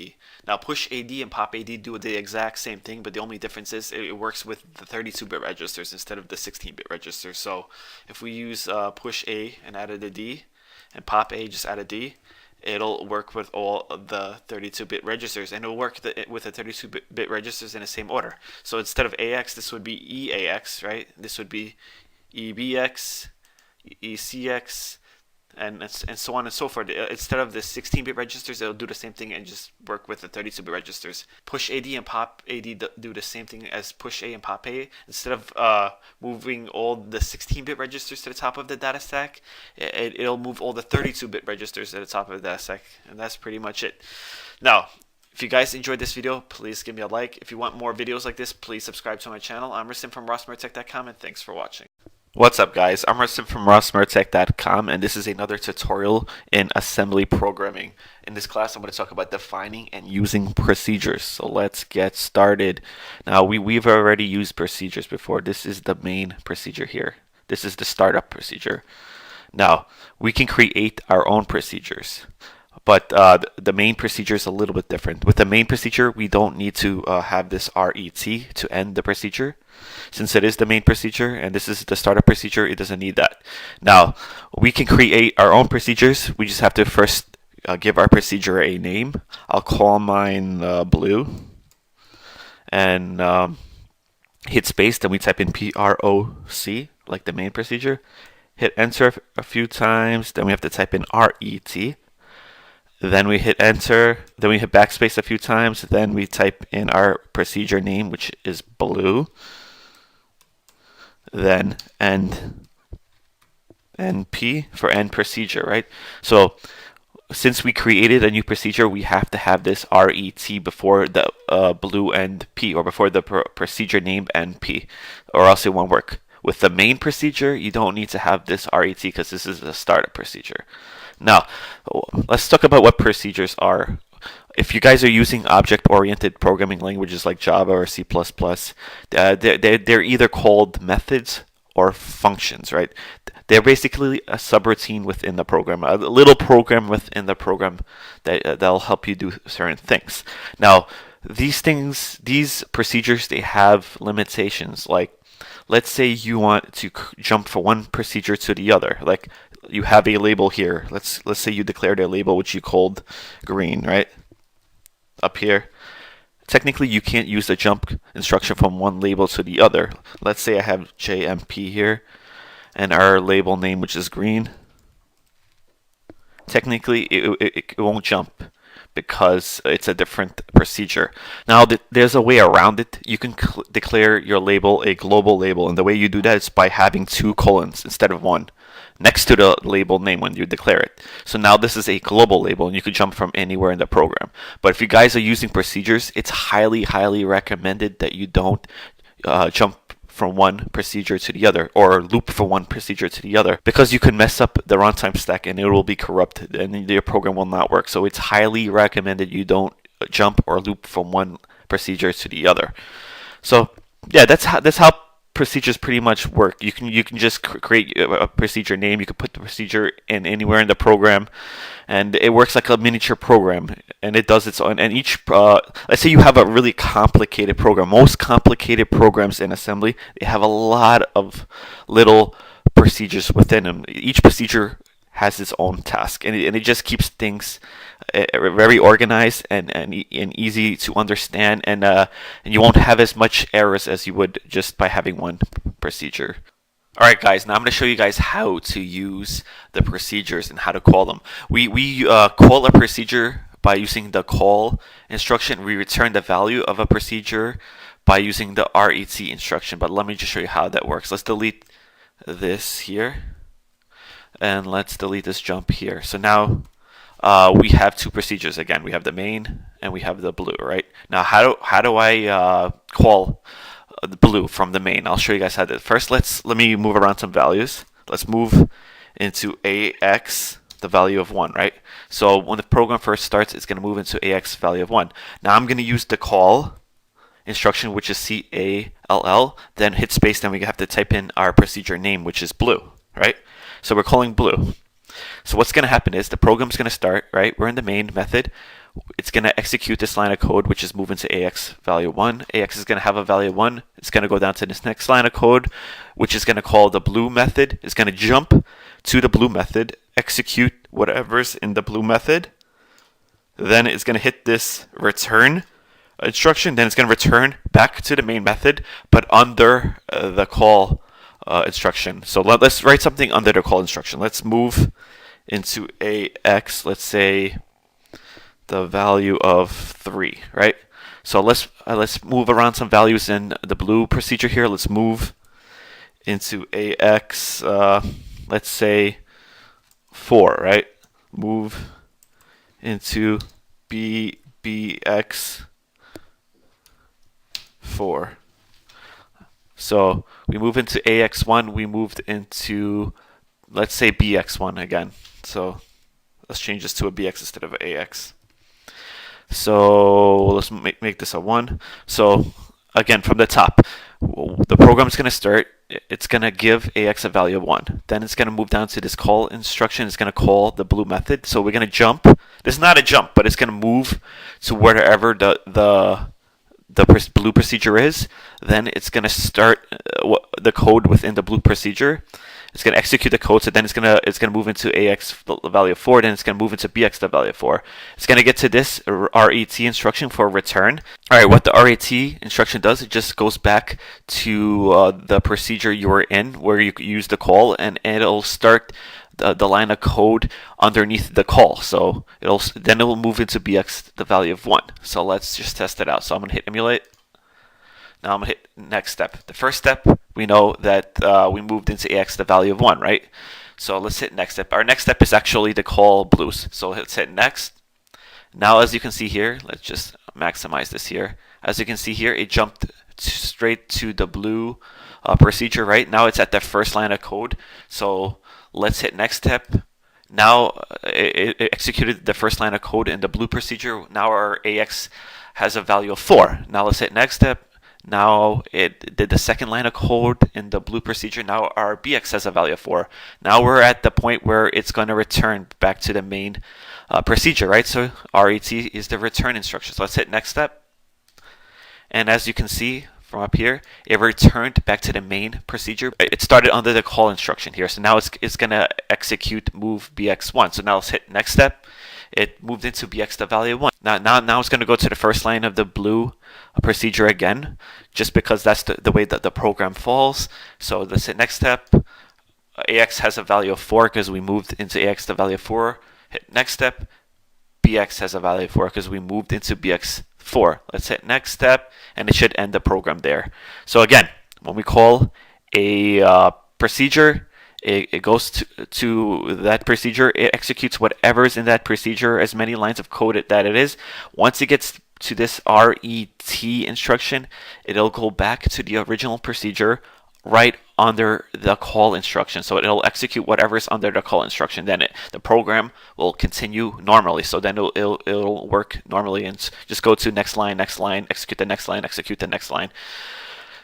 Now push AD and pop AD do the exact same thing, but the only difference is it works with the 32-bit registers instead of the 16-bit registers. So if we use push A and added a D, and pop A just add a D, it'll work with all of the 32-bit registers, and it'll work with the 32-bit registers in the same order. So instead of AX, this would be EAX, right? This would be EBX, ECX, and so on and so forth. Instead of the 16-bit registers, it'll do the same thing and just work with the 32-bit registers. Push AD and pop AD do the same thing as push A and pop A. Instead of moving all the 16-bit registers to the top of the data stack, it'll move all the 32-bit registers to the top of the data stack, and that's pretty much it. Now, if you guys enjoyed this video, please give me a like. If you want more videos like this, please subscribe to my channel. I'm Rustin from RossMurtech.com, and thanks for watching. What's up, guys? I'm Rustin from RossMurtech.com, and this is another tutorial in assembly programming. In this class, I'm going to talk about defining and using procedures. So let's get started. Now, we've already used procedures before. This is the main procedure here. This is the startup procedure. Now, we can create our own procedures, but the main procedure is a little bit different. With the main procedure, we don't need to have this RET to end the procedure. Since it is the main procedure and this is the startup procedure, it doesn't need that. Now, we can create our own procedures. We just have to first give our procedure a name. I'll call mine blue, and hit space. Then we type in PROC, like the main procedure. Hit enter a few times. Then we have to type in RET. Then we hit enter. Then we hit backspace a few times. Then we type in our procedure name, which is blue. Then end. and P for end procedure, right? So since we created a new procedure, we have to have this RET before the blue and P, or before the procedure name and P, or else it won't work. With the main procedure, you don't need to have this RET because this is a startup procedure. Now, let's talk about what procedures are. If you guys are using object-oriented programming languages like Java or C++, they're either called methods or functions, right? They're basically a subroutine within the program, a little program within the program that'll help you do certain things. Now, these procedures, they have limitations. Like, let's say you want to jump from one procedure to the other. Like, you have a label here. Let's say you declared a label which you called green, right? Up here. Technically, you can't use the jump instruction from one label to the other. Let's say I have JMP here, and our label name, which is green. Technically, it won't jump because it's a different procedure. Now, there's a way around it. You can declare your label a global label, and the way you do that is by having 2 colons instead of 1 next to the label name when you declare it. So now this is a global label, and you can jump from anywhere in the program. But if you guys are using procedures, it's highly recommended that you don't jump from one procedure to the other, or loop from one procedure to the other, because you can mess up the runtime stack and it will be corrupted and your program will not work. So it's highly recommended you don't jump or loop from one procedure to the other. So yeah, that's how procedures pretty much work. You can just create a procedure name. You can put the procedure in anywhere in the program, and it works like a miniature program. And it does its own. And each, let's say you have a really complicated program. Most complicated programs in assembly, they have a lot of little procedures within them. Each procedure has its own task, and it just keeps things very organized and easy to understand, and you won't have as much errors as you would just by having one procedure. Alright guys, now I'm going to show you guys how to use the procedures and how to call them. We call a procedure by using the call instruction. We return the value of a procedure by using the RET instruction, but let me just show you how that works. Let's delete this here, and let's delete this jump here. So now we have 2 procedures. Again, we have the main and we have the blue, right? Now, how do I call the blue from the main? I'll show you guys how to do it. First, let me move around some values. Let's move into AX, the value of 1, right? So when the program first starts, it's going to move into AX value of 1. Now I'm going to use the call instruction, which is CALL, then hit space, then we have to type in our procedure name, which is blue, right? So we're calling blue. So what's going to happen is the program's going to start, right? We're in the main method. It's going to execute this line of code, which is move into AX value 1. AX is going to have a value 1. It's going to go down to this next line of code, which is going to call the blue method. It's going to jump to the blue method, execute whatever's in the blue method. Then it's going to hit this return instruction. Then it's going to return back to the main method, but under the call instruction. So let's write something under the call instruction. Let's move into AX, let's say the value of 3, right? So let's move around some values in the blue procedure here. Let's move into AX, let's say 4, right? Move into BX 4. So we move into AX1, we moved into, let's say, BX1 again. So let's change this to a BX instead of AX. So let's make this a 1. So again, from the top, the program is going to start. It's going to give AX a value of 1. Then it's going to move down to this call instruction. It's going to call the blue method. So we're going to jump. This is not a jump, but it's going to move to wherever the blue procedure is. Then it's going to start the code within the blue procedure. It's going to execute the code, so then it's going to move into AX value of 4, then it's going to move into BX the value of 4. It's going to get to this RET instruction for return. Alright, what the RET instruction does, it just goes back to the procedure you were in, where you use the call, and it'll start the line of code underneath the call. So then it will move into BX the value of 1. So let's just test it out. So I'm going to hit emulate. Now I'm going to hit next step. The first step, we know that we moved into AX the value of 1, right? So let's hit next step. Our next step is actually to call blues. So let's hit next. Now, as you can see here, let's just maximize this here. As you can see here, it jumped straight to the blue procedure, right? Now it's at the first line of code. So let's hit next step. Now it executed the first line of code in the blue procedure. Now our AX has a value of 4. Now let's hit next step. Now it did the second line of code in the blue procedure. Now our BX has a value of 4. Now we're at the point where it's going to return back to the main procedure, right? So RET is the return instruction. So let's hit next step. And as you can see from up here, it returned back to the main procedure. It started under the call instruction here. So now it's going to execute move BX1. So now let's hit next step. It moved into BX the value 1. Now it's going to go to the first line of the blue procedure again, just because that's the way that the program falls. So let's hit next step. AX has a value of 4 because we moved into AX the value of 4. Hit next step. BX has a value of 4 because we moved into BX4. Let's hit next step, and it should end the program there. So again, when we call a procedure, it goes to that procedure. It executes whatever's in that procedure, as many lines of code that it is. Once it gets to this RET instruction, it'll go back to the original procedure right under the call instruction. So it'll execute whatever's under the call instruction. Then the program will continue normally. So then it'll work normally and just go to next line, execute the next line, execute the next line.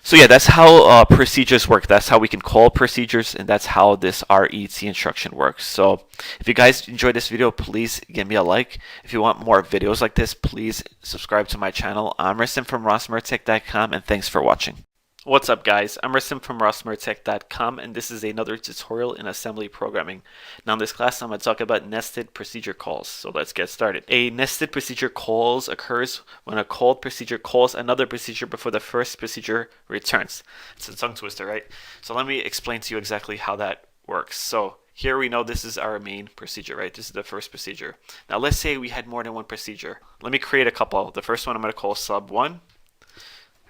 So yeah, that's how procedures work. That's how we can call procedures, and that's how this RET instruction works. So if you guys enjoyed this video, please give me a like. If you want more videos like this, please subscribe to my channel. I'm Rasim from rossmartech.com, and thanks for watching. What's up, guys? I'm Rasim from rossmartech.com, and this is another tutorial in assembly programming. Now in this class, I'm going to talk about nested procedure calls. So let's get started. A nested procedure calls occurs when a called procedure calls another procedure before the first procedure returns. It's a tongue twister, right? So let me explain to you exactly how that works. So here we know this is our main procedure, right? This is the first procedure. Now let's say we had more than one procedure. Let me create a couple. The first one I'm going to call sub1,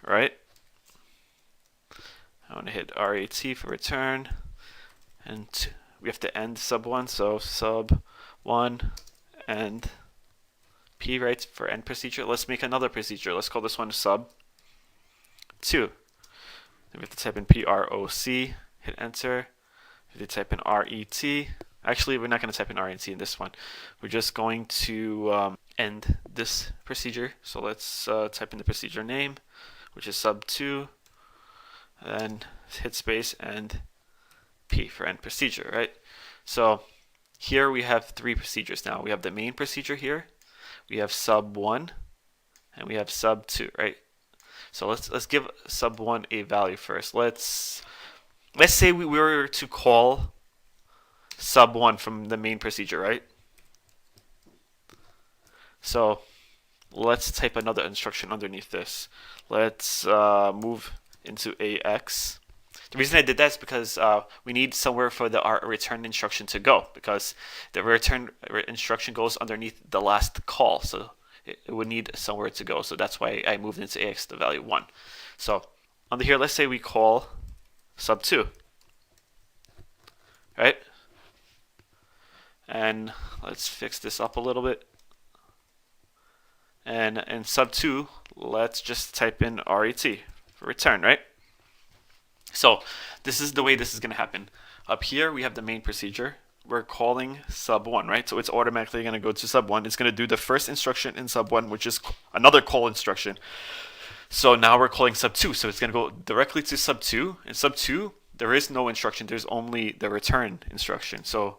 right? I want to hit RET for return, and we have to end sub1, so sub1 and P, right, for end procedure. Let's make another procedure. Let's call this one sub2. Then we have to type in PROC, hit enter. We have to type in RET. Actually, we're not going to type in RET in this one. We're just going to end this procedure. So let's type in the procedure name, which is sub2. Then hit space and P for end procedure, right? So here we have 3 procedures now. We have the main procedure here, we have sub1, and we have sub2, right? So let's give sub1 a value first. Let's say we were to call sub1 from the main procedure, right? So let's type another instruction underneath this. Let's move into AX. The reason I did that is because we need somewhere for the return instruction to go, because the return instruction goes underneath the last call, so it would need somewhere to go. So that's why I moved into AX the value 1. So under here, let's say we call sub2, right? And let's fix this up a little bit. And in sub2, let's just type in RET. Return, right? So this is the way this is going to happen. Up here we have the main procedure. We're calling sub1, right? So it's automatically going to go to sub1. It's going to do the first instruction in sub1, which is another call instruction. So now we're calling sub2. So it's going to go directly to sub2. In sub2, there is no instruction. There's only the return instruction. So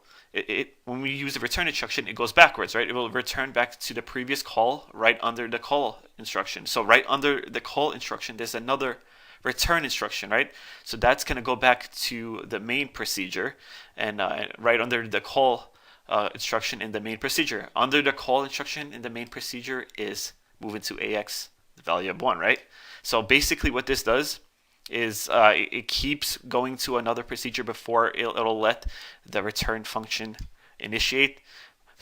when we use the return instruction, it goes backwards, right? It will return back to the previous call right under the call instruction. So right under the call instruction, there's another return instruction, right? So that's going to go back to the main procedure, and right under the call instruction in the main procedure. Under the call instruction in the main procedure is moving to AX, the value of 1, right? So basically what this does is it keeps going to another procedure before it'll let the return function initiate.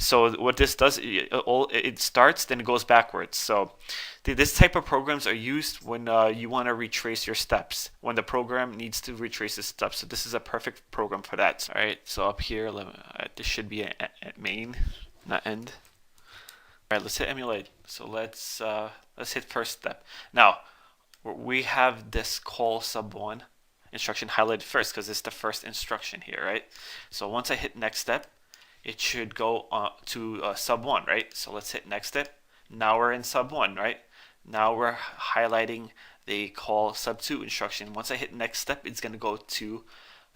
So what this does, it starts, then it goes backwards. So this type of programs are used when you want to retrace your steps, when the program needs to retrace the steps. So this is a perfect program for that. All right, so up here, this should be at main, not end. All right, let's hit emulate. So let's hit first step. Now we have this call sub1 instruction highlighted first because it's the first instruction here, right? So once I hit next step, it should go to sub1, right? So let's hit next step. Now we're in sub1, right? Now we're highlighting the call sub2 instruction. Once I hit next step, it's going to go to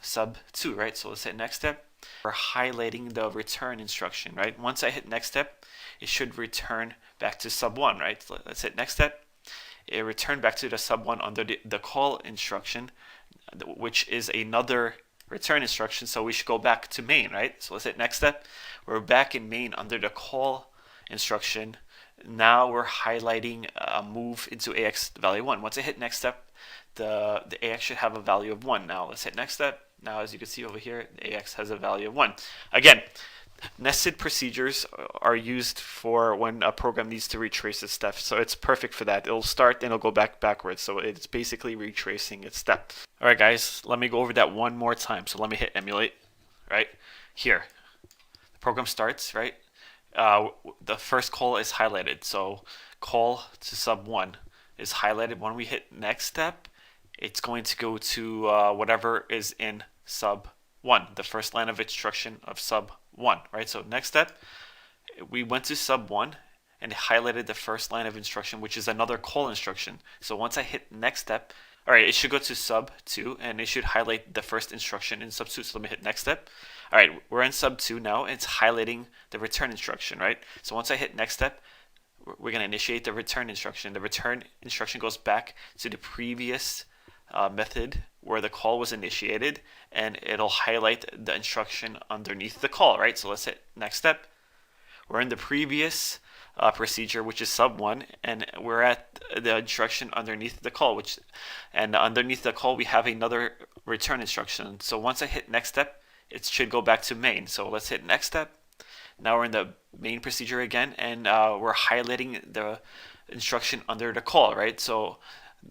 sub2, right? So let's hit next step. We're highlighting the return instruction, right? Once I hit next step, it should return back to sub1, right? So let's hit next step. It returned back to the sub1 under the call instruction, which is another return instruction, so we should go back to main, right? So let's hit next step. We're back in main under the call instruction. Now we're highlighting a move into AX value 1. Once I hit next step, the AX should have a value of 1. Now let's hit next step. Now as you can see over here, the AX has a value of 1. Again, nested procedures are used for when a program needs to retrace its steps, so it's perfect for that. It'll start and it'll go backwards, so it's basically retracing its step. All right, guys, let me go over that one more time. So let me hit emulate. Right here, the program starts. Right, the first call is highlighted, so call to sub1 is highlighted. When we hit next step, it's going to go to whatever is in sub1, the first line of instruction of sub1, right? So next step, we went to sub1 and highlighted the first line of instruction, which is another call instruction. So once I hit next step, all right, it should go to sub2 and it should highlight the first instruction in sub2. So let me hit next step. All right, we're in sub2 now, and it's highlighting the return instruction, right? So once I hit next step, we're going to initiate the return instruction. The return instruction goes back to the previous method where the call was initiated, and it'll highlight the instruction underneath the call, right? So let's hit next step. We're in the previous procedure, which is sub1, and we're at the instruction underneath the call, and underneath the call we have another return instruction. So once I hit next step, it should go back to main. So let's hit next step. Now we're in the main procedure again, and we're highlighting the instruction under the call, right? So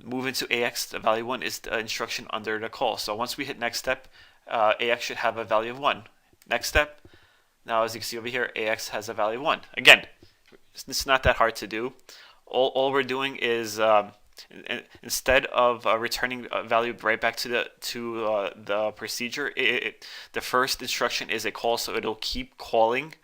move into AX, the value 1 is the instruction under the call. So once we hit next step, AX should have a value of 1. Next step, now as you can see over here, AX has a value of 1. Again, it's not that hard to do. All we're doing is instead of returning a value right back to the procedure, the first instruction is a call, so it'll keep calling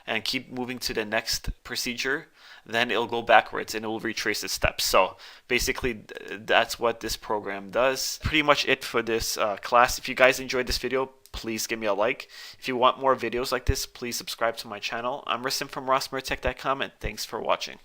and keep moving to the next procedure. Then it'll go backwards and it will retrace its steps. So basically that's what this program does. Pretty much it for this class. If you guys enjoyed this video, please give me a like. If you want more videos like this, please subscribe to my channel. I'm Rasim from rossmertech.com, and thanks for watching.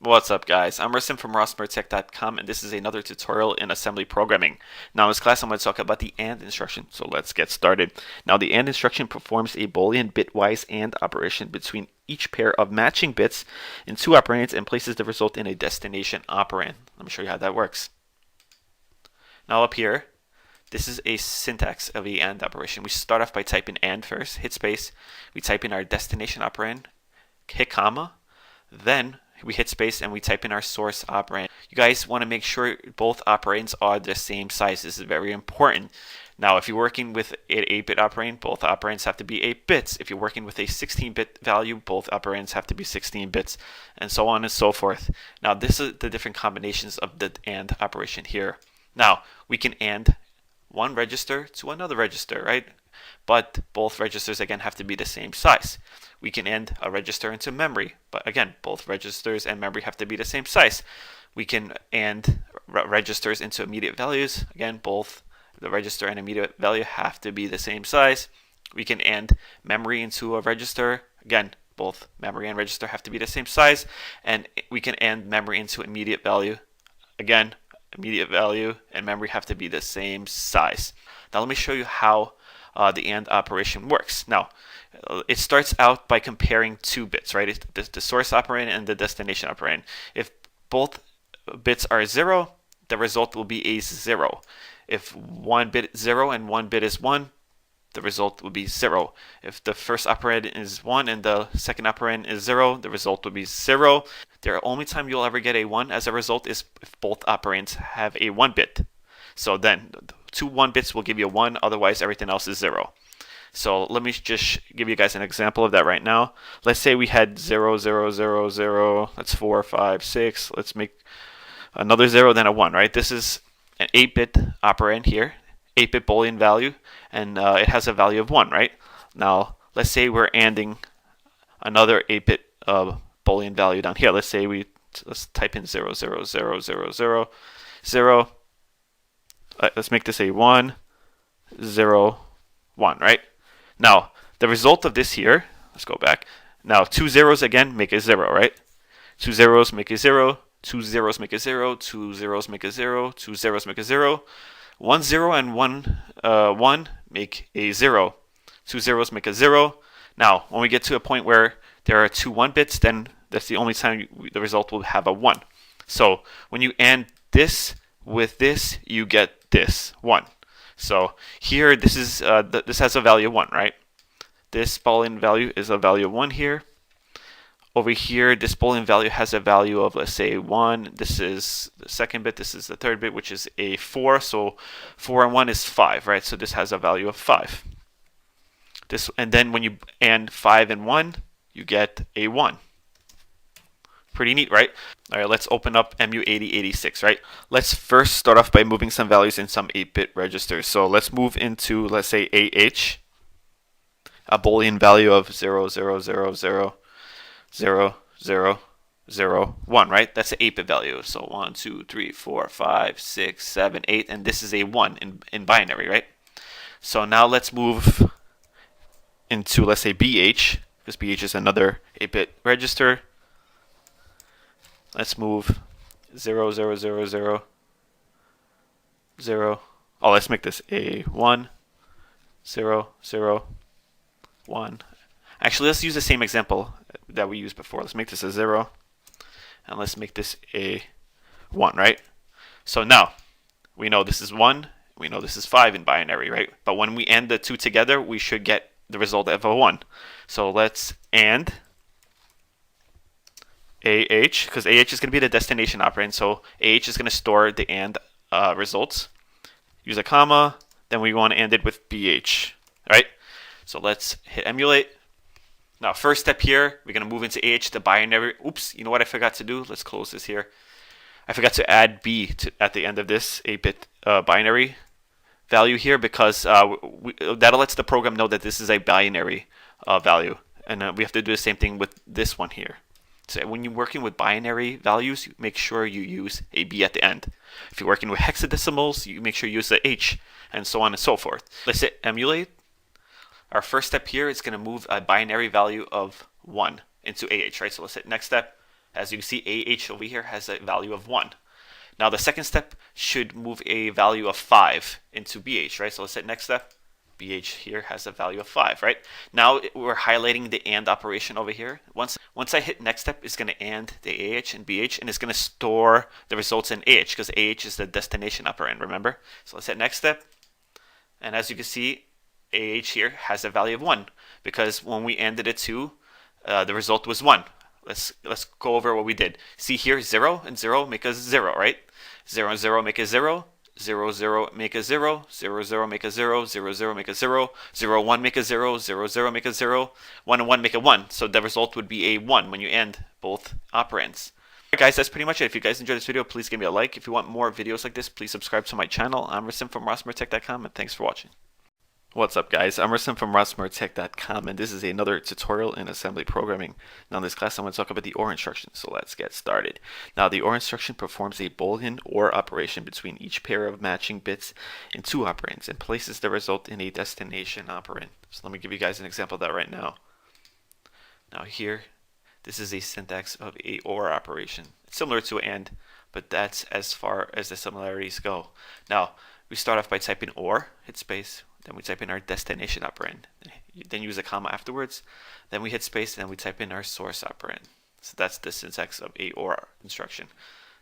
What's up, guys? I'm Rasim from rossmertech.com, and this is another tutorial in assembly programming. Now in this class I'm going to talk about the AND instruction, so let's get started. Now the AND instruction performs a Boolean bitwise AND operation between each pair of matching bits in two operands and places the result in a destination operand. Let me show you how that works. Now up here, this is a syntax of the AND operation. We start off by typing AND first, hit space, we type in our destination operand, hit comma, then we hit space and we type in our source operand. You guys want to make sure both operands are the same size. This is very important. Now, if you're working with an 8-bit operand, both operands have to be 8 bits. If you're working with a 16-bit value, both operands have to be 16 bits, and so on and so forth. Now, this is the different combinations of the AND operation here. Now, we can AND one register to another register, right? But both registers, again, have to be the same size. We can AND a register into memory, but again, both registers and memory have to be the same size. We can AND registers into immediate values. Again, both the register and immediate value have to be the same size. We can AND memory into a register. Again, both memory and register have to be the same size. And we can AND memory into immediate value. Again, immediate value and memory have to be the same size. Now let me show you how the AND operation works. Now, it starts out by comparing two bits, right? It's the source operand and the destination operand. If both bits are 0, the result will be a 0. If one bit is 0 and one bit is 1, the result would be 0. If the first operand is 1 and the second operand is 0, the result would be 0. The only time you'll ever get a 1 as a result is if both operands have a 1 bit. So then 2 1 bits will give you a 1, otherwise everything else is 0. So let me just give you guys an example of that right now. Let's say we had 0, 0, 0, 0, that's 4, 5, 6. Let's make another 0, then a 1, right? This is an 8-bit operand here, 8-bit Boolean value, and it has a value of 1, right? Now, let's say we're ANDing another 8-bit Boolean value down here. Let's say let's type in 0, 0, 0, 0, 0, 0. Let's make this a 1, 0, 1, right? Now, the result of this here, let's go back. Now, 2 zeros again make a 0, right? 2 zeros make a 0, 2 zeros make a 0, 2 zeros make a 0, 2 zeros make a 0. 1 0 and 1 make a 0. 2 zeros make a 0. Now, when we get to a point where there are 2 1 bits, then that's the only time the result will have a 1. So when you AND this with this, you get this 1. So here, this is this has a value of 1, right? This Boolean value is a value of 1 here. Over here, this Boolean value has a value of, let's say, 1. This is the second bit. This is the third bit, which is a 4. So 4 and 1 is 5, right? So this has a value of 5. And then when you AND 5 and 1, you get a 1. Pretty neat, right? All right, let's open up MU8086, right? Let's first start off by moving some values in some 8-bit registers. So let's move into, let's say, AH, a Boolean value of 0, 0, 0, 0, 0, 0, 0, 1, right? That's an 8-bit value. So 1, 2, 3, 4, 5, 6, 7, 8, and this is a 1 in binary, right? So now let's move into, let's say, BH, because BH is another 8-bit register. Let's move 0, 0, 0, 0, 0. Oh, let's make this a 1, 0, 0, 1. Actually, let's use the same example that we used before. Let's make this a 0, and let's make this a 1, right? So now, we know this is 1, we know this is 5 in binary, right? But when we AND the two together, we should get the result of a 1. So let's AND AH, because AH is going to be the destination operand, so AH is going to store the AND results. Use a comma, then we want to AND it with BH, right? So let's hit emulate. Now, first step here, we're going to move into AH, the binary. Oops, you know what I forgot to do? Let's close this here. I forgot to add B at the end of this 8-bit binary value here, because that lets the program know that this is a binary value. And we have to do the same thing with this one here. So when you're working with binary values, you make sure you use a B at the end. If you're working with hexadecimals, you make sure you use the H, and so on and so forth. Let's hit emulate. Our first step here is going to move a binary value of 1 into AH, right? So let's hit next step. As you can see, AH over here has a value of 1. Now the second step should move a value of 5 into BH, right? So let's hit next step. BH here has a value of 5, right? Now we're highlighting the AND operation over here. Once I hit next step, it's going to AND the AH and BH, and it's going to store the results in AH, because AH is the destination operand, remember? So let's hit next step. And as you can see, AH here has a value of 1, because when we ANDed it to, the result was 1. Let's go over what we did. See here, 0 and 0 make a 0, right? 0 and 0 make a 0. 0, 0 make a 0, 0, 0 make a 0, 0, 0 make a 0, 0, 1 make a 0, 0, 0 make a 0, 1 and 1 make a 1. So the result would be a 1 when you AND both operands. Alright guys, that's pretty much it. If you guys enjoyed this video, please give me a like. If you want more videos like this, please subscribe to my channel. I'm Rasim from RossMoreTech.com, and thanks for watching. What's up guys, I'm Rasim from RossMoreTech.com, and this is another tutorial in assembly programming. Now in this class I'm going to talk about the OR instruction, so let's get started. Now the OR instruction performs a Boolean OR operation between each pair of matching bits in two operands and places the result in a destination operand. So let me give you guys an example of that right now. Now here, this is a syntax of a OR operation. It's similar to AND, but that's as far as the similarities go. Now, we start off by typing OR, hit space, then we type in our destination operand, then use a comma afterwards, then we hit space, and then we type in our source operand. So that's the syntax of a OR instruction.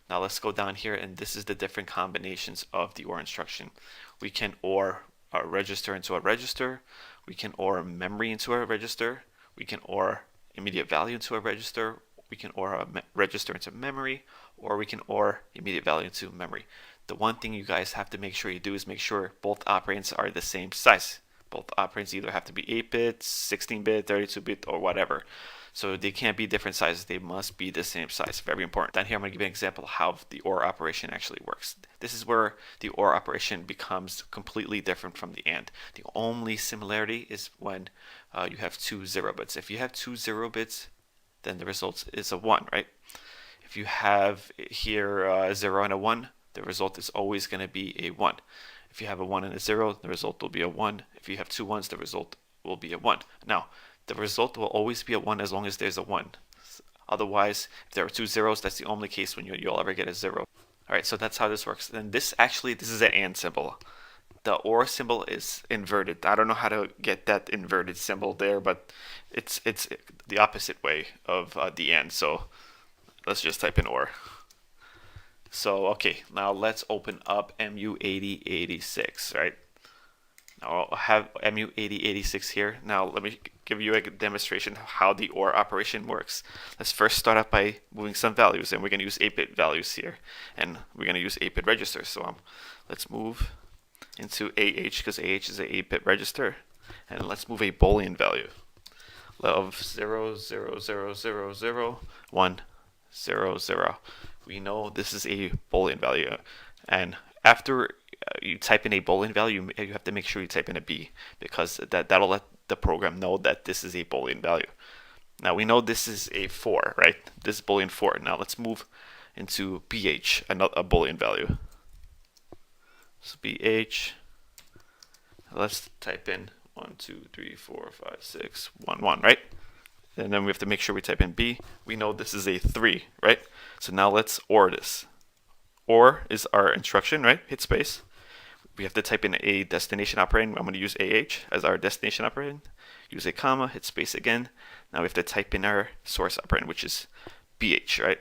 Now let's go down here, and this is the different combinations of the OR instruction. We can OR a register into a register. We can OR memory into a register. We can OR immediate value into a register. We can OR a register into memory, or we can OR immediate value into memory. The one thing you guys have to make sure you do is make sure both operands are the same size. Both operands either have to be 8-bit, 16-bit, 32-bit, or whatever. So they can't be different sizes. They must be the same size. Very important. Down here, I'm going to give you an example of how the OR operation actually works. This is where the OR operation becomes completely different from the AND. The only similarity is when you have two 0 bits. If you have two 0 bits, then the result is a 1, right? If you have here a 0 and a 1, the result is always going to be a 1. If you have a 1 and a 0, the result will be a 1. If you have two 1s, the result will be a 1. Now, the result will always be a 1 as long as there's a 1. Otherwise, if there are two zeros, that's the only case when you'll ever get a 0. Alright, so that's how this works. And this is an AND symbol. The OR symbol is inverted. I don't know how to get that inverted symbol there, but it's the opposite way of the AND. So let's just type in OR. So, okay, now let's open up MU8086, right? Now I'll have MU8086 here. Now let me give you a demonstration of how the OR operation works. Let's first start out by moving some values, and we're going to use 8-bit values here. And we're going to use 8-bit registers. So let's move into AH, because AH is an 8-bit register. And let's move a Boolean value of 0, 0, 0, 0, 0, 1, 0, 0. We know this is a Boolean value. And after you type in a Boolean value, you have to make sure you type in a B, because that'll let the program know that this is a Boolean value. Now we know this is a 4, right? This is Boolean 4. Now let's move into BH, a Boolean value. So BH, let's type in 1, 2, 3, 4, 5, 6, 1, 1, right? And then we have to make sure we type in B. We know this is a 3, right? So now let's OR this. OR is our instruction, right? Hit space. We have to type in a destination operand. I'm going to use AH as our destination operand. Use a comma, hit space again. Now we have to type in our source operand, which is BH, right?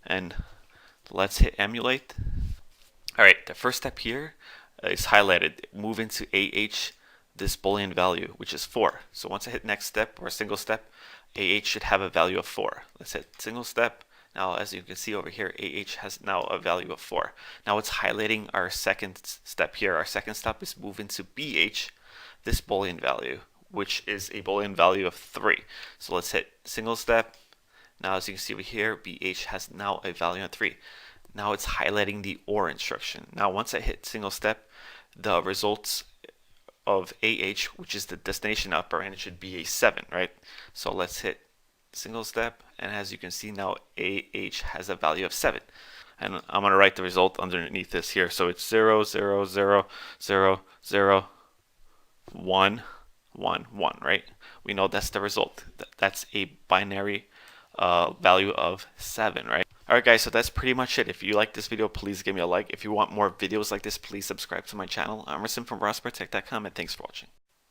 And let's hit emulate. All right, the first step here is highlighted. Move into AH this Boolean value, which is 4. So once I hit next step or single step, AH should have a value of 4. Let's hit single step. Now, as you can see over here, AH has now a value of 4. Now it's highlighting our second step here. Our second step is move into BH, this Boolean value, which is a Boolean value of 3. So let's hit single step. Now, as you can see over here, BH has now a value of 3. Now it's highlighting the OR instruction. Now, once I hit single step, the results of AH, which is the destination operand, should be a 7, right? So let's hit single step, and as you can see now, AH has a value of 7. And I'm going to write the result underneath this here. So it's 0, 0, 0, 0, 0, 1, 1, 1, right? We know that's the result. That's a binary value of 7, right? Alright guys, so that's pretty much it. If you like this video, please give me a like. If you want more videos like this, please subscribe to my channel. I'm Rustin from RossMoreTech.com, and thanks for watching.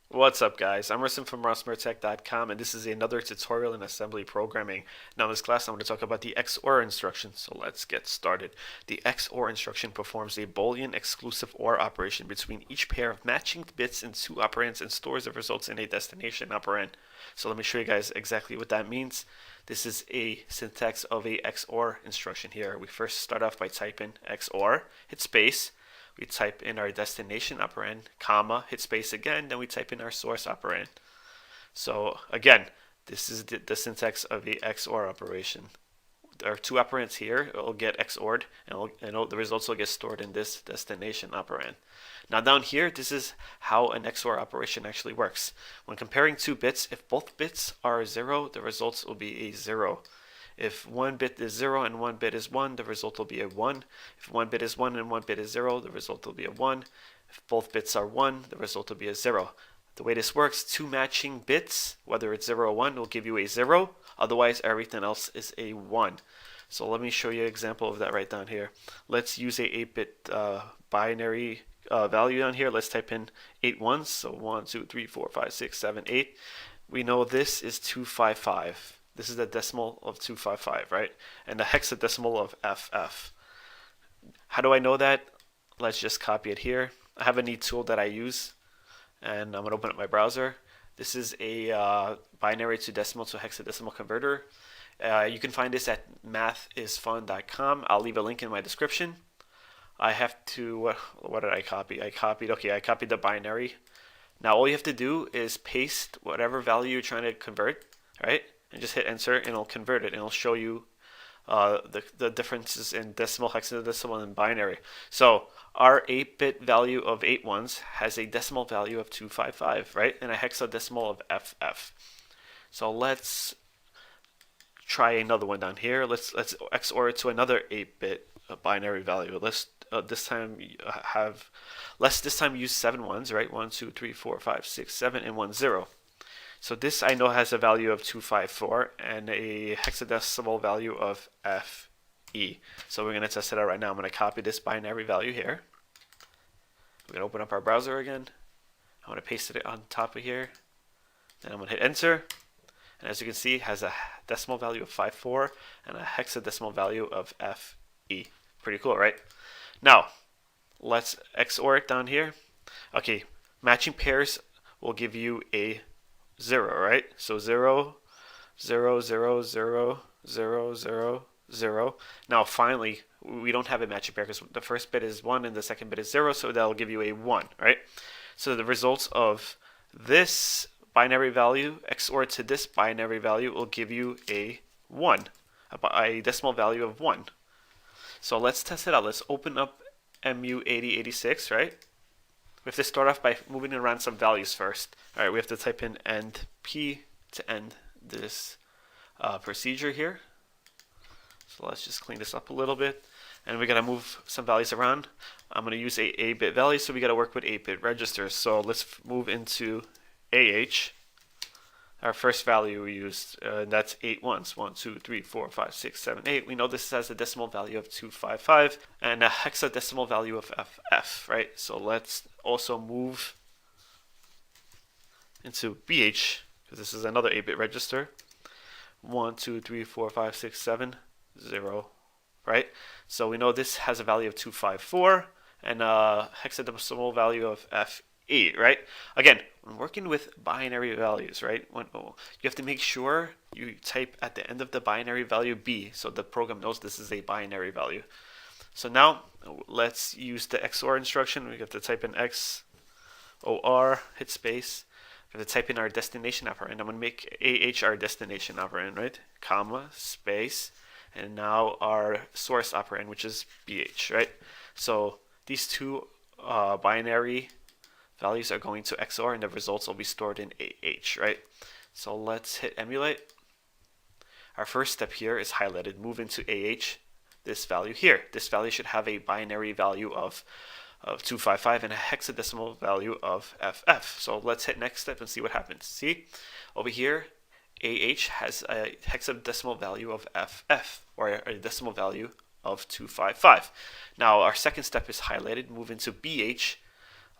What's up guys, I'm Rustin from RossMoreTech.com, and this is another tutorial in assembly programming. Now in this class I'm going to talk about the XOR instruction, so let's get started. The XOR instruction performs a Boolean exclusive OR operation between each pair of matching bits in two operands and stores the results in a destination operand. So let me show you guys exactly what that means. This is a syntax of a XOR instruction here. We first start off by typing XOR, hit space. We type in our destination operand, comma, hit space again, then we type in our source operand. So again, this is the syntax of the XOR operation. There are two operands here. It will get XOR'd, and the results will get stored in this destination operand. Now down here, this is how an XOR operation actually works. When comparing two bits, if both bits are 0, the results will be a 0. If one bit is 0 and one bit is 1, the result will be a 1. If one bit is 1 and one bit is 0, the result will be a 1. If both bits are 1, the result will be a 0. The way this works, two matching bits, whether it's 0 or 1, will give you a 0. Otherwise, everything else is a 1. So let me show you an example of that right down here. Let's use a 8-bit binary value down here. Let's type in 8 ones. So 1, 2, 3, 4, 5, 6, 7, 8. We know this is 255. This is the decimal of 255, right? And the hexadecimal of FF. How do I know that? Let's just copy it here. I have a neat tool that I use, and I'm going to open up my browser. This is a binary to decimal to hexadecimal converter. You can find this at mathisfun.com. I'll leave a link in my description. I have to, what did I copy? I copied the binary. Now all you have to do is paste whatever value you're trying to convert, right? And just hit enter and it'll convert it and it'll show you the differences in decimal, hexadecimal, and binary. So our 8-bit value of 8 ones has a decimal value of 255, right? And a hexadecimal of FF. So let's try another one down here. Let's XOR it to another 8-bit binary value. Let's this time use 7 ones, right? 1, 2, 3, 4, 5, 6, 7, and 1 0. So this I know has a value of 254 and a hexadecimal value of FE. So we're going to test it out right now. I'm going to copy this binary value here. We're going to open up our browser again. I'm going to paste it on top of here. Then I'm going to hit enter. And as you can see, it has a decimal value of 54 and a hexadecimal value of FE. Pretty cool, right? Now, let's XOR it down here. Okay, matching pairs will give you a 0, right? So 0, 0, 0, 0, 0, 0, 0. Now finally, we don't have a matching pair because the first bit is 1 and the second bit is 0, so that'll give you a 1, right? So the results of this binary value XOR to this binary value will give you a 1, a decimal value of 1. So let's test it out. Let's open up MU8086, right? We have to start off by moving around some values first. All right, we have to type in end P to end this procedure here. So let's just clean this up a little bit. And we got to move some values around. I'm going to use a 8-bit value, so we got to work with 8-bit registers. So let's move into AH. Our first value we used, that's 8 ones. 1, 2, 3, 4, 5, 6, 7, 8. We know this has a decimal value of 255 and a hexadecimal value of FF, right? So let's also move into BH, because this is another 8-bit register. 1, 2, 3, 4, 5, 6, 7, 0, right? So we know this has a value of 254 and a hexadecimal value of FE, right? Again, when working with binary values, right? You have to make sure you type at the end of the binary value B, so the program knows this is a binary value. So now let's use the XOR instruction. We have to type in XOR, hit space. We have to type in our destination operand. I'm going to make AH our destination operand, right? Comma, space, and now our source operand, which is BH, right? So these two binary values are going to XOR and the results will be stored in AH, right? So let's hit emulate. Our first step here is highlighted. Move into AH, this value here. This value should have a binary value of 255 and a hexadecimal value of FF. So let's hit next step and see what happens. See, over here, AH has a hexadecimal value of FF, or a decimal value of 255. Now our second step is highlighted. Move into BH.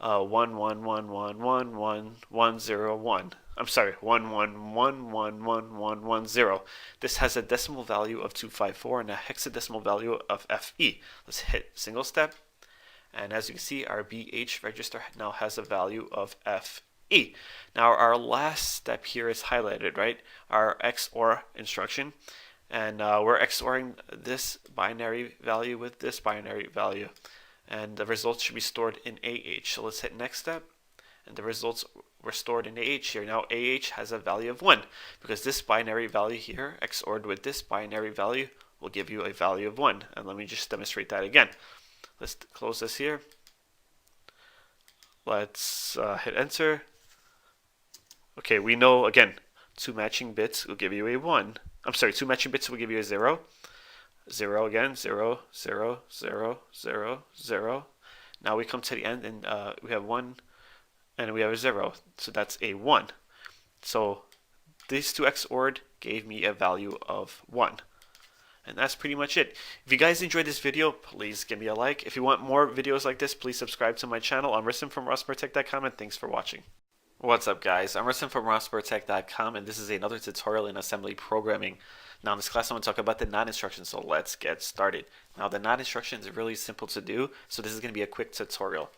111111101. I'm sorry, 1111110. This has a decimal value of 254 and a hexadecimal value of FE. Let's hit single step, and as you can see, our BH register now has a value of FE. Now our last step here is highlighted, right? Our XOR instruction, and we're XORing this binary value with this binary value. And the results should be stored in AH. So let's hit next step, and the results were stored in AH here. Now AH has a value of 1 because this binary value here XORed with this binary value will give you a value of 1. And let me just demonstrate that again. Let's close this here. Let's hit enter. Okay, we know again 2 matching bits will give you a 1. I'm sorry, 2 matching bits will give you a 0. 0 again, 0, 0, 0, 0, 0. Now we come to the end and we have 1 and we have a 0. So that's a 1. So these two XORed gave me a value of 1. And that's pretty much it. If you guys enjoyed this video, please give me a like. If you want more videos like this, please subscribe to my channel. I'm Rustam from RustamProTech.com, and thanks for watching. What's up, guys? I'm Rustam from RustamProTech.com, and this is another tutorial in assembly programming. Now in this class I'm going to talk about the NOT instruction, so let's get started. Now the NOT instruction is really simple to do, so this is going to be a quick tutorial.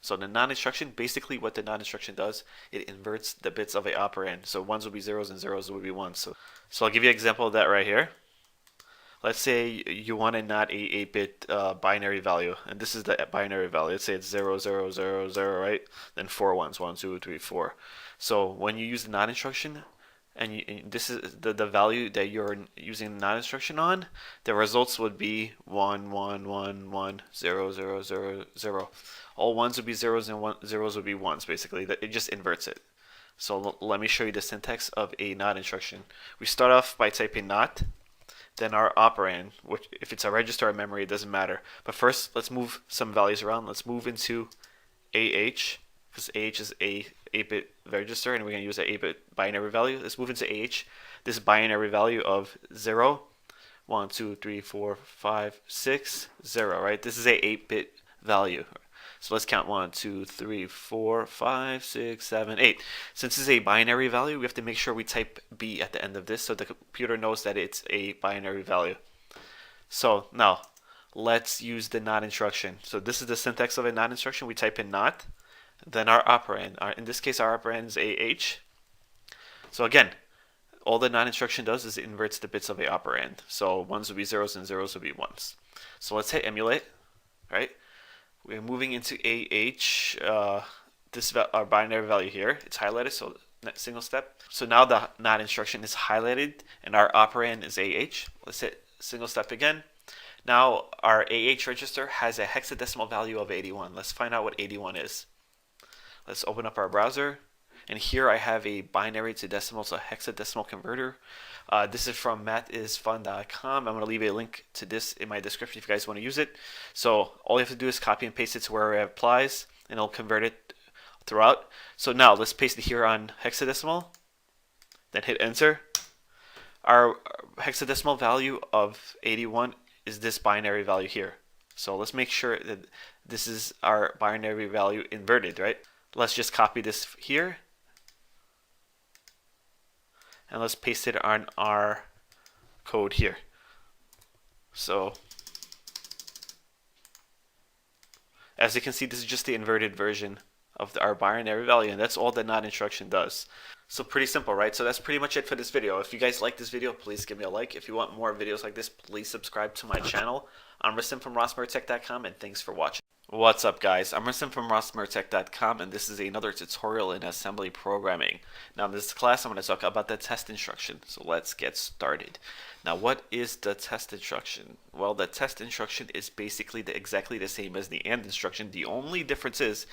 So the non-instruction, basically what the non-instruction does, it inverts the bits of a operand. So ones will be zeros and zeros will be ones. So I'll give you an example of that right here. Let's say you want a not a 8-bit binary value, and this is the binary value. Let's say it's 0, 0, 0, 0, right? Then 4 ones, 1, 2, 3, 4. So when you use the not instruction, and this is the value that you're using the not instruction on, the results would be 1, 1, 1, 1, 0, 0, 0, 0. All ones would be zeros and zeros would be ones, basically. It just inverts it. So let me show you the syntax of a not instruction. We start off by typing not, then our operand, which if it's a register or memory, it doesn't matter. But first, let's move some values around. Let's move into AH, because AH is a 8-bit register, and we're going to use an 8-bit binary value. Let's move into AH, this binary value of 0, 1, 2, 3, 4, 5, 6, 0, right? This is a 8-bit value. So let's count 1, 2, 3, 4, 5, 6, 7, 8. Since it's a binary value, we have to make sure we type B at the end of this so the computer knows that it's a binary value. So now let's use the not instruction. So this is the syntax of a not instruction. We type in not, then our operand. In this case, our operand is AH. So again, all the not instruction does is it inverts the bits of a operand. So ones will be zeros and zeros will be ones. So let's hit emulate, right? We're moving into AH, our binary value here. It's highlighted, so single step. So now the not instruction is highlighted and our operand is AH. Let's hit single step again. Now our AH register has a hexadecimal value of 81. Let's find out what 81 is. Let's open up our browser. And here I have a binary to decimal, so hexadecimal converter. This is from mathisfun.com. I'm going to leave a link to this in my description if you guys want to use it. So all you have to do is copy and paste it to where it applies, and it'll convert it throughout. So now let's paste it here on hexadecimal, then hit enter. Our hexadecimal value of 81 is this binary value here. So let's make sure that this is our binary value inverted, right? Let's just copy this here. And let's paste it on our code here. So as you can see, this is just the inverted version of our binary value, and that's all the not instruction does. So pretty simple, right? So that's pretty much it for this video. If you guys like this video, please give me a like. If you want more videos like this, please subscribe to my channel. I'm Rustam from rossmertech.com, and thanks for watching. What's up, guys? I'm Rustam from rossmertech.com, and this is another tutorial in assembly programming. Now in this class I'm going to talk about the test instruction, so let's get started. Now what is the test instruction? Well, the test instruction is basically exactly the same as the AND instruction. The only difference is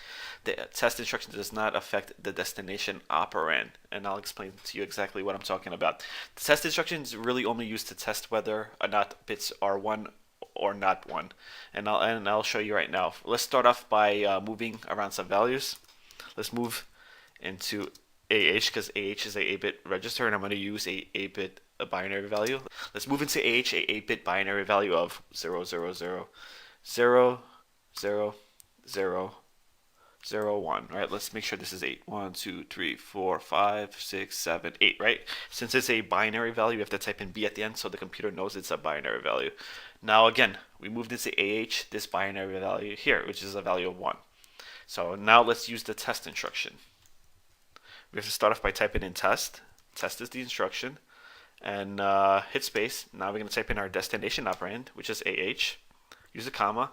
the test instruction does not affect the destination operand, and I'll explain to you exactly what I'm talking about. The test instruction is really only used to test whether or not bits are 1 or not 1, and I'll show you right now. Let's start off by moving around some values. Let's move into AH because AH is a 8-bit register, and I'm going to use a 8-bit binary value. Let's move into AH, a 8-bit binary value of 0, 0, 0, 0, 0, 0, 0, 1. Right? Let's make sure this is 8. 1, 2, 3, 4, 5, 6, 7, 8. Right? Since it's a binary value, you have to type in B at the end so the computer knows it's a binary value. Now again, we moved into AH, this binary value here, which is a value of 1. So now let's use the test instruction. We have to start off by typing in test. Test is the instruction. And hit space. Now we're going to type in our destination operand, which is AH. Use a comma.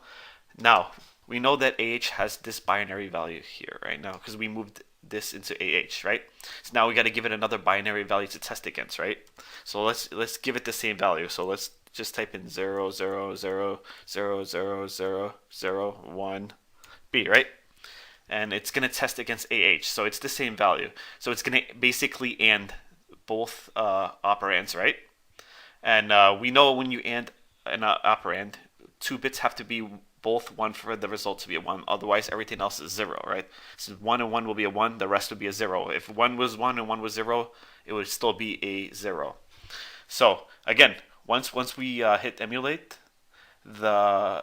Now, we know that AH has this binary value here right now because we moved this into AH, right? So now we got to give it another binary value to test against, right? So let's give it the same value. So let's just type in 0, 0, 0, 0, 0, 0, 0, 1, B, right? And it's going to test against AH, so it's the same value. So it's going to basically AND both operands, right? And we know when you AND an operand, 2 bits have to be both 1 for the result to be a 1. Otherwise, everything else is 0, right? So 1 and 1 will be a 1. The rest would be a 0. If 1 was 1 and 1 was 0, it would still be a 0. So again, once we hit emulate, the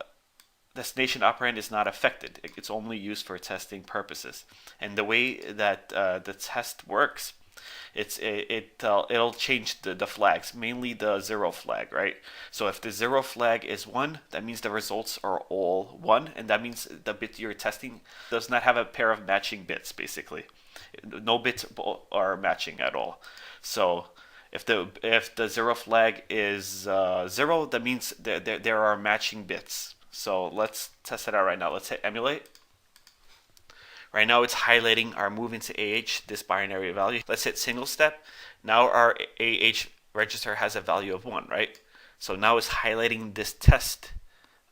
destination operand is not affected. It's only used for testing purposes. And the way that the test works It'll change the flags, mainly the 0 flag, right? So if the 0 flag is 1, that means the results are all 1, and that means the bit you're testing does not have a pair of matching bits, basically. No bits are matching at all. So if the 0 flag is 0, that means there are matching bits. So let's test it out right now. Let's hit emulate. Right now it's highlighting our move into AH, this binary value. Let's hit single step. Now our AH register has a value of 1, right? So now it's highlighting this test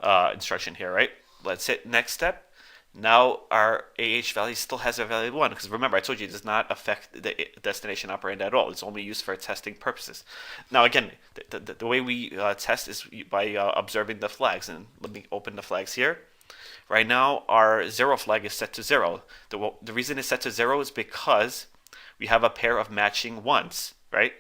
instruction here, right? Let's hit next step. Now our AH value still has a value of 1, because remember I told you it does not affect the destination operand at all. It's only used for testing purposes. Now again, the way we test is by observing the flags, and let me open the flags here. Right now, our 0 flag is set to 0. The reason it's set to 0 is because we have a pair of matching 1s, right?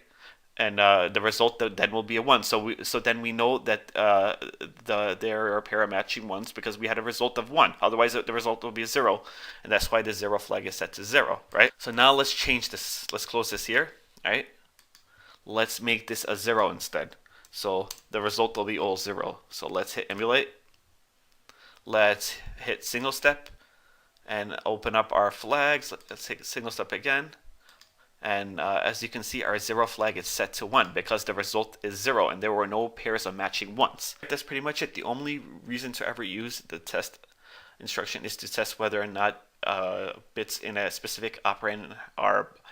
And the result then will be a 1. So then we know that there are a pair of matching 1s because we had a result of 1. Otherwise, the result will be a 0. And that's why the 0 flag is set to 0, right? So now let's change this. Let's close this here, right? Let's make this a 0 instead. So the result will be all 0. So let's hit emulate. Let's hit single step and open up our flags. Let's take a single step again. And as you can see, our 0 flag is set to 1 because the result is 0 and there were no pairs of matching 1s. That's pretty much it. The only reason to ever use the test instruction is to test whether or not bits in a specific operand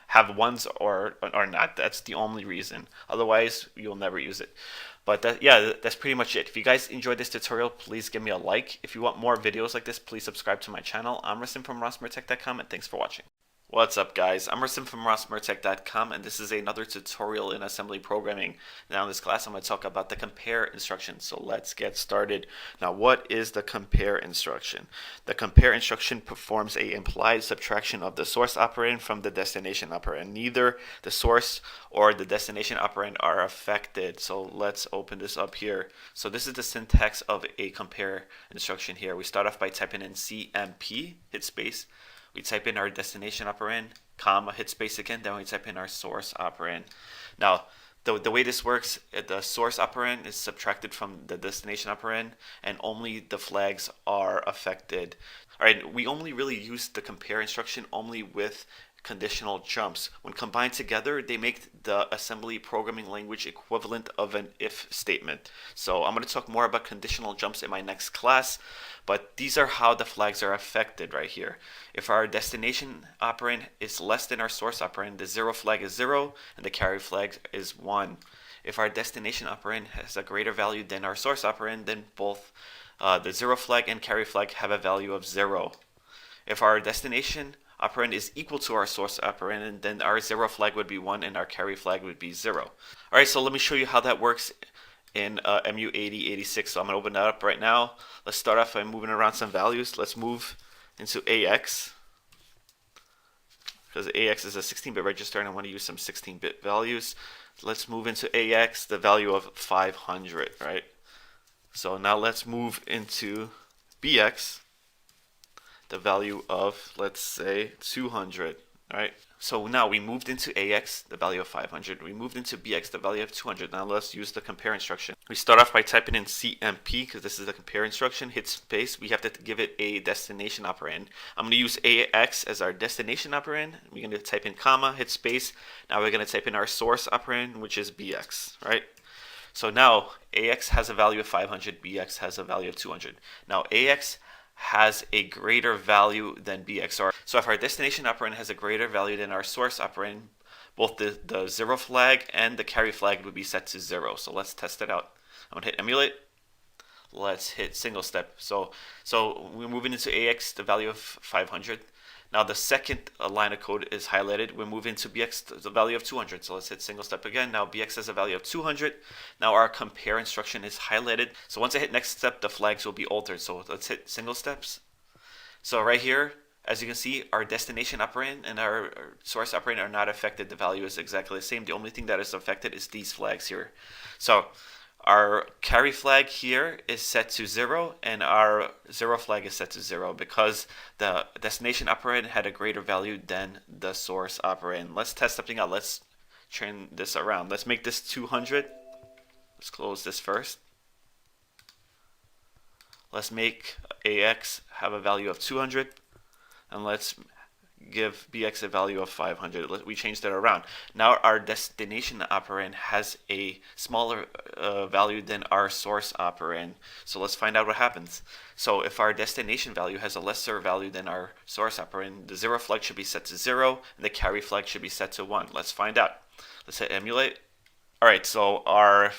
have 1s or not. That's the only reason. Otherwise, you'll never use it. But that's pretty much it. If you guys enjoyed this tutorial, please give me a like. If you want more videos like this, please subscribe to my channel. I'm Rasim from rossmertech.com, and thanks for watching. What's up, guys? I'm Rasim from rossmertech.com, and this is another tutorial in assembly programming. Now in this class, I'm going to talk about the compare instruction. So let's get started. Now, what is the compare instruction? The compare instruction performs a implied subtraction of the source operand from the destination operand. Neither the source or the destination operand are affected. So let's open this up here. So this is the syntax of a compare instruction here. We start off by typing in CMP, hit space. We type in our destination operand, comma, hit space again, then we type in our source operand. Now, the way this works, the source operand is subtracted from the destination operand, and only the flags are affected. All right, we only really use the compare instruction only with conditional jumps. When combined together, they make the assembly programming language equivalent of an if statement. So I'm going to talk more about conditional jumps in my next class, but these are how the flags are affected right here. If our destination operand is less than our source operand, the 0 flag is 0 and the carry flag is 1. If our destination operand has a greater value than our source operand, then both the 0 flag and carry flag have a value of 0. If our destination operand is equal to our source operand, and then our 0 flag would be 1 and our carry flag would be 0. Alright, so let me show you how that works in MU8086. So I'm going to open that up right now. Let's start off by moving around some values. Let's move into AX, because AX is a 16-bit register and I want to use some 16-bit values. Let's move into AX, the value of 500, right? So now let's move into BX, the value of, let's say, 200, right? So now we moved into AX, the value of 500. We moved into BX, the value of 200. Now let's use the compare instruction. We start off by typing in CMP, because this is the compare instruction. Hit space. We have to give it a destination operand. I'm going to use AX as our destination operand. We're going to type in comma, hit space. Now we're going to type in our source operand, which is BX, right? So now AX has a value of 500, BX has a value of 200. Now AX has a greater value than BX. So if our destination operand has a greater value than our source operand, both the 0 flag and the carry flag would be set to 0. So let's test it out. I'm going to hit emulate. Let's hit single step. So we're moving into AX, the value of 500. Now the second line of code is highlighted. We're moving to BX, the value of 200. So let's hit single step again. Now BX has a value of 200. Now our compare instruction is highlighted. So once I hit next step, the flags will be altered. So let's hit single steps. So right here, as you can see, our destination operand and our source operand are not affected. The value is exactly the same. The only thing that is affected is these flags here. So Our carry flag here is set to 0, and our 0 flag is set to 0 because the destination operand had a greater value than the source operand. Let's test something out. Let's turn this around. Let's make this 200. Let's close this first. Let's make AX have a value of 200, and let's give BX a value of 500. We changed it around. Now our destination operand has a smaller value than our source operand. So let's find out what happens. So if our destination value has a lesser value than our source operand, the 0 flag should be set to 0, and the carry flag should be set to 1. Let's find out. Let's hit emulate. Alright, so our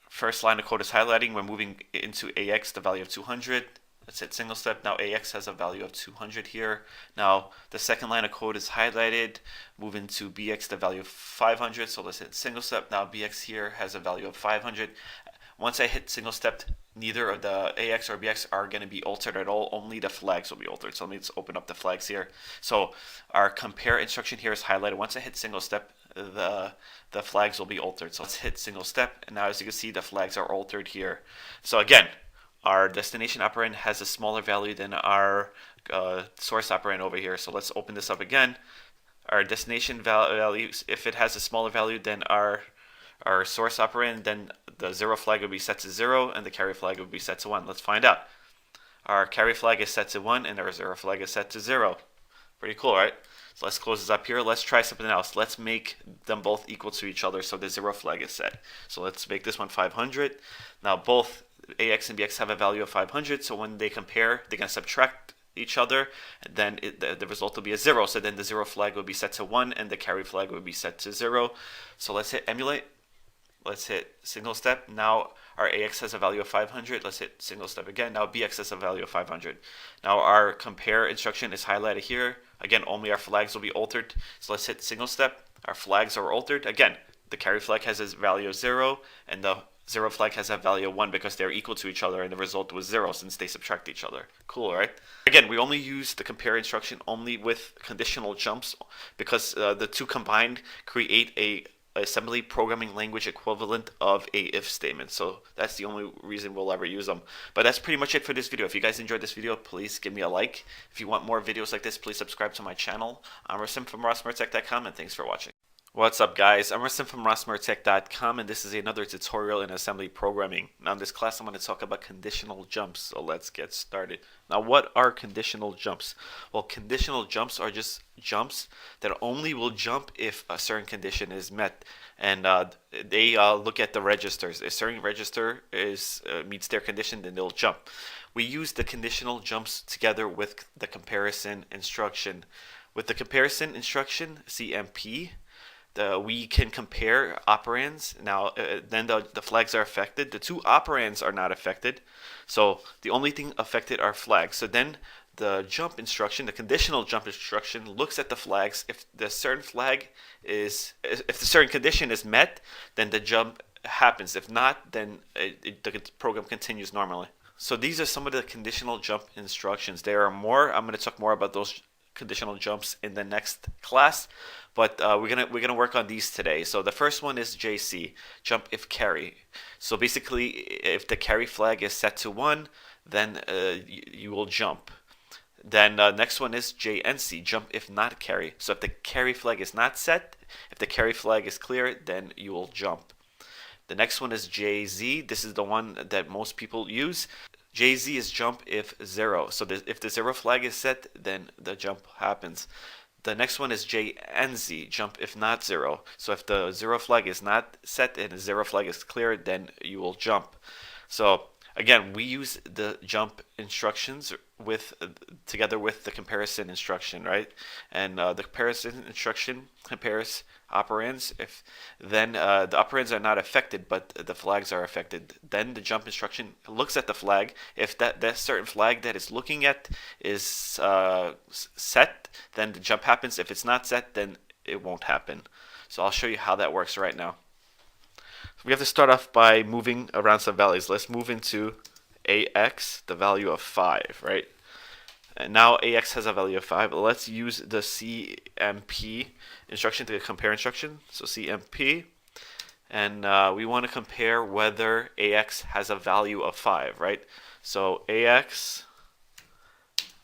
first line of code is highlighting. We're moving into AX, the value of 200. Let's hit single step. Now AX has a value of 200 here. Now the second line of code is highlighted. Move into BX, the value of 500. So let's hit single step. Now BX here has a value of 500. Once I hit single step, neither of the AX or BX are going to be altered at all. Only the flags will be altered. So let me just open up the flags here. So our compare instruction here is highlighted. Once I hit single step, the flags will be altered. So let's hit single step, and now as you can see, the flags are altered here. So again, our destination operand has a smaller value than our source operand over here. So let's open this up again. Our destination value, if it has a smaller value than our source operand, then the 0 flag would be set to 0 and the carry flag would be set to 1. Let's find out. Our carry flag is set to 1 and our 0 flag is set to 0. Pretty cool, right? So let's close this up here. Let's try something else. Let's make them both equal to each other so the 0 flag is set. So let's make this one 500. Now both AX and BX have a value of 500, so when they compare, they're going to subtract each other, and then the result will be a 0. So then the 0 flag will be set to 1 and the carry flag will be set to 0. So let's hit emulate. Let's hit single step. Now our AX has a value of 500. Let's hit single step again. Now BX has a value of 500. Now our compare instruction is highlighted here. Again, only our flags will be altered. So let's hit single step. Our flags are altered. Again, the carry flag has a value of 0 and the 0 flag has a value of 1 because they're equal to each other, and the result was 0 since they subtract each other. Cool, right? Again, we only use the compare instruction only with conditional jumps because the two combined create a assembly programming language equivalent of a if statement. So that's the only reason we'll ever use them. But that's pretty much it for this video. If you guys enjoyed this video, please give me a like. If you want more videos like this, please subscribe to my channel. I'm Rasim from RossMoreTech.com, and thanks for watching. What's up, guys? I'm Rasim from RossMoreTech.com, and this is another tutorial in assembly programming. Now in this class I'm going to talk about conditional jumps, so let's get started. Now what are conditional jumps? Well, conditional jumps are just jumps that only will jump if a certain condition is met, and they look at the registers. If a certain register meets their condition, then they'll jump. We use the conditional jumps together with the comparison instruction. With the comparison instruction, CMP, we can compare operands. Now, then the flags are affected. The two operands are not affected. So the only thing affected are flags. So then the jump instruction, the conditional jump instruction, looks at the flags. If the certain if the certain condition is met, then the jump happens. If not, then the program continues normally. So these are some of the conditional jump instructions. There are more. I'm going to talk more about those conditional jumps in the next class, but we're gonna work on these today. So the first one is JC, jump if carry. So basically, if the carry flag is set to 1, then you will jump. Then next one is JNC, jump if not carry. So if the carry flag is not set, if the carry flag is clear, then you will jump. The next one is JZ. This is the one that most people use. JZ is jump if 0. So if the 0 flag is set, then the jump happens. The next one is JNZ, jump if not 0. So if the 0 flag is not set and the 0 flag is clear, then you will jump. So again, we use the jump instructions together with the comparison instruction, right? And the comparison instruction compares operands. If then the operands are not affected, but the flags are affected, then the jump instruction looks at the flag. If that certain flag that it's looking at is set, then the jump happens. If it's not set, then it won't happen. So I'll show you how that works right now. We have to start off by moving around some values. Let's move into AX, the value of 5, right? And now AX has a value of 5. Let's use the CMP instruction to compare instruction. So CMP, and we want to compare whether AX has a value of 5, right? So AX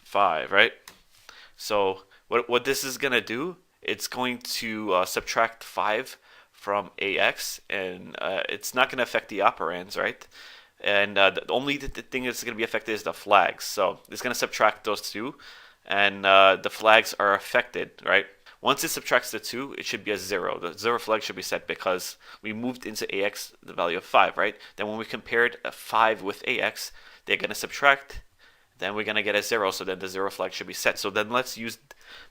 5, right? So what this is going to do, it's going to subtract 5 from AX, and it's not going to affect the operands, right? And the only thing that's going to be affected is the flags. So it's going to subtract those two, and the flags are affected, right? Once it subtracts the 2, it should be a 0. The 0 flag should be set because we moved into AX the value of 5, right? Then when we compared a 5 with AX, they're going to subtract, then we're going to get a 0, so then the 0 flag should be set. So then let's use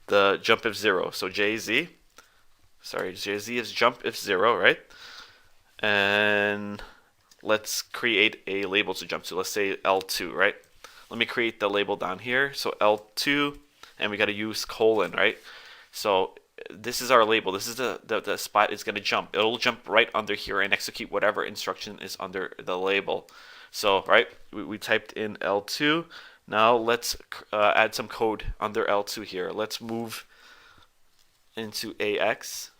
the jump if 0. So JZ is jump if 0, right? And let's create a label to jump to. Let's say L2, right? Let me create the label down here. So L2, and we got to use colon, right? So this is our label. This is the spot it's going to jump. It'll jump right under here and execute whatever instruction is under the label. So, right, we typed in L2. Now let's add some code under L2 here. Let's move into AX.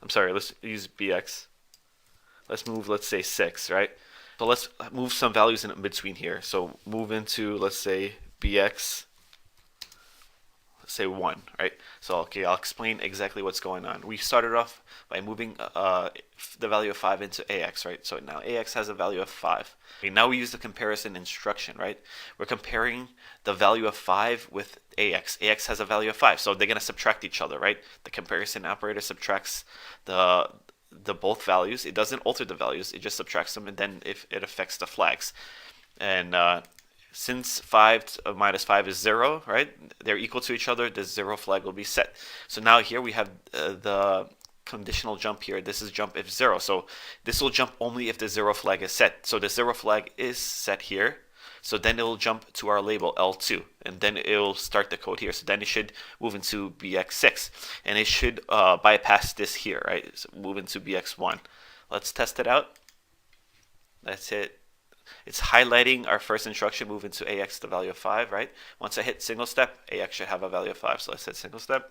I'm sorry, let's use BX. Let's move, let's say 6, right? So let's move some values in between here. So move into, let's say, BX, let's say 1, right? So, okay, I'll explain exactly what's going on. We started off by moving the value of 5 into AX, right? So now AX has a value of 5. Okay, now we use the comparison instruction, right? We're comparing the value of 5 with AX. AX has a value of 5, so they're going to subtract each other, right? The comparison operator subtracts the both values. It doesn't alter the values, it just subtracts them, and then if it affects the flags. And since 5 minus 5 is 0, right? They're equal to each other, the 0 flag will be set. So now here we have the conditional jump here. This is jump if 0. So this will jump only if the 0 flag is set. So the 0 flag is set here. So then it will jump to our label L2, and then it will start the code here. So then it should move into BX6, and it should bypass this here, right? So move into BX1. Let's test it out. That's it. It's highlighting our first instruction, move into AX the value of 5, right? Once I hit single step, AX should have a value of 5. So let's hit single step.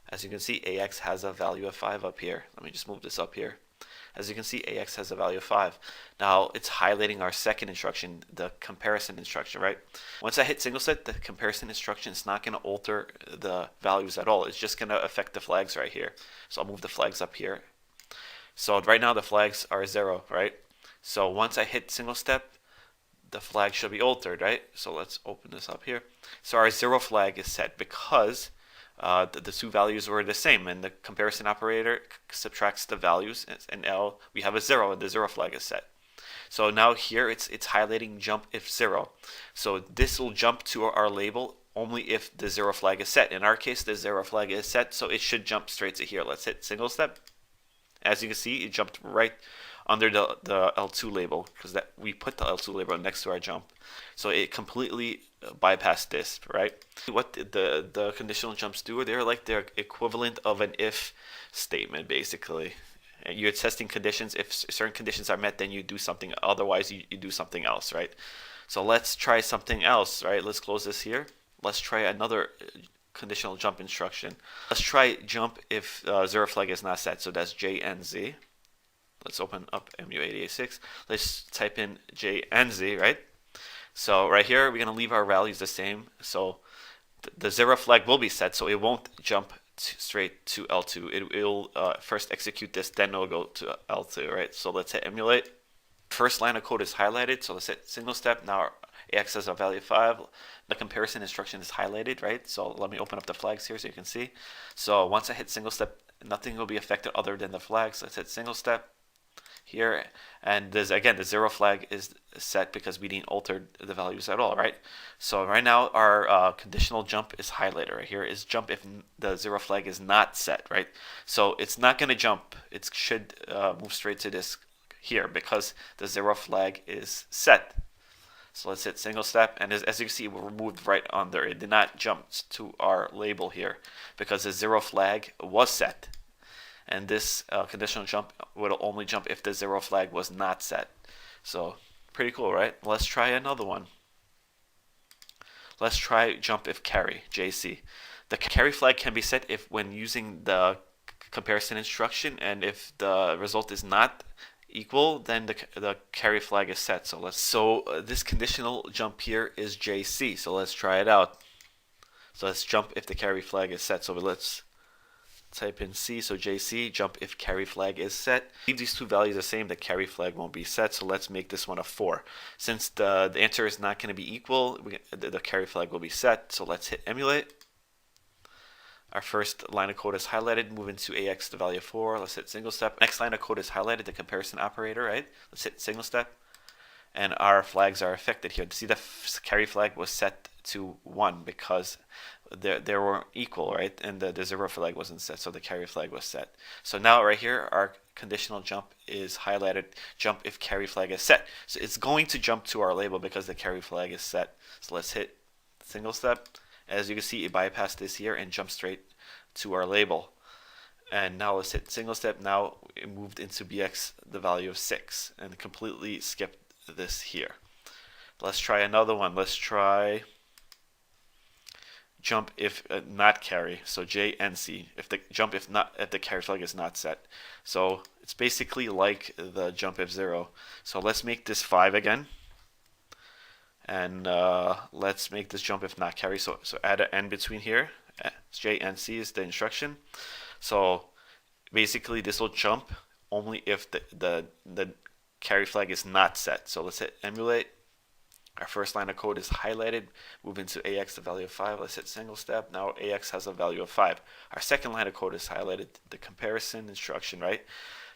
As you can see, AX has a value of 5 up here. Let me just move this up here. As you can see, AX has a value of 5. Now it's highlighting our second instruction, the comparison instruction, right? Once I hit single step, the comparison instruction is not going to alter the values at all. It's just going to affect the flags right here. So I'll move the flags up here. So right now the flags are 0, right? So once I hit single step, the flag should be altered, right? So let's open this up here. So our 0 flag is set because the two values were the same, and the comparison operator subtracts the values, and L we have a 0, and the 0 flag is set. So now here it's highlighting jump if 0. So this will jump to our label only if the 0 flag is set. In our case, the 0 flag is set, so it should jump straight to here. Let's hit single step. As you can see, it jumped right under the L2 label because that we put the L2 label next to our jump. So it completely bypassed this, right? What the conditional jumps do, they're like their equivalent of an if statement, basically. And you're testing conditions. If certain conditions are met, then you do something. Otherwise, you do something else, right? So let's try something else, right? Let's close this here. Let's try another conditional jump instruction. Let's try jump if 0 flag is not set. So that's JNZ. Let's open up MU886. Let's type in JNZ, right? So right here, we're going to leave our values the same. So the 0 flag will be set, so it won't jump straight to L2. It will first execute this, then it'll go to L2, right? So let's hit emulate. First line of code is highlighted, so let's hit single step. Now our AX has a value of 5. The comparison instruction is highlighted, right? So let me open up the flags here so you can see. So once I hit single step, nothing will be affected other than the flags. Let's hit single step here, and there's again the 0 flag is set because we didn't alter the values at all, right? So right now our conditional jump is highlighted. Right here is jump if the 0 flag is not set, right? So it's not going to jump. It should move straight to this here because the 0 flag is set. So let's hit single step, and as you can see, it moved right under. It did not jump to our label here because the 0 flag was set. And this conditional jump would only jump if the 0 flag was not set. So pretty cool, right? Let's try another one. Let's try jump if carry, JC. The carry flag can be set if when using the comparison instruction, and if the result is not equal, then the carry flag is set. So this conditional jump here is JC. So let's try it out. So let's jump if the carry flag is set. So let's type in C. So JC, jump if carry flag is set. Leave these two values the same, the carry flag won't be set. So let's make this one a 4. Since the answer is not going to be equal, the carry flag will be set. So let's hit emulate. Our first line of code is highlighted. Move into AX, the value of 4. Let's hit single step. Next line of code is highlighted, the comparison operator, right? Let's hit single step. And our flags are affected here. See, the carry flag was set to 1 because they were equal, right? And the 0 flag wasn't set, so the carry flag was set. So now right here, our conditional jump is highlighted, jump if carry flag is set. So it's going to jump to our label because the carry flag is set. So let's hit single step. As you can see, it bypassed this here and jumped straight to our label. And now let's hit single step. Now it moved into BX, the value of 6, and completely skipped this here. Let's try another one. Let's try jump if not carry. So JNC, if the jump if the carry flag is not set. So it's basically like the jump if 0. So let's make this 5 again. And let's make this jump if not carry. So add an N between here. JNC is the instruction. So basically this will jump only if the carry flag is not set. So let's hit emulate. Our first line of code is highlighted. Move into AX, the value of 5. Let's hit single step. Now AX has a value of 5. Our second line of code is highlighted, the comparison instruction, right?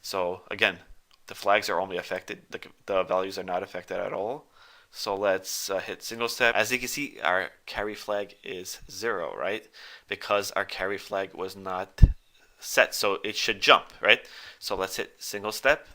So again, the flags are only affected. The values are not affected at all. So let's hit single step. As you can see, our carry flag is 0, right? Because our carry flag was not set, so it should jump, right? So let's hit single step,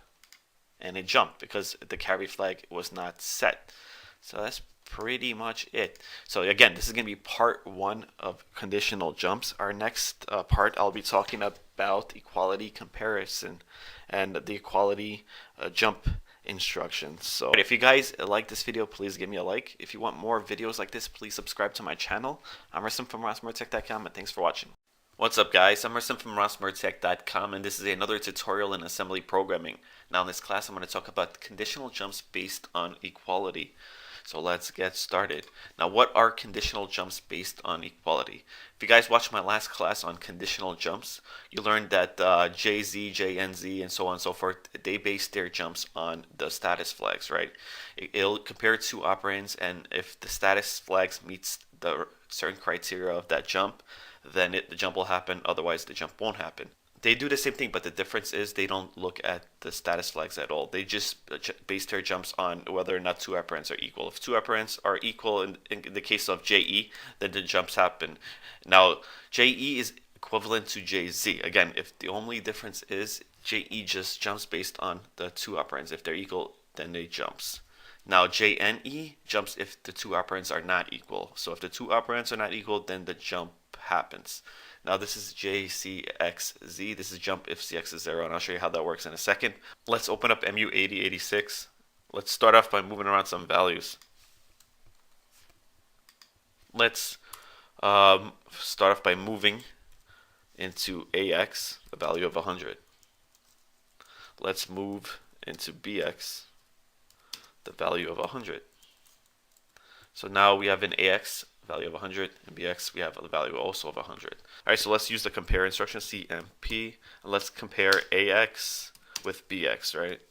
and it jumped because the carry flag was not set. So that's pretty much it. So again, this is going to be part 1 of conditional jumps. Our next part, I'll be talking about equality comparison and the equality jump instructions. So if you guys like this video, please give me a like. If you want more videos like this, please subscribe to my channel. I'm Rasim from RasMurtech.com, and thanks for watching. What's up, guys? I'm Rasim from RasMurtech.com, and this is another tutorial in assembly programming. Now in this class, I'm going to talk about conditional jumps based on equality. So let's get started. Now, what are conditional jumps based on equality? If you guys watched my last class on conditional jumps, you learned that JZ, JNZ, and so on and so forth, they base their jumps on the status flags, right? It'll compare two operands, and if the status flags meets the certain criteria of that jump, then the jump will happen, otherwise the jump won't happen. They do the same thing, but the difference is they don't look at the status flags at all. They just base their jumps on whether or not two operands are equal. If two operands are equal in the case of JE, then the jumps happen. Now, JE is equivalent to JZ. Again, if the only difference is JE just jumps based on the two operands. If they're equal, then they jumps. Now, JNE jumps if the two operands are not equal. So if the two operands are not equal, then the jump happens. Now this is JCXZ. This is jump if CX is 0, and I'll show you how that works in a second. Let's open up MU8086. Let's start off by moving around some values. Let's start off by moving into AX, the value of 100. Let's move into BX, the value of 100. So now we have an AX value of 100, and BX we have a value also of 100. Alright, so let's use the compare instruction, CMP, and let's compare AX with BX, right?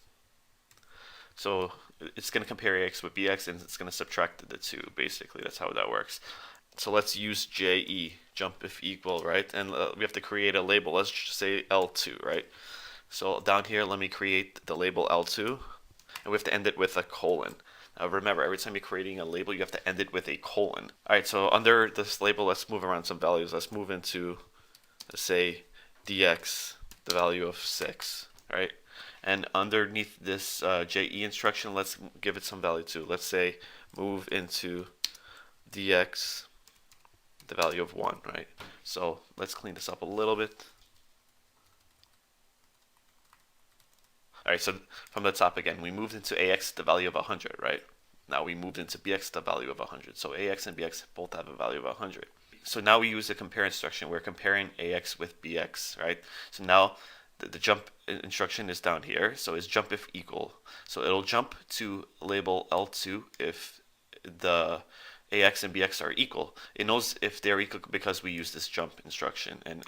So it's going to compare AX with BX, and it's going to subtract the two, basically. That's how that works. So let's use JE, jump if equal, right? And we have to create a label. Let's just say L2, right? So down here, let me create the label L2, and we have to end it with a colon. Remember, every time you're creating a label, you have to end it with a colon. Alright, so under this label, let's move around some values. Let's move into, let's say, DX, the value of 6, right? And underneath this JE instruction, let's give it some value too. Let's say move into DX, the value of 1, right? So let's clean this up a little bit. Alright, so from the top again, we moved into AX, the value of 100, right? Now we moved into BX, the value of 100. So AX and BX both have a value of 100. So now we use the compare instruction. We're comparing AX with BX, right? So now the jump instruction is down here. So it's jump if equal. So it'll jump to label L2 if the AX and BX are equal. It knows if they're equal because we use this jump instruction. And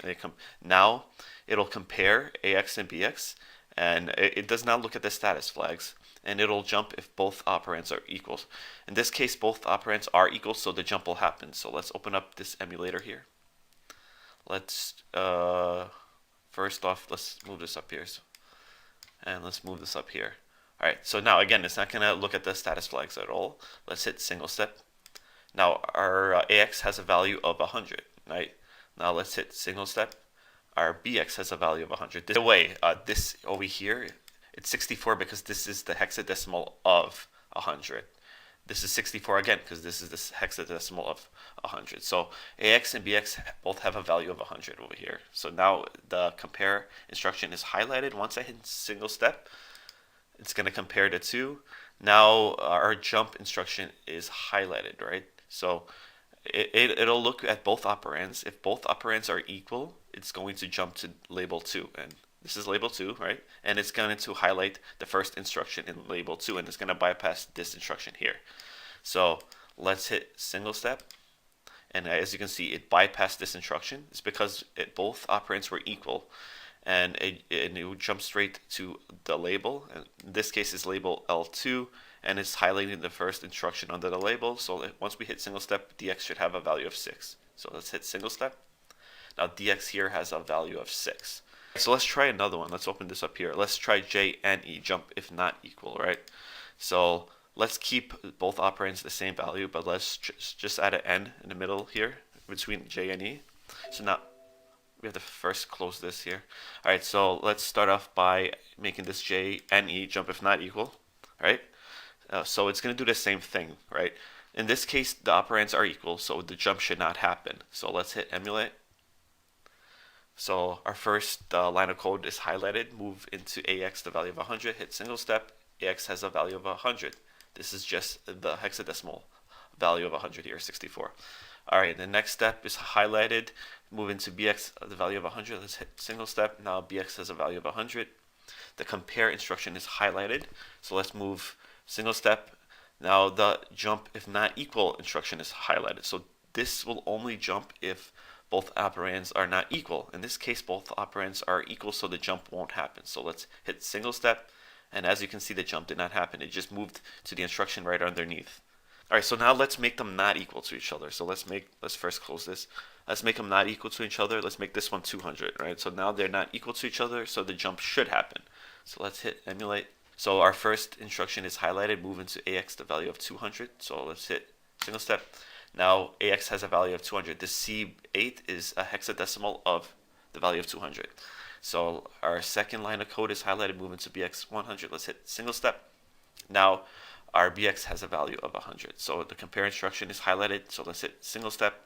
now it'll compare AX and BX, and it does not look at the status flags, and it'll jump if both operands are equal. In this case, both operands are equal, so the jump will happen. So let's open up this emulator here. Let's first off, let's move this up here, and let's move this up here. All right, so now again, it's not gonna look at the status flags at all. Let's hit single step. Now our AX has a value of 100, right? Now let's hit single step. Our BX has a value of 100. By the way, this over here, it's 64 because this is the hexadecimal of 100. This is 64 again because this is the hexadecimal of 100. So AX and BX both have a value of 100 over here. So now the compare instruction is highlighted. Once I hit single step, it's going to compare the two. Now our jump instruction is highlighted, right? So it'll look at both operands. If both operands are equal, it's going to jump to label 2, and this is label 2, right? And it's going to highlight the first instruction in label 2, and it's going to bypass this instruction here. So let's hit single step, and as you can see, it bypassed this instruction. It's because both operands were equal, and it would jump straight to the label. And in this case, it's label L2, and it's highlighting the first instruction under the label. So once we hit single step, DX should have a value of 6. So let's hit single step. Now DX here has a value of 6. So let's try another one. Let's open this up here. Let's try JNE, jump if not equal, right? So let's keep both operands the same value, but let's just add an N in the middle here between J and E. So now we have to first close this here. All right, so let's start off by making this JNE, jump if not equal, right? So it's going to do the same thing, right? In this case, the operands are equal, so the jump should not happen. So let's hit emulate. So our first line of code is highlighted. Move into AX, the value of 100. Hit single step. AX has a value of 100. This is just the hexadecimal value of 100 here, 64. All right, the next step is highlighted. Move into BX, the value of 100. Let's hit single step. Now BX has a value of 100. The compare instruction is highlighted. So let's move single step. Now the jump if not equal instruction is highlighted. So this will only jump if both operands are not equal. In this case, both operands are equal, so the jump won't happen. So let's hit single step, and as you can see, the jump did not happen. It just moved to the instruction right underneath. All right, so now let's make them not equal to each other. So let's first close this. Let's make them not equal to each other. Let's make this one 200, right? So now they're not equal to each other, so the jump should happen. So let's hit emulate. So our first instruction is highlighted. Move into AX, the value of 200. So let's hit single step. Now AX has a value of 200. This C8 is a hexadecimal of the value of 200. So our second line of code is highlighted. Move into BX 100. Let's hit single step. Now our BX has a value of 100. So the compare instruction is highlighted. So let's hit single step.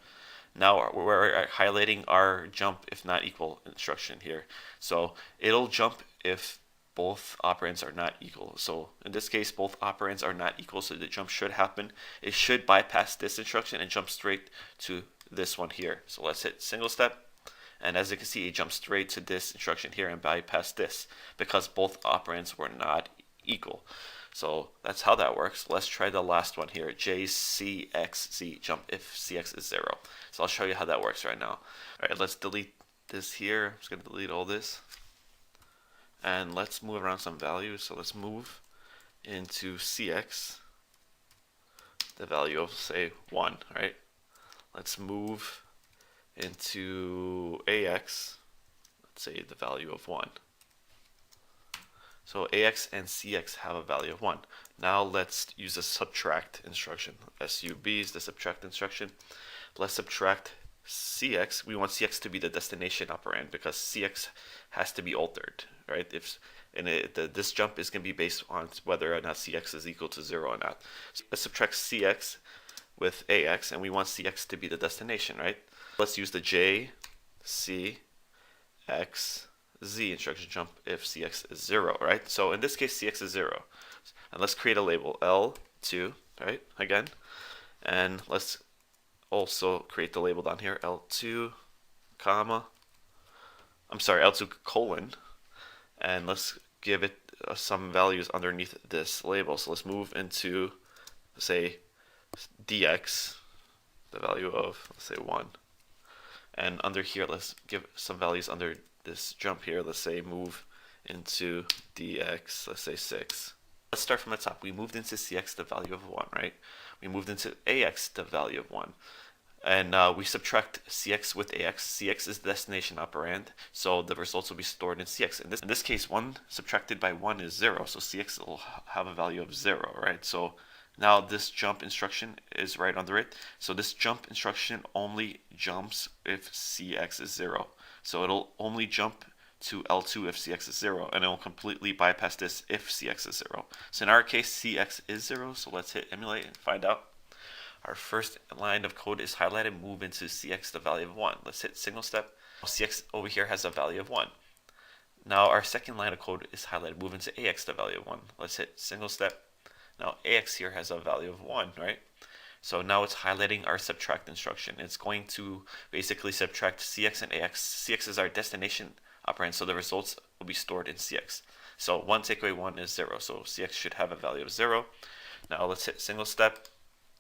Now we're highlighting our jump if not equal instruction here. So it'll jump if both operands are not equal. So in this case, both operands are not equal, so the jump should happen. It should bypass this instruction and jump straight to this one here. So let's hit single step, and as you can see, it jumps straight to this instruction here and bypass this because both operands were not equal. So that's how that works. Let's try the last one here, JCXZ, jump if CX is 0. So I'll show you how that works right now. All right, let's delete this here. I'm just going to delete all this. And let's move around some values. So let's move into CX, the value of, say, 1, right? Let's move into AX, let's say the value of 1. So AX and CX have a value of 1. Now let's use the subtract instruction. SUB is the subtract instruction. Let's subtract CX. We want CX to be the destination operand because CX has to be altered, right? This jump is going to be based on whether or not CX is equal to 0 or not. So let's subtract CX with AX, and we want CX to be the destination, right? Let's use the JCXZ instruction, jump if CX is 0, right? So in this case, CX is 0. And let's create a label L2, right? Again, and let's also create the label down here, L2, comma, L2 colon, and let's give it some values underneath this label. So let's move into, say, dx, the value of, let's say, 1. And under here, let's give some values under this jump here. Let's say move into dx, let's say 6. Let's start from the top. We moved into cx the value of 1, right? We moved into ax the value of 1. And we subtract cx with ax. Cx is the destination operand, so the results will be stored in cx. In this case, 1 subtracted by 1 is 0, so cx will have a value of 0, right? So now this jump instruction is right under it. So this jump instruction only jumps if cx is 0. So it'll only jump to L2 if cx is 0, and it will completely bypass this if cx is 0. So in our case, cx is 0, so let's hit emulate and find out. Our first line of code is highlighted, move into cx the value of 1. Let's hit single step. Cx over here has a value of 1. Now our second line of code is highlighted, move into ax the value of 1. Let's hit single step. Now ax here has a value of 1, right? So now it's highlighting our subtract instruction. It's going to basically subtract cx and ax. Cx is our destination operand, so the results will be stored in cx. So 1 take away 1 is 0, so cx should have a value of 0. Now let's hit single step.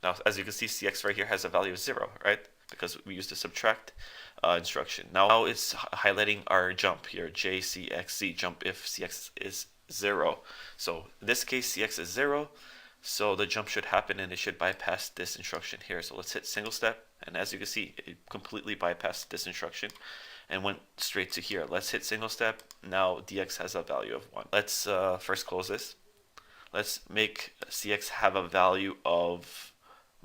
Now, as you can see, cx right here has a value of 0, right? Because we used the subtract instruction. Now it's highlighting our jump here, jcxc, jump if cx is 0. So in this case, cx is 0, so the jump should happen and it should bypass this instruction here. So let's hit single step, and as you can see, it completely bypassed this instruction and went straight to here. Let's hit single step. Now dx has a value of 1. Let's first close this. Let's make cx have a value of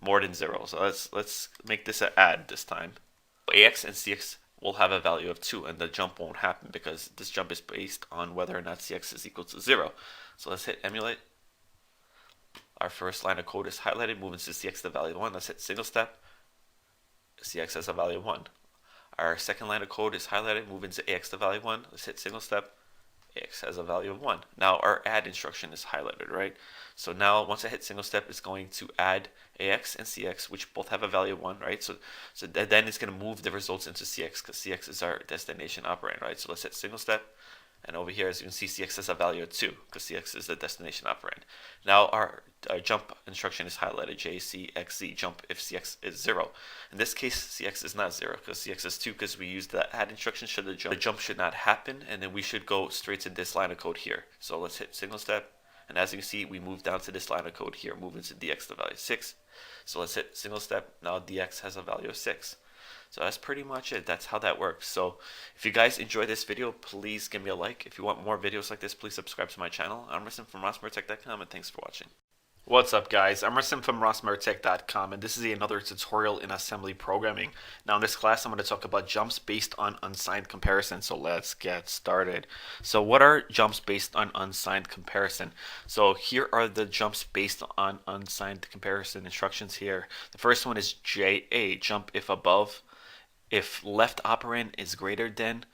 more than 0. So let's make this an add this time. Ax and cx will have a value of 2, and the jump won't happen because this jump is based on whether or not cx is equal to 0. So let's hit emulate. Our first line of code is highlighted, move into cx the value of 1. Let's hit single step. Cx has a value of 1. Our second line of code is highlighted, move into ax the value of 1. Let's hit single step. Ax has a value of 1. Now our add instruction is highlighted, right? So now once I hit single step, it's going to add ax and cx, which both have a value of 1, right? So then it's going to move the results into cx because cx is our destination operand, right? So let's hit single step. And over here, as you can see, cx has a value of 2 because cx is the destination operand. Now our jump instruction is highlighted, jcxc, jump if cx is 0. In this case, cx is not 0 because cx is 2 because we used the add instruction. The jump should not happen, and then we should go straight to this line of code here. So let's hit single step. And as you can see, we move down to this line of code here, move into dx the value of 6. So let's hit single step. Now dx has a value of 6. So that's pretty much it. That's how that works. So if you guys enjoyed this video, please give me a like. If you want more videos like this, please subscribe to my channel. I'm Rasim from rossmartech.com, and thanks for watching. What's up, guys? I'm Rasim from rossmartech.com, and this is another tutorial in assembly programming. Now in this class, I'm going to talk about jumps based on unsigned comparison. So let's get started. So what are jumps based on unsigned comparison? So here are the jumps based on unsigned comparison instructions here. The first one is JA, jump if above. If left operand is greater than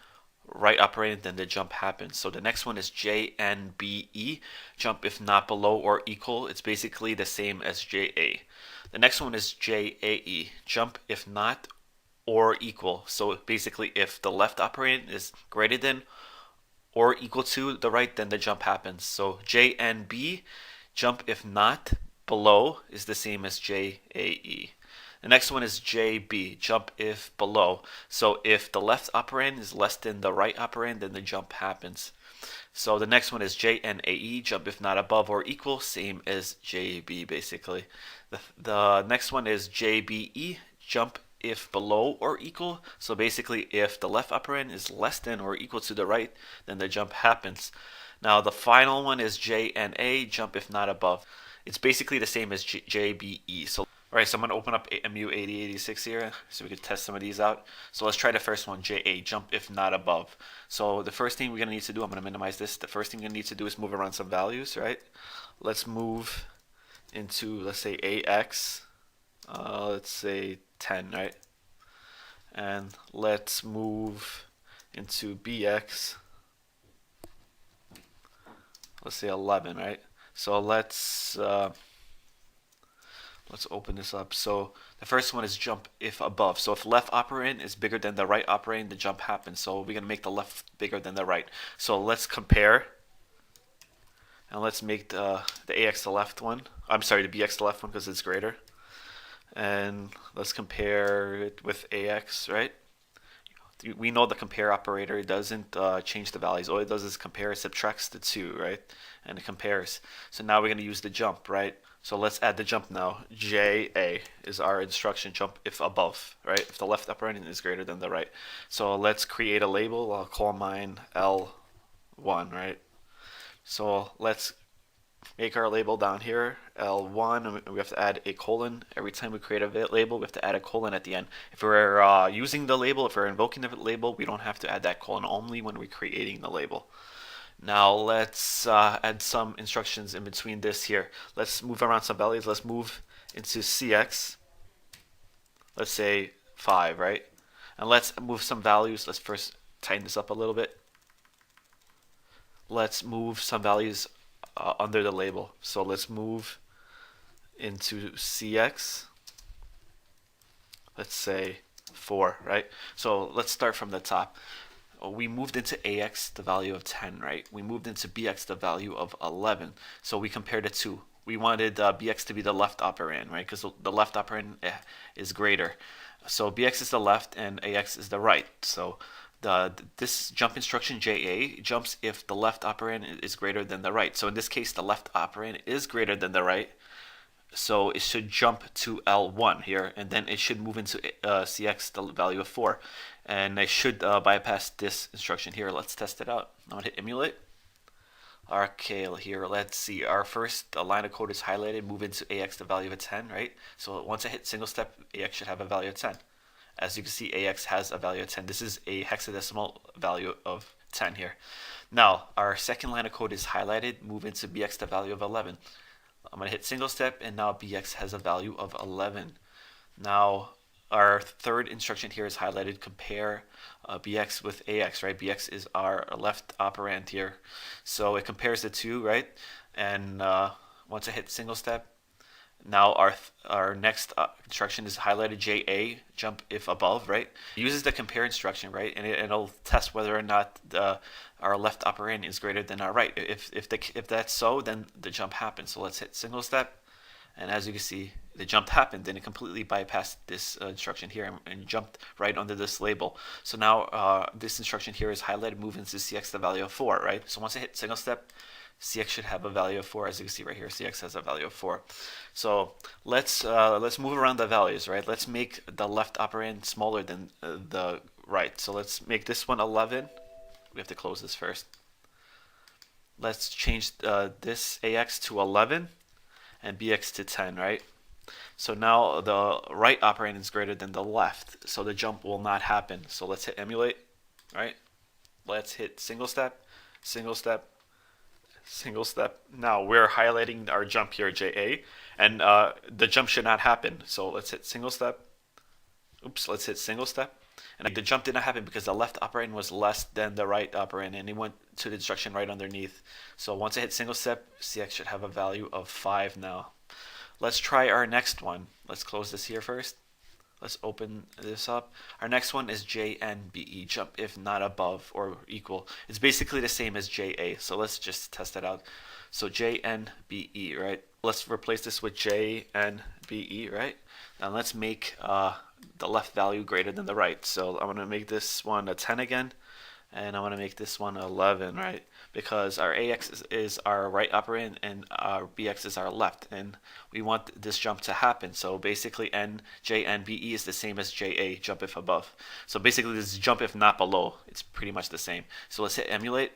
right operand, then the jump happens. So the next one is JNBE, jump if not below or equal. It's basically the same as JA. The next one is JAE, jump if not or equal. So basically if the left operand is greater than or equal to the right, then the jump happens. So JNB, jump if not below, is the same as JAE. The next one is JB, jump if below. So if the left operand is less than the right operand, then the jump happens. So the next one is JNAE, jump if not above or equal, same as JB basically. The next one is JBE, jump if below or equal. So basically if the left operand is less than or equal to the right, then the jump happens. Now the final one is JNA, jump if not above. It's basically the same as JBE. So alright, so I'm going to open up MU8086 here so we can test some of these out. So let's try the first one, JA, jump if not above. So the first thing we're going to need to do, I'm going to minimize this. The first thing we're going to need to do is move around some values, right? Let's move into, let's say, AX. Let's say 10, right? And let's move into BX. Let's say 11, right? So let's Let's open this up. So the first one is jump if above. So if left operand is bigger than the right operand, the jump happens. So we're gonna make the left bigger than the right. So let's compare, and let's make the AX the left one. I'm sorry, the BX the left one because it's greater. And let's compare it with AX, right? We know the compare operator doesn't change the values. All it does is compare, it subtracts the two, right? And it compares. So now we're going to use the jump, right? So let's add the jump now. JA is our instruction, jump if above, right? If the left operand is greater than the right. So let's create a label. I'll call mine L1, right? So let's make our label down here, L1, and we have to add a colon. Every time we create a label, we have to add a colon at the end. If we're using the label, if we're invoking the label, we don't have to add that colon, only when we're creating the label. Now let's add some instructions in between this here. Let's move around some values. Let's move into CX. Let's say 5, right? And let's move some values. Let's first tighten this up a little bit. Let's move some values under the label. So let's move into CX. Let's say 4, right? So let's start from the top. We moved into AX the value of 10, right? We moved into BX the value of 11. So we compared the two. We wanted BX to be the left operand, right? Because the left operand is greater. So BX is the left and AX is the right. So this jump instruction JA jumps if the left operand is greater than the right. So in this case, the left operand is greater than the right. So it should jump to L1 here, and then it should move into CX the value of 4. And I should bypass this instruction here. Let's test it out. I'm going to hit emulate. Okay, here, let's see. Our first line of code is highlighted. Move into AX the value of 10, right? So once I hit single step, AX should have a value of 10. As you can see, AX has a value of 10. This is a hexadecimal value of 10 here. Now, our second line of code is highlighted. Move into BX the value of 11. I'm going to hit single step, and now BX has a value of 11. Now, our third instruction here is highlighted. Compare BX with AX, right? BX is our left operand here. So it compares the two, right? And once I hit single step, now our next instruction is highlighted JA, jump if above, right? It uses the compare instruction, right? And it'll test whether or not our left operand is greater than our right. If that's so, then the jump happens. So let's hit single step, and as you can see, the jump happened. Then it completely bypassed this instruction here and jumped right under this label. So now this instruction here is highlighted, move into CX the value of 4, right? So once I hit single step, CX should have a value of 4. As you can see right here, CX has a value of 4. So let's move around the values, right? Let's make the left operand smaller than the right. So let's make this one 11. We have to close this first. Let's change this AX to 11 and BX to 10, right? So now the right operand is greater than the left, so the jump will not happen. So let's hit emulate, right? Let's hit single step, single step, single step. Now we're highlighting our jump here, JA, and the jump should not happen. So let's hit single step. Oops, let's hit single step. And the jump did not happen because the left operand was less than the right operand, and it went to the instruction right underneath. So once I hit single step, CX should have a value of 5 now. Let's try our next one. Let's close this here first. Let's open this up. Our next one is JNBE, jump if not above or equal. It's basically the same as JA, so let's just test it out. So JNBE, right? Let's replace this with JNBE, right? Now let's make the left value greater than the right. So I'm going to make this one a 10 again, and I want to make this one 11, right? Because our AX is our right operand and our BX is our left, and we want this jump to happen. So basically JNBE is the same as JA, jump if above. So basically this is jump if not below. It's pretty much the same. So let's hit emulate.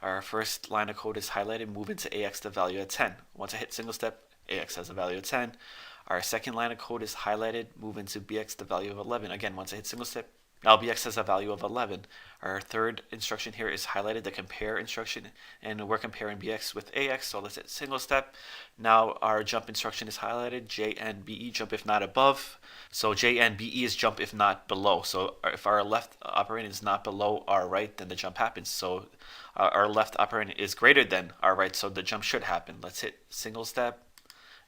Our first line of code is highlighted, move into AX the value of 10. Once I hit single step, AX has a value of 10. Our second line of code is highlighted, move into BX the value of 11. Again, once I hit single step, now BX has a value of 11. Our third instruction here is highlighted, the compare instruction, and we're comparing BX with AX, so let's hit single step. Now our jump instruction is highlighted, JNBE, jump if not above. So JNBE is jump if not below. So if our left operand is not below our right, then the jump happens. So our left operand is greater than our right, so the jump should happen. Let's hit single step.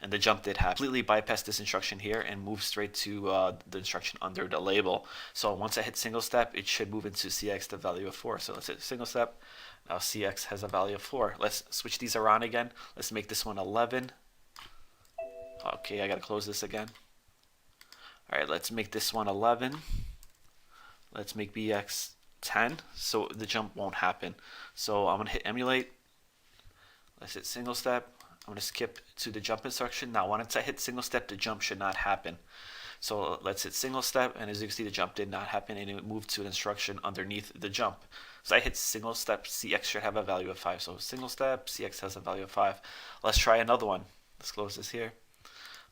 and the jump did happen. Completely bypass this instruction here and move straight to the instruction under the label. So once I hit single step, it should move into CX the value of 4. So let's hit single step. Now CX has a value of 4. Let's switch these around again. Let's make this one 11. Okay, I gotta close this again. Alright, let's make this one 11. Let's make BX 10, so the jump won't happen. So I'm gonna hit emulate. Let's hit single step. I'm gonna skip to the jump instruction. Now once I hit single step, the jump should not happen. So let's hit single step, and as you can see, the jump did not happen, and it moved to an instruction underneath the jump. So I hit single step, CX should have a value of 5. So single step, CX has a value of 5. Let's try another one. Let's close this here.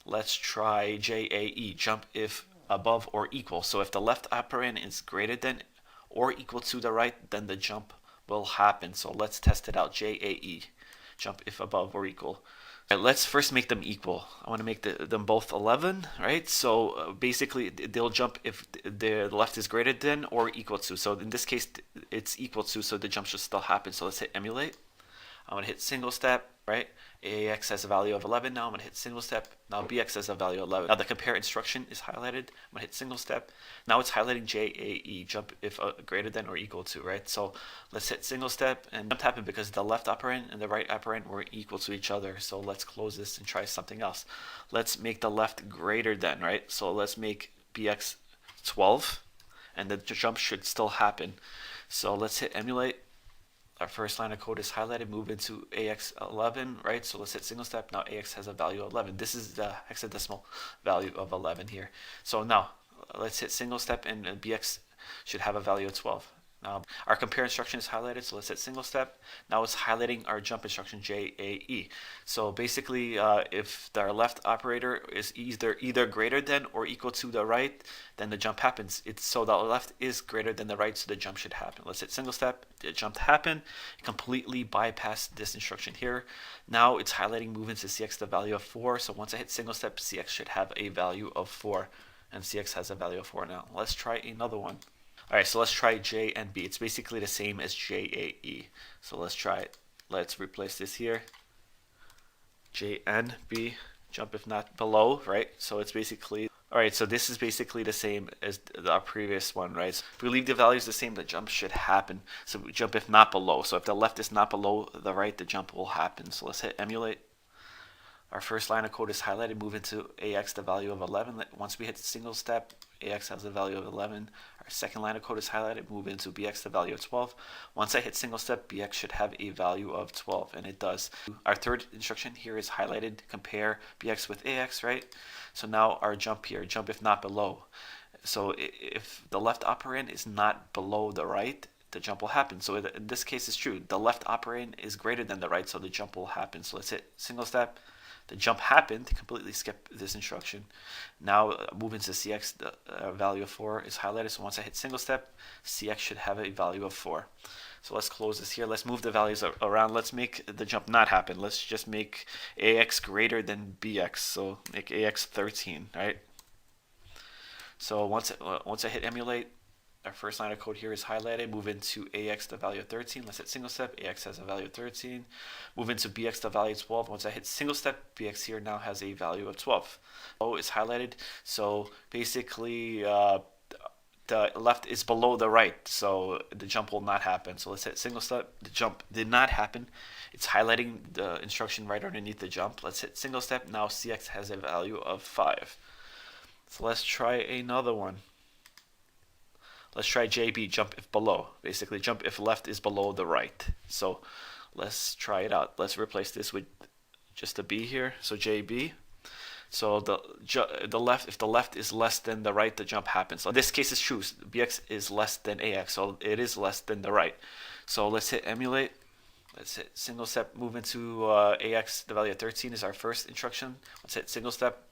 Let's try JAE, jump if above or equal. So if the left operand is greater than or equal to the right, then the jump will happen. So let's test it out. JAE, jump if above or equal. Let's first make them equal. I want to make them both 11, right? So basically they'll jump if the left is greater than or equal to. So in this case it's equal to, so the jump should still happen. So let's hit emulate. I'm going to hit single step, right? AX has a value of 11. Now I'm going to hit single step. Now BX has a value of 11. Now the compare instruction is highlighted. I'm going to hit single step. Now it's highlighting JAE, jump if greater than or equal to, right? So let's hit single step, and jump happened because the left operand and the right operand were equal to each other. So let's close this and try something else. Let's make the left greater than, right? So let's make BX 12, and the jump should still happen. So let's hit emulate. Our first line of code is highlighted, move into AX 11, right? So let's hit single step. Now AX has a value of 11. This is the hexadecimal value of 11 here. So now let's hit single step, and BX should have a value of 12. Now our compare instruction is highlighted, so let's hit single step. Now it's highlighting our jump instruction JAE. So basically, if our left operator is either greater than or equal to the right, then the jump happens. So the left is greater than the right, so the jump should happen. Let's hit single step. The jump happened. Completely bypassed this instruction here. Now it's highlighting move into CX the value of 4. So once I hit single step, CX should have a value of 4, and CX has a value of 4 now. Let's try another one. Alright, so let's try J and B. It's basically the same as JAE. So let's try it. Let's replace this here. J and B, jump if not below, right? So it's basically, alright, so this is basically the same as our previous one, right? So if we leave the values the same, the jump should happen. So we jump if not below. So if the left is not below the right, the jump will happen. So let's hit emulate. Our first line of code is highlighted, move into AX the value of 11. Once we hit the single step, AX has a value of 11. Our second line of code is highlighted, move into BX the value of 12. Once I hit single step, BX should have a value of 12, and it does. Our third instruction here is highlighted, compare BX with AX, right? So now our jump here, jump if not below. So if the left operand is not below the right, the jump will happen. So in this case, it's true. The left operand is greater than the right, so the jump will happen. So let's hit single step. The jump happened. Completely skip this instruction. Now move into CX. The value of 4 is highlighted. So once I hit single step, CX should have a value of 4. So let's close this here. Let's move the values around. Let's make the jump not happen. Let's just make AX greater than BX. So make AX 13, right? So once I hit emulate, our first line of code here is highlighted. Move into AX the value of 13. Let's hit single step. AX has a value of 13. Move into BX the value of 12. Once I hit single step, BX here now has a value of 12. O is highlighted. So basically, the left is below the right, so the jump will not happen. So let's hit single step. The jump did not happen. It's highlighting the instruction right underneath the jump. Let's hit single step. Now CX has a value of 5. So let's try another one. Let's try JB, jump if below. Basically, jump if left is below the right. So let's try it out. Let's replace this with just a B here. So JB. So the left, if the left is less than the right, the jump happens. So in this case, it's true. BX is less than AX, so it is less than the right. So let's hit emulate. Let's hit single step, move into AX. The value of 13 is our first instruction. Let's hit single step.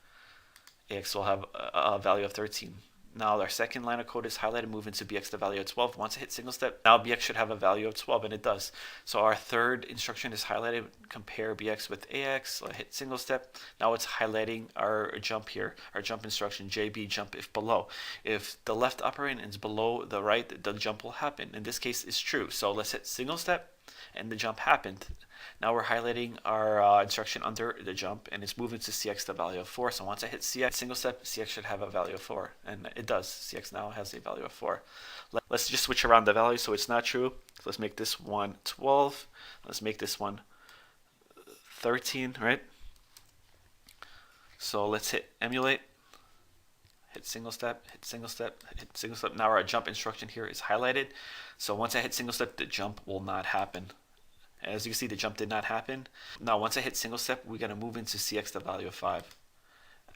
AX will have a value of 13. Now our second line of code is highlighted, move into BX the value of 12. Once I hit single step, now BX should have a value of 12, and it does. So our third instruction is highlighted, compare BX with AX. So I hit single step. Now it's highlighting our jump here, our jump instruction, JB, jump if below. If the left operand is below the right, the jump will happen. In this case, it's true. So let's hit single step. and the jump happened. Now we're highlighting our instruction under the jump, and it's moving to CX the value of 4. So once I hit CX single step, CX should have a value of 4, and it does. CX now has a value of 4. Let's just switch around the value so it's not true. So let's make this one 12. Let's make this one 13, right? So let's hit emulate, hit single step, hit single step, hit single step. Now our jump instruction here is highlighted. So once I hit single step, the jump will not happen. As you can see, the jump did not happen. Now once I hit single step, we're going to move into CX the value of 5.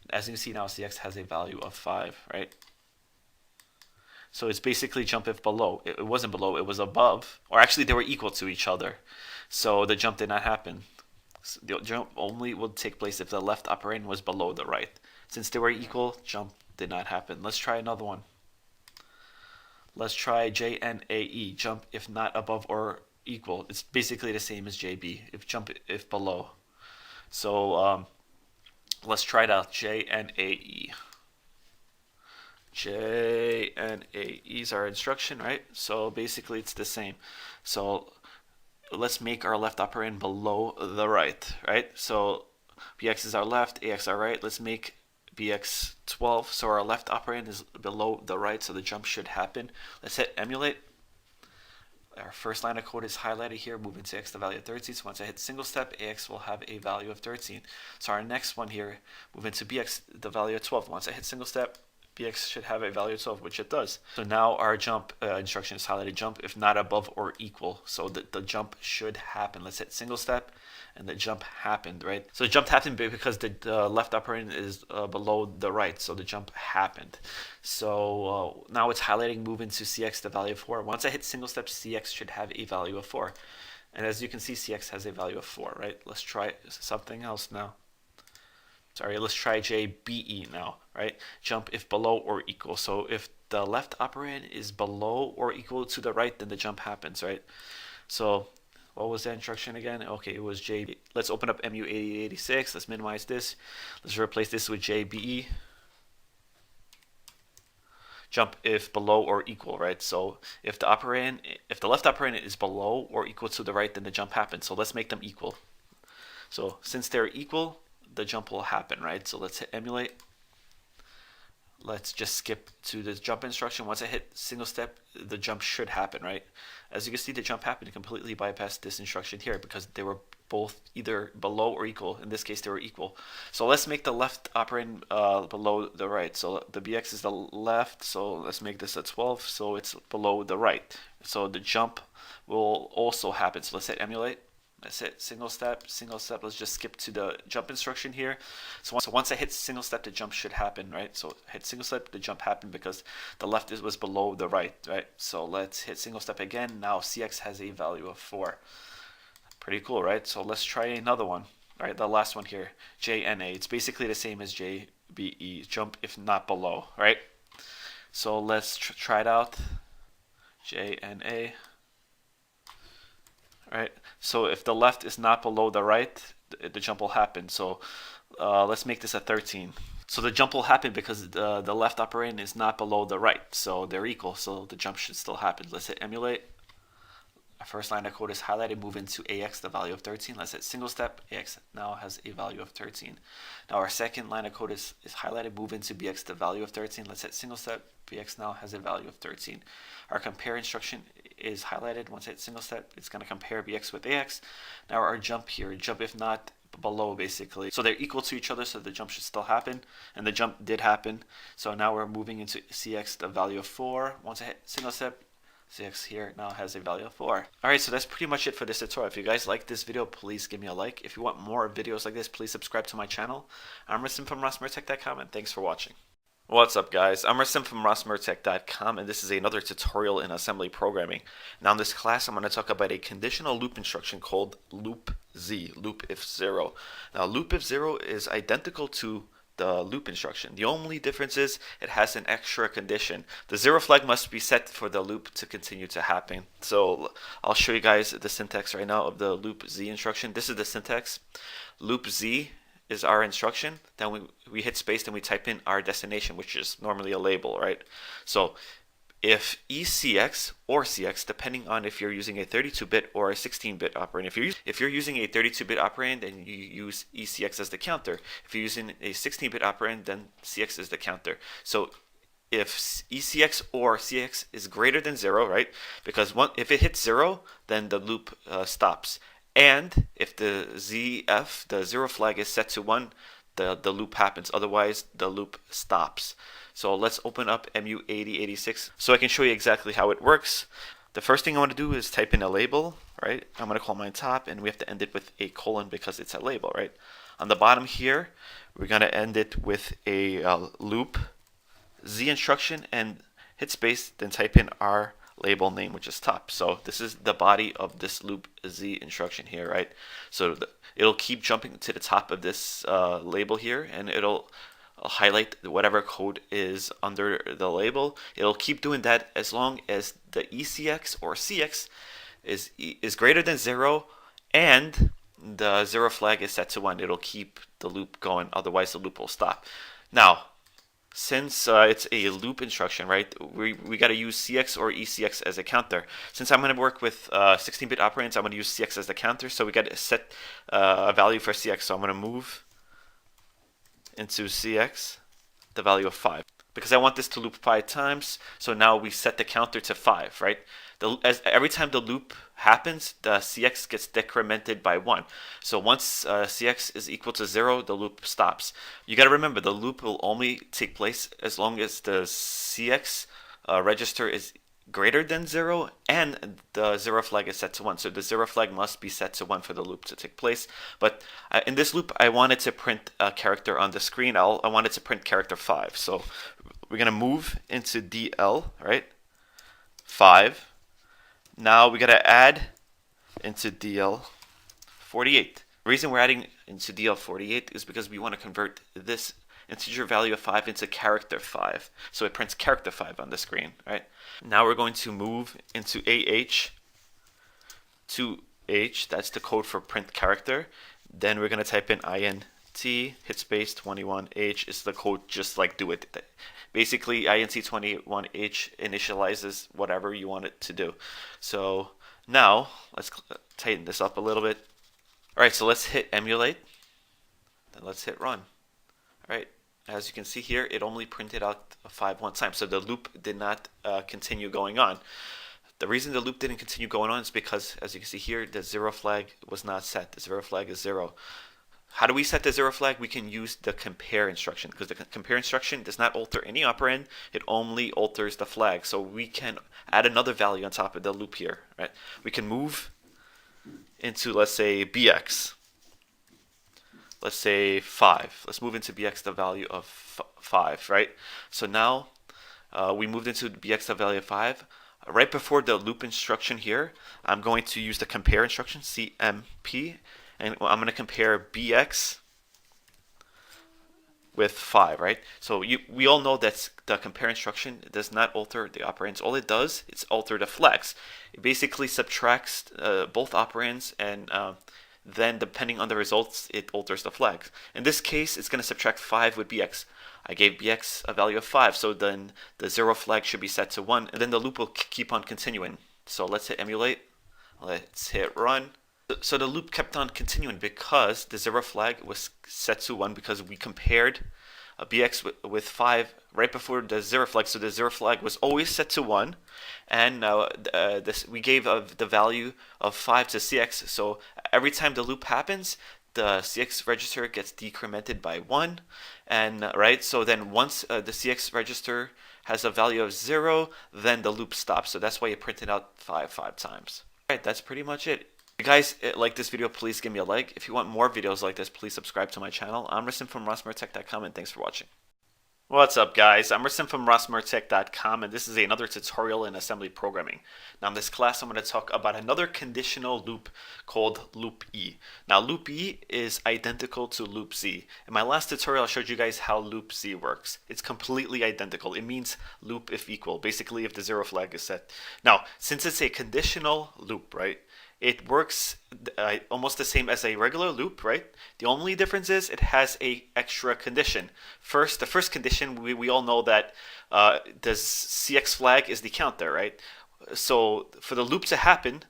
As you can see now, CX has a value of 5, right? So it's basically jump if below. It wasn't below, it was above. Or actually they were equal to each other. So the jump did not happen. So the jump only would take place if the left operand was below the right. Since they were equal, jump did not happen. Let's try another one. Let's try JNAE, jump if not above or equal. It's basically the same as JB, if jump if below. So let's try it out. JNAE. JNAE is our instruction, right? So basically it's the same. So let's make our left operand below the right, right? So BX is our left, AX our right. Let's make BX 12. So our left operand is below the right, so the jump should happen. Let's hit emulate. Our first line of code is highlighted here, moving to X the value of 13. So once I hit single step, AX will have a value of 13. So our next one here, moving to BX, the value of 12. Once I hit single step, BX should have a value of 12, which it does. So now our jump instruction is highlighted jump if not above or equal. So the jump should happen. Let's hit single step, and the jump happened, right? So the jump happened because the left operand is below the right, so the jump happened. So now it's highlighting move into CX the value of 4. Once I hit single step, CX should have a value of 4. And as you can see, CX has a value of 4, right? Let's try something else now. Sorry, let's try JBE now, right? Jump if below or equal. So if the left operand is below or equal to the right, then the jump happens, right? So what was that instruction again? Okay, it was JB. Let's open up MU8086. Let's minimize this. Let's replace this with JBE. Jump if below or equal, right? So if the left operand is below or equal to the right, then the jump happens. So let's make them equal. So since they're equal, the jump will happen, right? So let's hit emulate. Let's just skip to the jump instruction. Once I hit single step, the jump should happen, right? As you can see, the jump happened to completely bypass this instruction here because they were both either below or equal. In this case, they were equal. So let's make the left operand below the right. So the BX is the left, so let's make this a 12, so it's below the right. So the jump will also happen. So let's hit emulate. Let's hit single step, let's just skip to the jump instruction here. So once I hit single step, the jump should happen, right? So hit single step, the jump happened because the left was below the right, right? So let's hit single step again. Now CX has a value of 4. Pretty cool, right? So let's try another one. All right, the last one here, JNA. It's basically the same as JBE, jump if not below, right? So let's try it out, JNA. Right. So if the left is not below the right, the jump will happen. So let's make this a 13. So the jump will happen because the left operand is not below the right. So they're equal. So the jump should still happen. Let's hit emulate. Our first line of code is highlighted. Move into AX, the value of 13. Let's hit single step. AX now has a value of 13. Now our second line of code is highlighted. Move into BX, the value of 13. Let's hit single step. BX now has a value of 13. Our compare instruction is highlighted. Once I hit single step, it's going to compare BX with AX. Now our jump here, jump if not below, basically. So they're equal to each other, so the jump should still happen. And the jump did happen. So now we're moving into CX, the value of 4. Once I hit single step, CX here now has a value of 4. Alright, so that's pretty much it for this tutorial. If you guys like this video, please give me a like. If you want more videos like this, please subscribe to my channel. I'm Rasim from RossMurtech.com, and thanks for watching. What's up, guys? I'm Rasim from RossMurtech.com, and this is another tutorial in assembly programming. Now in this class, I'm going to talk about a conditional loop instruction called loop Z, loop if 0. Now loop if 0 is identical to the loop instruction. The only difference is it has an extra condition. The 0 flag must be set for the loop to continue to happen. So I'll show you guys the syntax right now of the loop Z instruction. This is the syntax. Loop Z is our instruction. Then we hit space and we type in our destination, which is normally a label, right? So if ECX or CX, depending on if you're using a 32-bit or a 16-bit operand. If you're using a 32-bit operand, then you use ECX as the counter. If you're using a 16-bit operand, then CX is the counter. So if ECX or CX is greater than 0, right? Because if it hits 0, then the loop stops. And if the ZF, the 0 flag, is set to 1, the loop happens. Otherwise, the loop stops. So let's open up MU8086 so I can show you exactly how it works. The first thing I want to do is type in a label, right? I'm going to call mine top, and we have to end it with a colon because it's a label, right? On the bottom here, we're going to end it with a loop Z instruction and hit space, then type in our label name, which is top. So this is the body of this loop Z instruction here, right? So it'll keep jumping to the top of this label here, and it'll highlight whatever code is under the label. It'll keep doing that as long as the ECX or CX is greater than 0 and the 0 flag is set to 1. It'll keep the loop going, otherwise the loop will stop. Now, since it's a loop instruction, right, we got to use CX or ECX as a counter. Since I'm going to work with 16-bit operands, I'm going to use CX as the counter, so we got to set a value for CX. So I'm going to move into CX the value of 5 because I want this to loop 5 times. So now we set the counter to 5, right? Every time the loop happens, the CX gets decremented by 1. So once CX is equal to 0, the loop stops. You got to remember, the loop will only take place as long as the CX register is greater than 0 and the 0 flag is set to 1. So the 0 flag must be set to 1 for the loop to take place. But in this loop, I wanted to print a character on the screen. I wanted to print character 5. So we're going to move into DL, right? 5. Now we got to add into DL 48. The reason we're adding into DL 48 is because we want to convert this integer value of 5 into character 5. So it prints character 5 on the screen, right? Now we're going to move into AH to H. That's the code for print character. Then we're going to type in INT, hit space, 21H is the code just like do it. Basically, INT21H initializes whatever you want it to do. So now let's tighten this up a little bit. All right, so let's hit emulate. Then let's hit run. All right, as you can see here, it only printed out a 5 one time. So the loop did not continue going on. The reason the loop didn't continue going on is because, as you can see here, the 0 flag was not set. The 0 flag is 0. How do we set the 0 flag? We can use the compare instruction because the compare instruction does not alter any operand. It only alters the flag. So we can add another value on top of the loop here, right? We can move into, let's say, BX. Let's say 5. Let's move into BX the value of 5, right? So now we moved into BX the value of 5. Right before the loop instruction here, I'm going to use the compare instruction, CMP, and I'm going to compare BX with 5, right? So we all know that the compare instruction does not alter the operands. All it does is alter the flags. It basically subtracts both operands, and then depending on the results, it alters the flags. In this case, it's going to subtract 5 with BX. I gave BX a value of 5, so then the 0 flag should be set to 1, and then the loop will keep on continuing. So let's hit emulate. Let's hit run. So the loop kept on continuing because the 0 flag was set to 1 because we compared BX with 5 right before the 0 flag. So the 0 flag was always set to 1, and we gave the value of 5 to CX. So every time the loop happens, the CX register gets decremented by 1, and right. So then once the CX register has a value of 0, then the loop stops. So that's why it printed out 5 times. All right, that's pretty much it. If you guys like this video, please give me a like. If you want more videos like this, please subscribe to my channel. I'm Rasim from RosmerTech.com, and thanks for watching. What's up, guys? I'm Rasim from RosmerTech.com, and this is another tutorial in assembly programming. Now in this class, I'm going to talk about another conditional loop called loop E. Now loop E is identical to loop Z. In my last tutorial, I showed you guys how loop Z works. It's completely identical. It means loop if equal, basically if the 0 flag is set. Now, since it's a conditional loop, right? it works almost the same as a regular loop, right? The only difference is it has a extra condition. First, the first condition, we all know that the CX flag is the counter, right? So for the loop to happen,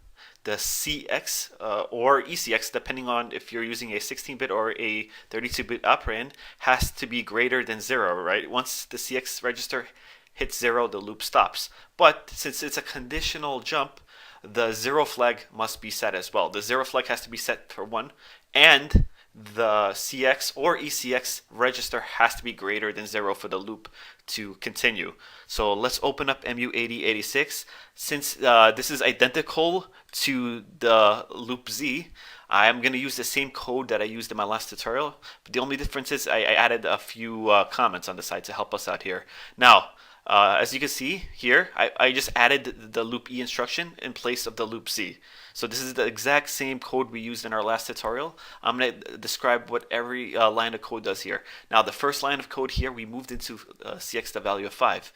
the CX or ECX, depending on if you're using a 16-bit or a 32-bit operand, has to be greater than 0, right? Once the CX register hits 0, the loop stops. But since it's a conditional jump, the 0 flag must be set as well. The 0 flag has to be set for 1, and the CX or ECX register has to be greater than 0 for the loop to continue. So let's open up MU8086. Since this is identical to the loop Z, I'm going to use the same code that I used in my last tutorial, but the only difference is I added a few comments on the side to help us out here. Now, as you can see here, I just added the loop E instruction in place of the loop Z. So this is the exact same code we used in our last tutorial. I'm going to describe what every line of code does here. Now the first line of code here, we moved into CX the value of 5.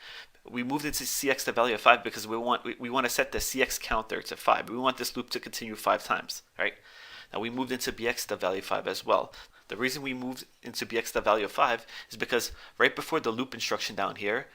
We moved into CX the value of 5 because we want to set the CX counter to 5. We want this loop to continue 5 times, right? Now we moved into BX the value of 5 as well. The reason we moved into BX the value of 5 is because right before the loop instruction down here,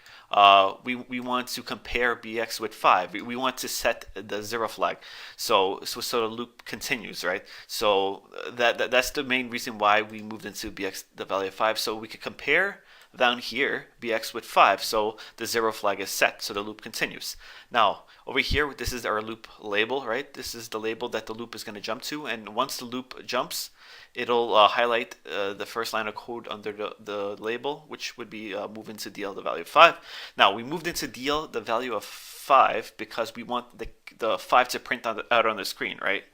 we want to compare BX with 5. We want to set the 0 flag, so the loop continues, right? So that's the main reason why we moved into BX the value of 5, so we could compare down here BX with 5, so the 0 flag is set, so the loop continues. Now over here, this is our loop label, right? This is the label that the loop is going to jump to, and once the loop jumps, it'll highlight the first line of code under the label, which would be move into DL the value of 5. Now we moved into DL the value of 5 because we want the 5 to print out on the screen, right?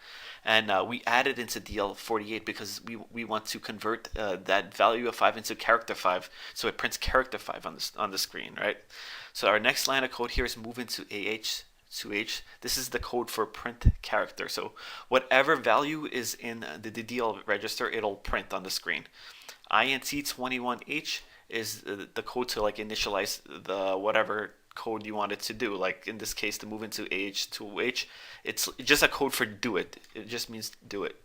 And we added into DL48 because we want to convert that value of 5 into character 5, so it prints character 5 on the screen, right? So our next line of code here is move into AH2H. This is the code for print character. So whatever value is in the DL register, it'll print on the screen. INT21H is the code to like initialize the whatever code you want it to do. Like in this case, to move into AH2H, it's just a code for do it. It just means do it.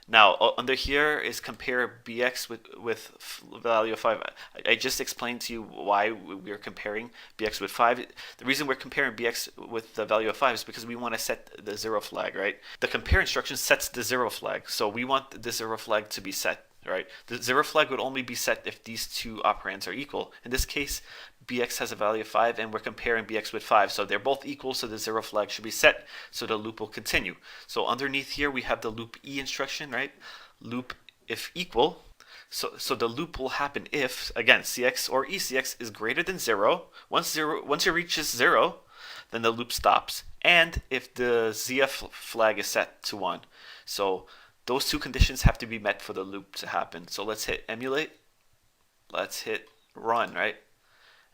Now under here is compare BX with value of 5. I just explained to you why we're comparing BX with 5. The reason we're comparing BX with the value of 5 is because we want to set the 0 flag, right? The compare instruction sets the 0 flag, so we want the 0 flag to be set, right? The 0 flag would only be set if these two operands are equal. In this case, BX has a value of 5 and we're comparing BX with 5, so they're both equal, so the 0 flag should be set, so the loop will continue. So underneath here we have the loop E instruction, right? Loop if equal, so the loop will happen if, again, CX or ECX is greater than 0. Once it reaches 0, then the loop stops, and if the ZF flag is set to 1. So those two conditions have to be met for the loop to happen. So let's hit emulate, let's hit run, right?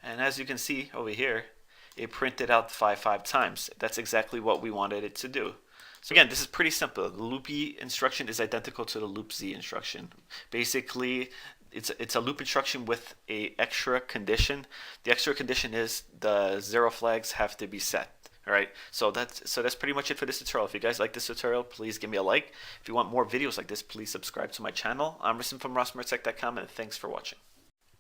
And as you can see over here, it printed out 5 times. That's exactly what we wanted it to do. So again, this is pretty simple. The loop E instruction is identical to the loop Z instruction. Basically, it's a loop instruction with a extra condition. The extra condition is the 0 flags have to be set. All right, so that's pretty much it for this tutorial. If you guys like this tutorial, please give me a like. If you want more videos like this, please subscribe to my channel. I'm Emerson from rossmertech.com, and thanks for watching.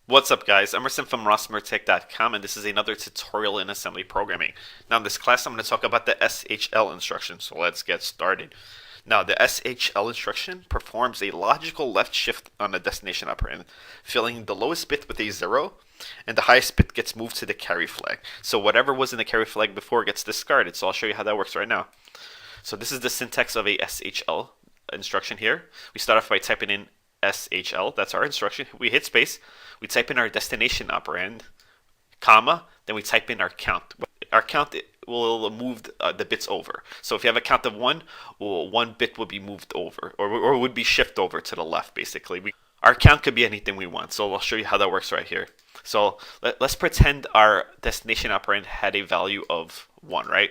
What's up guys, Emerson from rossmertech.com, and this is another tutorial in assembly programming. Now in this class I'm going to talk about the SHL instruction, so let's get started. Now the SHL instruction performs a logical left shift on the destination operand, filling the lowest bit with a 0, and the highest bit gets moved to the carry flag. So whatever was in the carry flag before gets discarded, so I'll show you how that works right now. So this is the syntax of a SHL instruction here. We start off by typing in SHL, that's our instruction. We hit space, we type in our destination operand, comma, then we type in our count. Our count will move the bits over. So if you have a count of 1, well, 1 bit would be moved over, or would be shift over to the left, basically. Our count could be anything we want, so I'll show you how that works right here. So let's pretend our destination operand had a value of 1, right?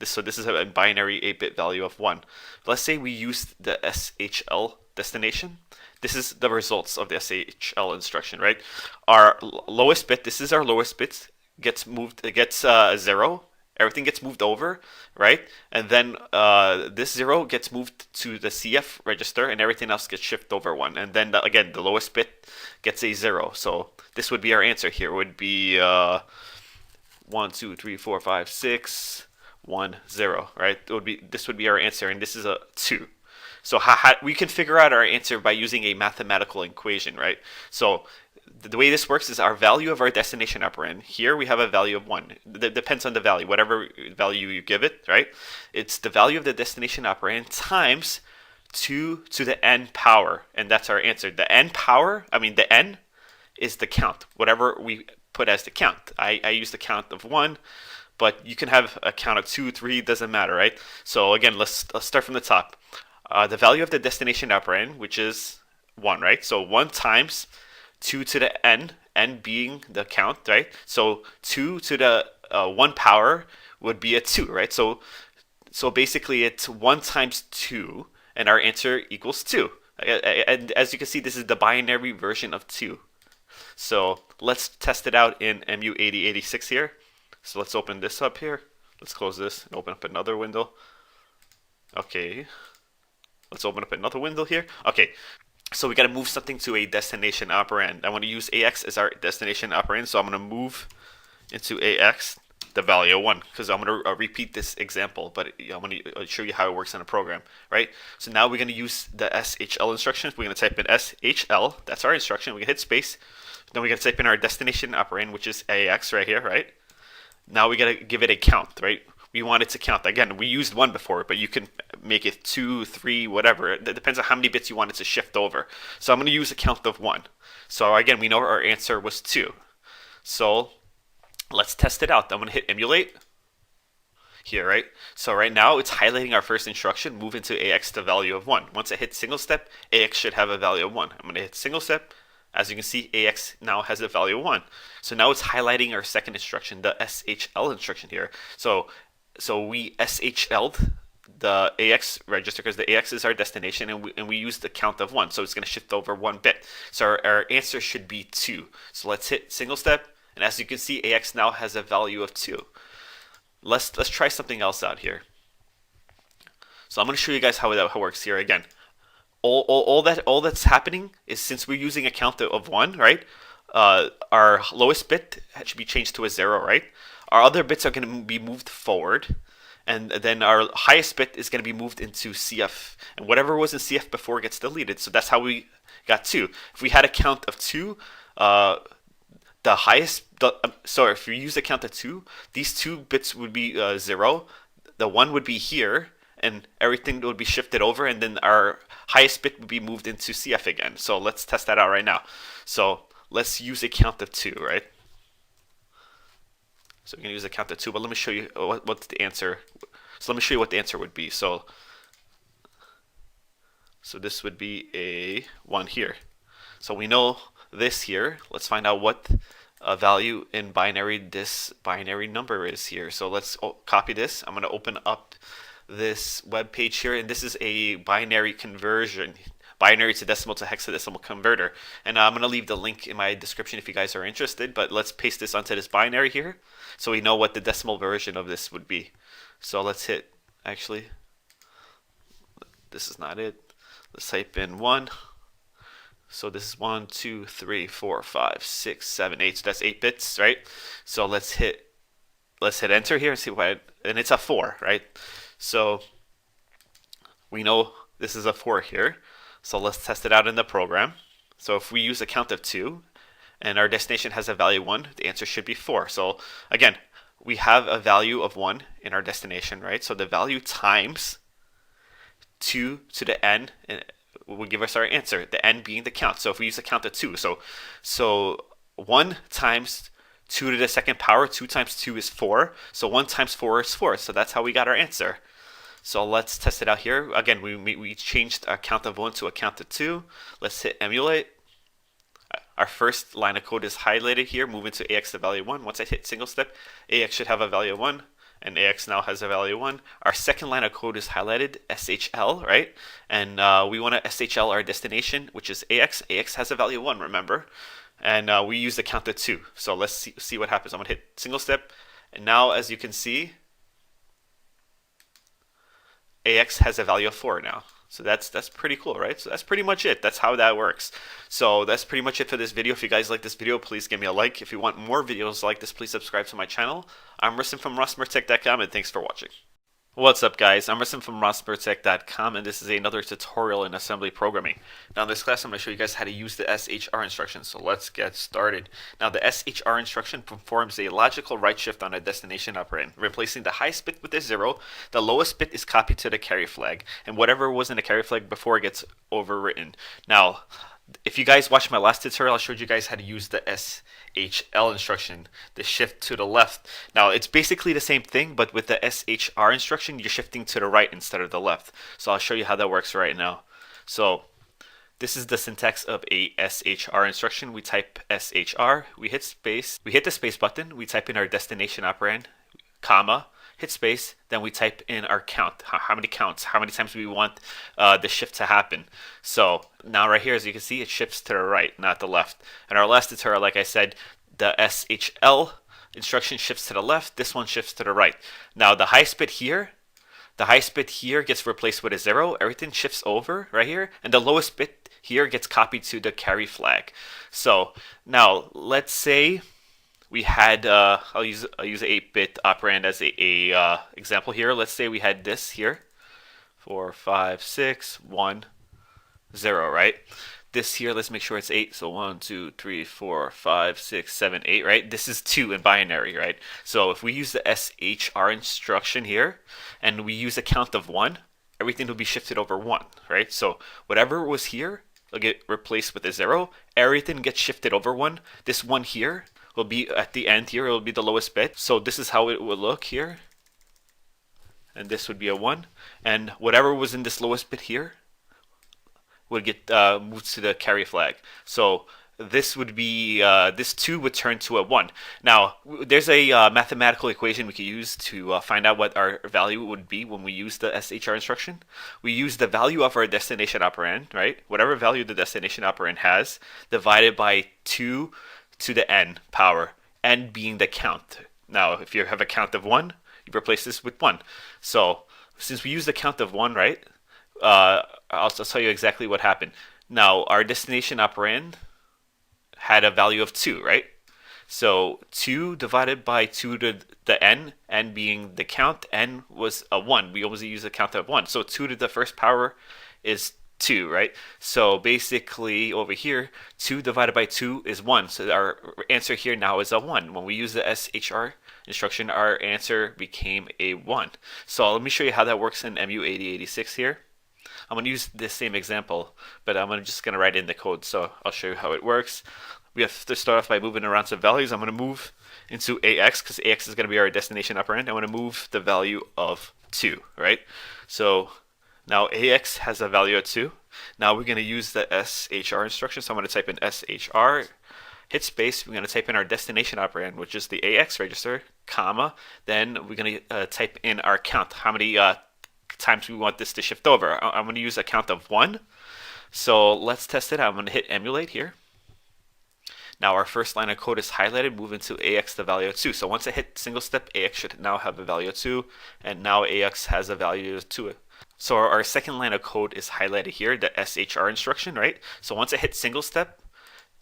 So this is a binary 8-bit value of 1. Let's say we used the SHL destination. This is the results of the SHL instruction, right? Our lowest bit, this is our lowest bit, gets moved, it gets 0, everything gets moved over, right? And then this 0 gets moved to the CF register, and everything else gets shifted over 1. And then again, the lowest bit gets a 0. So this would be our answer here. Would be 1, 2, 3, 4, 5, 6, 1, 0, right? This would be our answer, and this is a 2. So we can figure out our answer by using a mathematical equation, right? So the way this works is our value of our destination operand. Here we have a value of 1. That depends on the value, whatever value you give it, right? It's the value of the destination operand times 2 to the n power, and that's our answer. The n power, the n is the count, whatever we put as the count. I use the count of 1, but you can have a count of 2, 3, doesn't matter, right? So again, let's start from the top. The value of the destination operand, which is 1, right? So 1 times 2 to the n being the count, right? So 2 to the 1 power would be a 2, right? So basically it's 1 times 2, and our answer equals 2. And as you can see, this is the binary version of 2. So let's test it out in MU8086 here. So let's open this up here. Let's close this and open up another window. Okay. Let's open up another window here. Okay. So we got to move something to a destination operand. I want to use AX as our destination operand. So I'm going to move into AX the value of 1, because I'm going to repeat this example, but I'm going to show you how it works in a program, right? So now we're going to use the SHL instructions. We're going to type in SHL. That's our instruction. We can hit space. Then we got to type in our destination operand, which is AX right here, right? Now we got to give it a count, right? We want it to count. Again, we used 1 before, but you can make it 2, 3, whatever. It depends on how many bits you want it to shift over. So I'm going to use a count of 1. So again, we know our answer was 2. So let's test it out. I'm going to hit emulate here, right? So right now it's highlighting our first instruction, move into AX the value of 1. Once I hit single step, AX should have a value of 1. I'm going to hit single step. As you can see, AX now has a value of 1. So now it's highlighting our second instruction, the SHL instruction here. So we SHL'd the AX register because the AX is our destination, and we use the count of 1. So it's going to shift over 1 bit. So our answer should be 2. So let's hit single step. And as you can see, AX now has a value of 2. Let's try something else out here. So I'm going to show you guys how that works here again. All that's happening is, since we're using a count of 1, right? Our lowest bit should be changed to a 0, right? Our other bits are going to be moved forward, and then our highest bit is going to be moved into CF, and whatever was in CF before gets deleted. So that's how we got 2. If we had a count of 2, if you use a count of 2, these 2 bits would be 0. The 1 would be here, and everything would be shifted over, and then our highest bit would be moved into CF again. So let's test that out right now. So let's use a count of 2, right? So we can use a count of 2, but let me show you what's the answer. So let me show you what the answer would be. So this would be a 1 here. So we know this here. Let's find out what value in binary this binary number is here. So let's copy this. I'm going to open up this web page here, and this is a binary conversion, binary to decimal to hexadecimal converter, and I'm going to leave the link in my description if you guys are interested. But let's paste this onto this binary here so we know what the decimal version of this would be. So let's hit, actually this is not it, let's type in 1. So this is 1, 2, 3, 4, 5, 6, 7, 8. So that's 8 bits, right? So let's hit enter here and see what, and it's a 4, right? So we know this is a 4 here. So let's test it out in the program. So if we use a count of 2 and our destination has a value 1, the answer should be 4. So again, we have a value of 1 in our destination, right? So the value times 2 to the n will give us our answer, the n being the count. So if we use a count of 2, so 1 times 2 to the second power, 2 times 2 is 4. So 1 times 4 is 4. So that's how we got our answer. So let's test it out here. Again, we changed our count of 1 to a count of 2. Let's hit emulate. Our first line of code is highlighted here. Move into AX the value 1. Once I hit single step, AX should have a value of 1. And AX now has a value 1. Our second line of code is highlighted, SHL, right? And we want to SHL our destination, which is AX. AX has a value 1, remember? And we use the count of 2. So let's see what happens. I'm going to hit single step. And now, as you can see, AX has a value of 4 now. So that's pretty cool, right? So that's pretty much it. That's how that works. So that's pretty much it for this video. If you guys like this video, please give me a like. If you want more videos like this, please subscribe to my channel. I'm Rustin from rossmertech.com, and thanks for watching. What's up, guys? I'm Rustin from rossmertech.com, and this is another tutorial in assembly programming. Now in this class, I'm going to show you guys how to use the SHR instruction. So let's get started. Now the SHR instruction performs a logical right shift on a destination operand, replacing the highest bit with a 0. The lowest bit is copied to the carry flag, and whatever was in the carry flag before gets overwritten. Now, if you guys watched my last tutorial, I showed you guys how to use the SHL instruction, the shift to the left. Now, it's basically the same thing, but with the SHR instruction, you're shifting to the right instead of the left. So I'll show you how that works right now. So this is the syntax of a SHR instruction. We type SHR, we hit space, we hit the space button, we type in our destination operand, comma, hit space, then we type in our count, how many counts, how many times we want the shift to happen. So now right here, as you can see, it shifts to the right, not the left. In our last tutorial, like I said, the SHL instruction shifts to the left, this one shifts to the right. Now the highest bit here gets replaced with a 0, everything shifts over right here, and the lowest bit here gets copied to the carry flag. So now let's say we had, I'll use an 8-bit operand as a example here. Let's say we had this here, 4, 5, 6, 1, 0, right? This here, let's make sure it's 8. So 1, 2, 3, 4, 5, 6, 7, 8, right? This is 2 in binary, right? So if we use the SHR instruction here, and we use a count of 1, everything will be shifted over 1, right? So whatever was here will get replaced with a 0. Everything gets shifted over 1. This 1 here will be at the end here, it will be the lowest bit. So this is how it would look here. And this would be a 1. And whatever was in this lowest bit here would get moved to the carry flag. So this would be, this 2 would turn to a 1. Now, there's a mathematical equation we could use to find out what our value would be when we use the SHR instruction. We use the value of our destination operand, right? Whatever value the destination operand has, divided by 2 to the n power, n being the count. Now, if you have a count of 1, you replace this with 1. So, since we use the count of 1, right, I'll tell you exactly what happened. Now, our destination operand had a value of 2, right? So, 2 divided by 2 to the n being the count, n was a 1. We always use a count of 1. So, 2 to the first power is 2, right? So basically over here, 2 divided by 2 is 1. So our answer here now is a 1. When we use the SHR instruction, our answer became a 1. So let me show you how that works in MU8086 here. I'm going to use this same example, but I'm just going to write in the code. So I'll show you how it works. We have to start off by moving around some values. I'm going to move into AX because AX is going to be our destination operand. I want to move the value of 2, right? So now AX has a value of 2. Now we're going to use the SHR instruction. So I'm going to type in SHR, hit space. We're going to type in our destination operand, which is the AX register, comma. Then we're going to type in our count, how many times we want this to shift over. I'm going to use a count of 1. So let's test it out. I'm going to hit emulate here. Now our first line of code is highlighted, move into AX the value of 2. So once I hit single step, AX should now have a value of 2, and now AX has a value of 2. So our second line of code is highlighted here, the SHR instruction, right? So once I hit single step,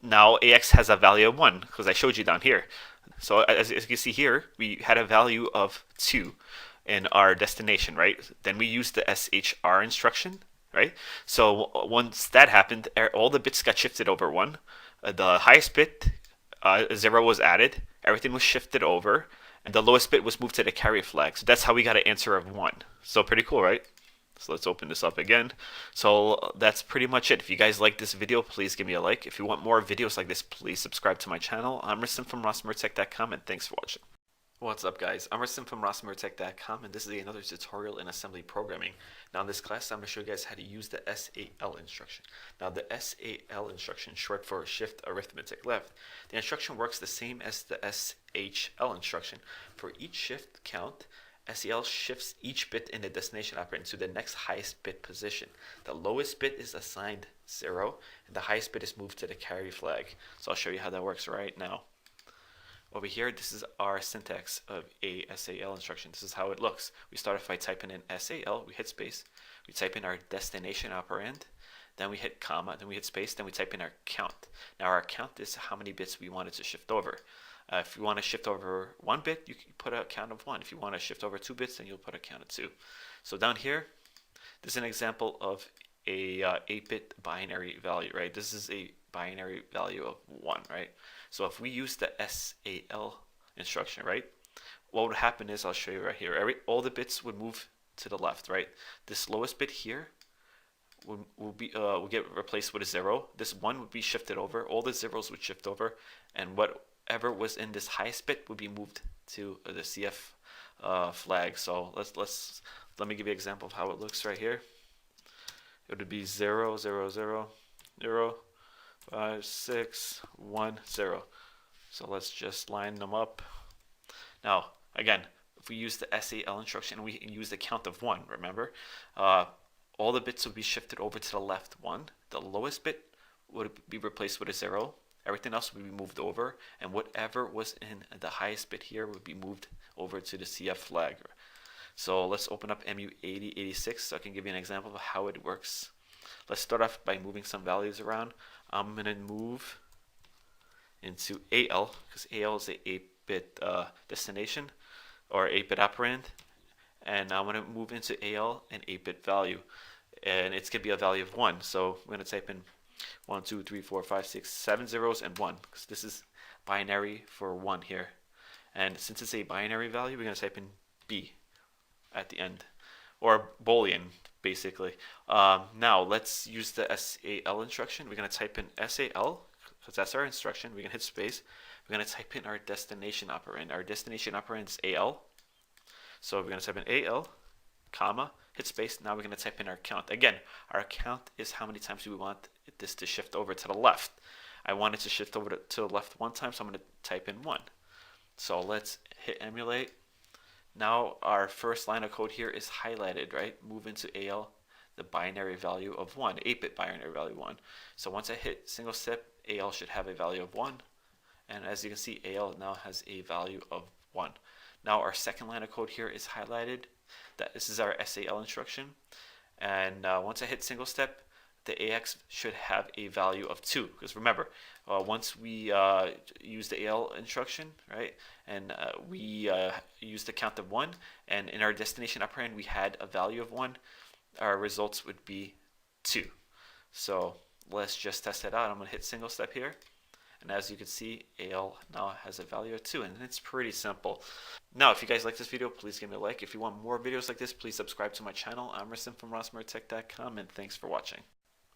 now AX has a value of 1, because I showed you down here. So as you can see here, we had a value of 2 in our destination, right? Then we used the SHR instruction, right? So once that happened, all the bits got shifted over 1. The highest bit, 0 was added, everything was shifted over, and the lowest bit was moved to the carry flag. So that's how we got an answer of 1. So pretty cool, right? So let's open this up again. So that's pretty much it. If you guys like this video, please give me a like. If you want more videos like this, please subscribe to my channel. I'm Rustin from rossmertech.com, and thanks for watching. What's up, guys? I'm Rustin from rossmertech.com, and this is another tutorial in assembly programming. Now in this class, I'm going to show you guys how to use the SAL instruction. Now the SAL instruction, short for shift arithmetic left, the instruction works the same as the SHL instruction. For each shift count, SAL shifts each bit in the destination operand to the next highest bit position. The lowest bit is assigned 0, and the highest bit is moved to the carry flag. So I'll show you how that works right now. over here, this is our syntax of a SAL instruction. This is how it looks. We start off by typing in SAL, we hit space, we type in our destination operand, then we hit comma, then we hit space, then we type in our count. Now our count is how many bits we wanted to shift over. If you want to shift over 1 bit, you can put a count of 1. If you want to shift over 2 bits, then you'll put a count of 2. So down here, this is an example of a 8-bit binary value, right? This is a binary value of 1, right? So if we use the SAL instruction, right, what would happen is, I'll show you right here, all the bits would move to the left, right? This lowest bit here will get replaced with a 0. This 1 would be shifted over, all the zeros would shift over, and whatever was in this highest bit would be moved to the CF flag. So let me give you an example of how it looks right here. It would be 0, 0, 0, 0, 5, 6, 1, 0. So let's just line them up. Now, again, if we use the SAL instruction, we use the count of 1, remember? All the bits would be shifted over to the left 1. The lowest bit would be replaced with a 0. Everything else would be moved over, and whatever was in the highest bit here would be moved over to the CF flag. So let's open up MU8086 so I can give you an example of how it works. Let's start off by moving some values around. I'm going to move into AL, because AL is a 8-bit destination, or 8-bit operand. And I'm going to move into AL an 8-bit value. And it's going to be a value of 1. So I'm going to type in 1, 2, 3, 4, 5, 6, 7 zeros and 1, because this is binary for 1 here. And since it's a binary value, we're going to type in B at the end, or Boolean basically. Now let's use the SAL instruction. We're going to type in SAL, because that's our instruction. We can hit space. We're going to type in our destination operand. Our destination operand is AL. So we're going to type in AL, comma, hit space. Now we're going to type in our count. Again, our count is how many times we want this to shift over to the left. I want it to shift over to the left 1 time, so I'm going to type in 1. So let's hit emulate. Now our first line of code here is highlighted, right? Move into AL, the binary value of 1, 8-bit binary value 1. So once I hit single step, AL should have a value of 1. And as you can see, AL now has a value of 1. Now our second line of code here is highlighted. This is our SAL instruction. And once I hit single step, the AX should have a value of 2. Because remember, once we use the AL instruction, right, and we use the count of 1, and in our destination operand we had a value of 1, our results would be 2. So let's just test it out. I'm going to hit single step here. And as you can see, AL now has a value of 2, and it's pretty simple. Now, if you guys like this video, please give me a like. If you want more videos like this, please subscribe to my channel. I'm Rasim from rossmertech.com, and thanks for watching.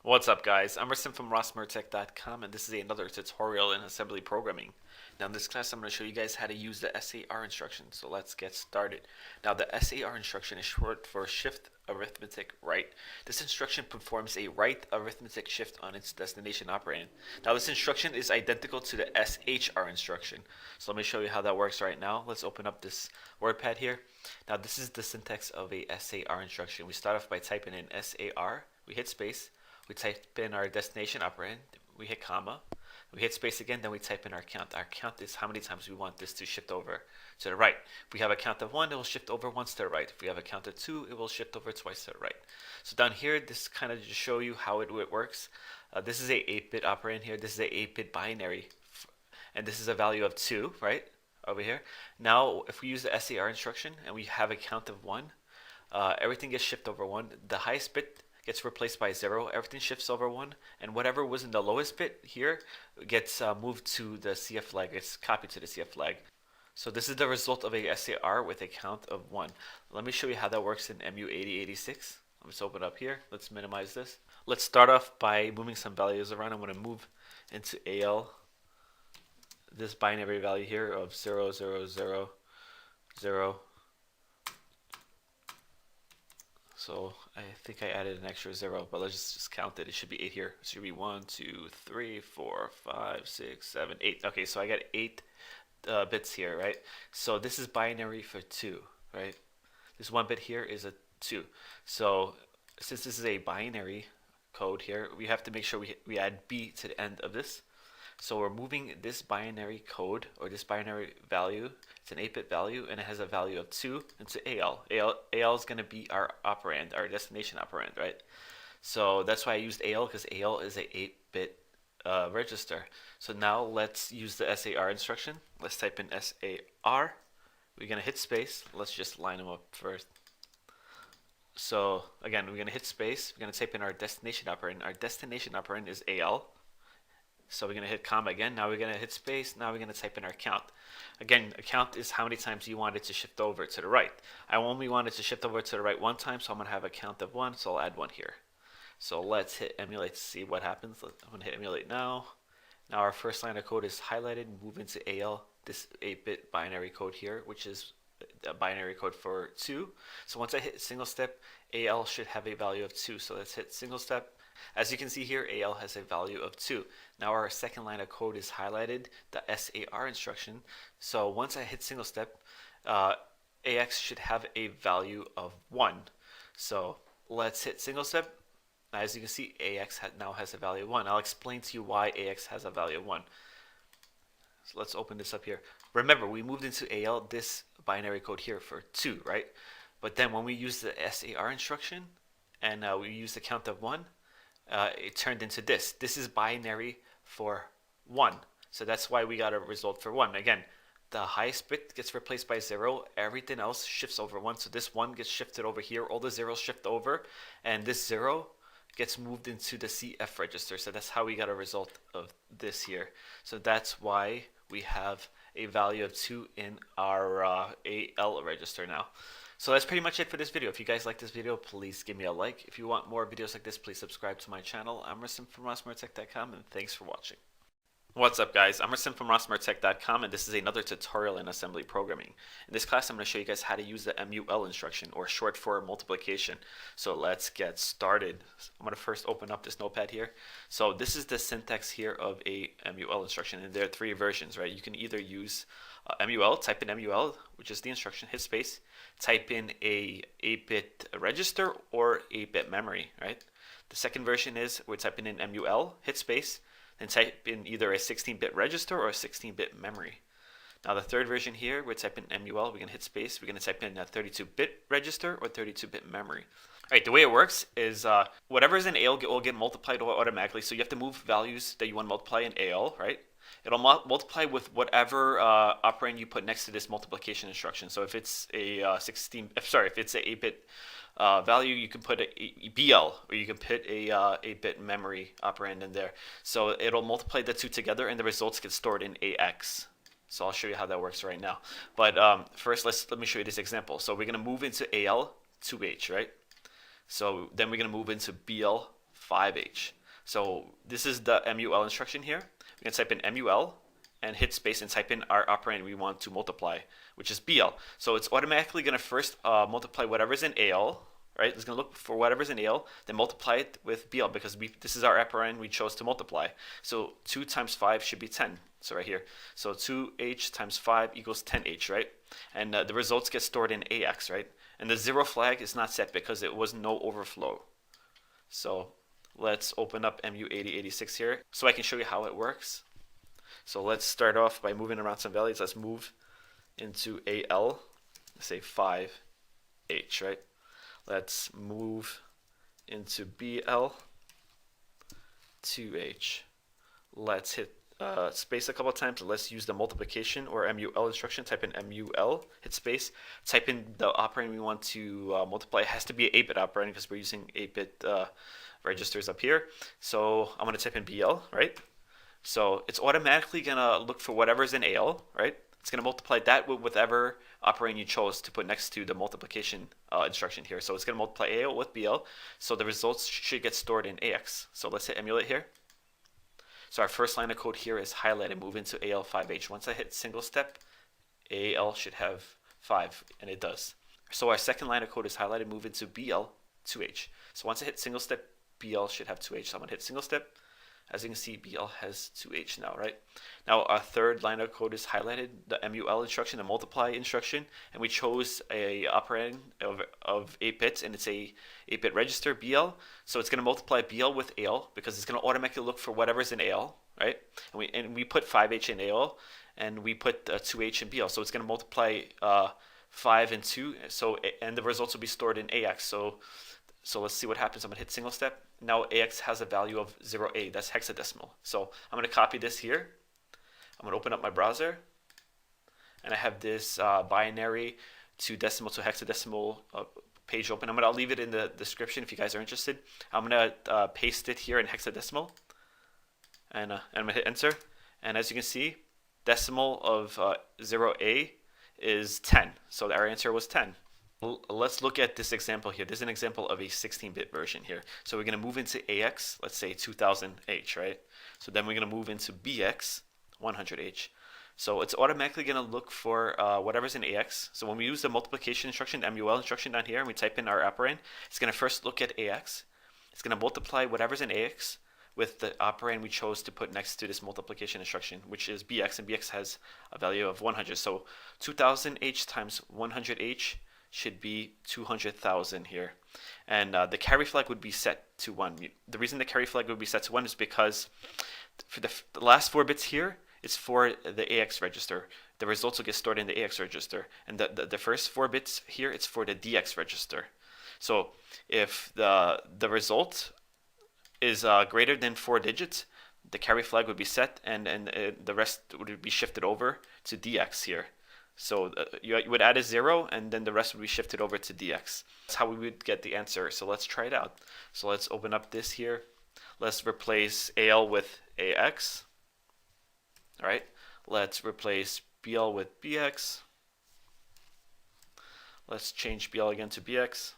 What's up, guys? I'm Rasim from rossmertech.com, and this is another tutorial in assembly programming. Now in this class, I'm going to show you guys how to use the SAR instruction, so let's get started. Now the SAR instruction is short for Shift Arithmetic Right. This instruction performs a right arithmetic shift on its destination operand. Now this instruction is identical to the SHR instruction. So let me show you how that works right now. Let's open up this WordPad here. Now this is the syntax of a SAR instruction. We start off by typing in SAR, we hit space, we type in our destination operand, we hit comma, we hit space again, then we type in our count. Our count is how many times we want this to shift over to the right. If we have a count of 1, it will shift over once to the right. If we have a count of 2, it will shift over twice to the right. So down here, this kind of just show you how it works. This is a 8-bit operand here. This is a 8-bit binary, and this is a value of 2, right, over here. Now, if we use the SAR instruction and we have a count of 1, everything gets shifted over 1. The highest bit gets replaced by 0, everything shifts over 1, and whatever was in the lowest bit here gets moved to the CF flag, it's copied to the CF flag. So this is the result of a SAR with a count of 1. Let me show you how that works in MU8086. Let's open up here, let's minimize this. Let's start off by moving some values around. I'm going to move into AL this binary value here of 0, 0, 0, 0. So I think I added an extra 0, but let's just count it. It should be 8 here. It should be 1, 2, 3, 4, 5, 6, 7, 8. Okay, so I got 8 bits here, right? So this is binary for 2, right? This 1 bit here is a 2. So since this is a binary code here, we have to make sure we add B to the end of this. So we're moving this binary code or this binary value, it's an 8-bit value and it has a value of 2 into AL. AL is going to be our operand, our destination operand, right? So that's why I used AL, because AL is a 8-bit register. So now let's use the SAR instruction. Let's type in SAR. We're going to hit space. Let's just line them up first. So again, we're going to hit space. We're going to type in our destination operand. Our destination operand is AL. So we're going to hit comma again. Now we're going to hit space. Now we're going to type in our count. Again, a count is how many times you want it to shift over to the right. I only want it to shift over to the right one time, so I'm going to have a count of 1, so I'll add 1 here. So let's hit emulate to see what happens. I'm going to hit emulate now. Now our first line of code is highlighted. Move into AL, this 8-bit binary code here, which is a binary code for 2. So once I hit single step, AL should have a value of 2. So let's hit single step. As you can see here, AL has a value of 2. Now our second line of code is highlighted, the SAR instruction. So once I hit single step, AX should have a value of 1. So let's hit single step. As you can see, AX now has a value of 1. I'll explain to you why AX has a value of 1. So let's open this up here. Remember, we moved into AL this binary code here for 2, right? But then when we use the SAR instruction and we use the count of 1, it turned into this. This is binary for 1. So that's why we got a result for 1. Again, the highest bit gets replaced by 0. Everything else shifts over 1. So this 1 gets shifted over here. All the zeros shift over. And this 0 gets moved into the CF register. So that's how we got a result of this here. So that's why we have a value of 2 in our AL register now. So that's pretty much it for this video. If you guys like this video, please give me a like. If you want more videos like this, please subscribe to my channel. I'm Rasim from rossmoretech.com, and thanks for watching. What's up, guys? I'm Rasim from rossmoretech.com, and this is another tutorial in assembly programming. In this class, I'm going to show you guys how to use the MUL instruction, or short for multiplication. So let's get started. I'm going to first open up this notepad here. So this is the syntax here of a MUL instruction, and there are 3 versions, right? You can either use MUL, type in MUL, which is the instruction, hit space, type in a 8-bit register or 8-bit memory, right? The second version is we're typing in MUL, hit space, then type in either a 16-bit register or a 16-bit memory. Now the third version here, we're typing MUL, we're going to hit space, we're going to type in a 32-bit register or 32-bit memory. Alright, the way it works is whatever is in AL will get multiplied automatically, so you have to move values that you want to multiply in AL, right? It'll multiply with whatever operand you put next to this multiplication instruction. So if it's a if it's an 8-bit value, you can put a BL, or you can put a 8-bit memory operand in there. So it'll multiply the 2 together, and the results get stored in AX. So I'll show you how that works right now. But first, let me show you this example. So we're going to move into AL 2H, right? So then we're going to move into BL 5H. So this is the MUL instruction here. We're going to type in MUL and hit space and type in our operand we want to multiply, which is BL. So it's automatically going to first multiply whatever's in AL, right? It's going to look for whatever's in AL, then multiply it with BL, because this is our operand we chose to multiply. So 2 times 5 should be 10. So right here. So 2H times 5 equals 10H, right? And the results get stored in AX, right? And the 0 flag is not set because it was no overflow. So let's open up MU8086 here so I can show you how it works. So let's start off by moving around some values. Let's move into AL, let's say 5H, right? Let's move into BL, 2H. Let's hit space a couple of times. Let's use the multiplication or MUL instruction. Type in MUL, hit space, type in the operand we want to multiply. It has to be an 8-bit operand because we're using 8-bit registers up here. So I'm going to type in BL, right? So it's automatically going to look for whatever's in AL, right? It's going to multiply that with whatever operand you chose to put next to the multiplication instruction here. So it's going to multiply AL with BL. So the results should get stored in AX. So let's hit emulate here. So our first line of code here is highlighted, move into AL 5H. Once I hit single step, AL should have 5, and it does. So our second line of code is highlighted, move into BL 2H. So once I hit single step, BL should have 2H. So I'm going to hit single step. As you can see, BL has 2H now, right? Now our third line of code is highlighted, the MUL instruction, the multiply instruction, and we chose a operand of 8 bits, and it's a 8-bit register, BL. So it's going to multiply BL with AL because it's going to automatically look for whatever's in AL, right? And we put 5h in AL, and we put 2h in BL. So it's going to multiply 5 and 2. And the results will be stored in AX. So let's see what happens. I'm going to hit single step. Now AX has a value of 0A. That's hexadecimal. So I'm going to copy this here. I'm going to open up my browser. And I have this binary to decimal to hexadecimal page open. I'll leave it in the description if you guys are interested. I'm going to paste it here in hexadecimal. And I'm going to hit enter. And as you can see, decimal of 0A is 10. So our answer was 10. Let's look at this example here. This is an example of a 16-bit version here. So we're going to move into AX, let's say 2000H, right? So then we're going to move into BX, 100H. So it's automatically going to look for whatever's in AX. So when we use the multiplication instruction, the MUL instruction down here, and we type in our operand, it's going to first look at AX. It's going to multiply whatever's in AX with the operand we chose to put next to this multiplication instruction, which is BX, and BX has a value of 100. So 2000H times 100H should be 200,000 here. And the carry flag would be set to 1. The reason the carry flag would be set to 1 is because for the last 4 bits here, it's for the AX register. The results will get stored in the AX register. And the first 4 bits here, it's for the DX register. So if the result is greater than 4 digits, the carry flag would be set, and the rest would be shifted over to DX here. So you would add a 0, and then the rest would be shifted over to DX. That's how we would get the answer. So let's try it out. So let's open up this here. Let's replace AL with AX. All right. Let's replace BL with BX. Let's change BL again to BX.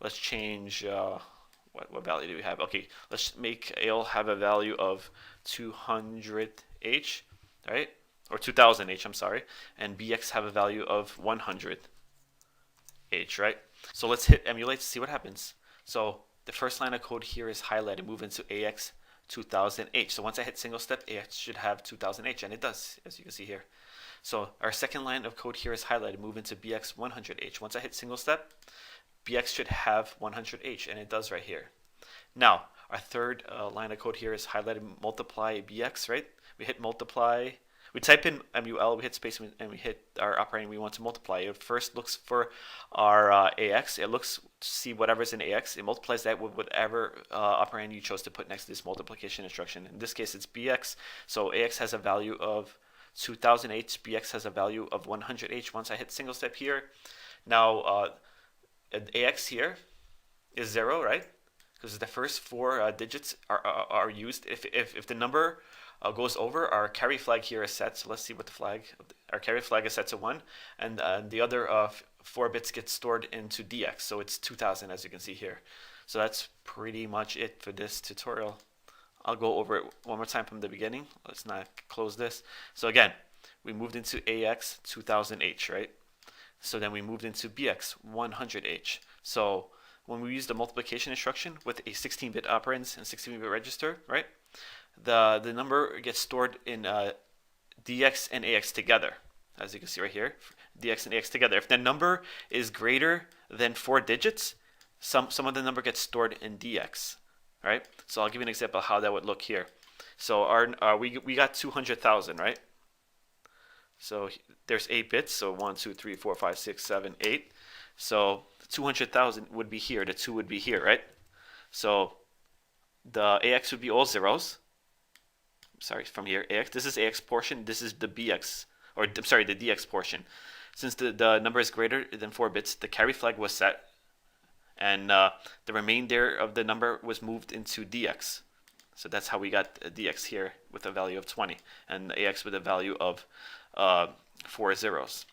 Let's change, what value do we have? Okay, let's make AL have a value of 200H, right? Or 2000H, I'm sorry. And BX have a value of 100H, right? So let's hit emulate to see what happens. So the first line of code here is highlighted, move into AX 2000H. So once I hit single step, AX should have 2000H, and it does, as you can see here. So our second line of code here is highlighted, move into BX 100H. Once I hit single step, BX should have 100H, and it does right here. Now, our third line of code here is highlighted, multiply BX, right? We hit multiply. We type in MUL, we hit space, and we hit our operand we want to multiply. It first looks for our AX. It looks to see whatever's in AX. It multiplies that with whatever operand you chose to put next to this multiplication instruction. In this case, it's BX. So AX has a value of 2000H. BX has a value of 100H. Once I hit single step here, now AX here is 0, right? Because the first 4 digits are used. If the number goes over, our carry flag here is set. So let's see what the flag. Our carry flag is set to 1, and the other 4 bits get stored into DX. So it's 2000, as you can see here. So that's pretty much it for this tutorial. I'll go over it one more time from the beginning. Let's not close this. So again, we moved into AX 2000H, right? So then we moved into BX 100H. So when we use the multiplication instruction with a 16-bit operands and 16-bit register, right? The number gets stored in DX and AX together, as you can see right here. DX and AX together. If the number is greater than 4 digits, some of the number gets stored in DX, right? So I'll give you an example of how that would look here. So we got 200,000, right? So there's 8 bits, so 1, 2, 3, 4, 5, 6, 7, 8. So 200,000 would be here, the 2 would be here, right? So the AX would be all zeros. Sorry, from here, AX. This is AX portion, this is the BX, or I'm sorry, the DX portion. Since the number is greater than 4 bits, the carry flag was set, and the remainder of the number was moved into DX. So that's how we got DX here with a value of 20, and AX with a value of 4 zeros.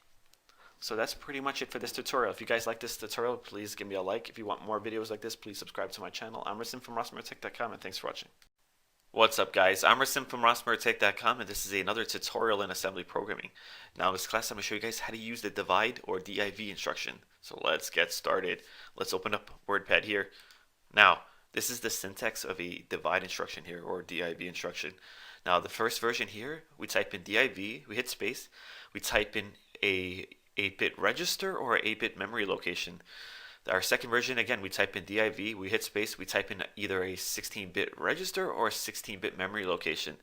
So that's pretty much it for this tutorial. If you guys like this tutorial, please give me a like. If you want more videos like this, please subscribe to my channel. I'm Rasim from RossMoreTech.com, and thanks for watching. What's up, guys? I'm Rasim from RossMoreTech.com, and this is another tutorial in assembly programming. Now in this class, I'm going to show you guys how to use the divide or div instruction. So let's get started. Let's open up WordPad here. Now, this is the syntax of a divide instruction here, or div instruction. Now, the first version here, we type in div, we hit space, we type in a 8-bit register or 8-bit memory location. Our second version, again, we type in div, we hit space, we type in either a 16-bit register or a 16-bit memory location.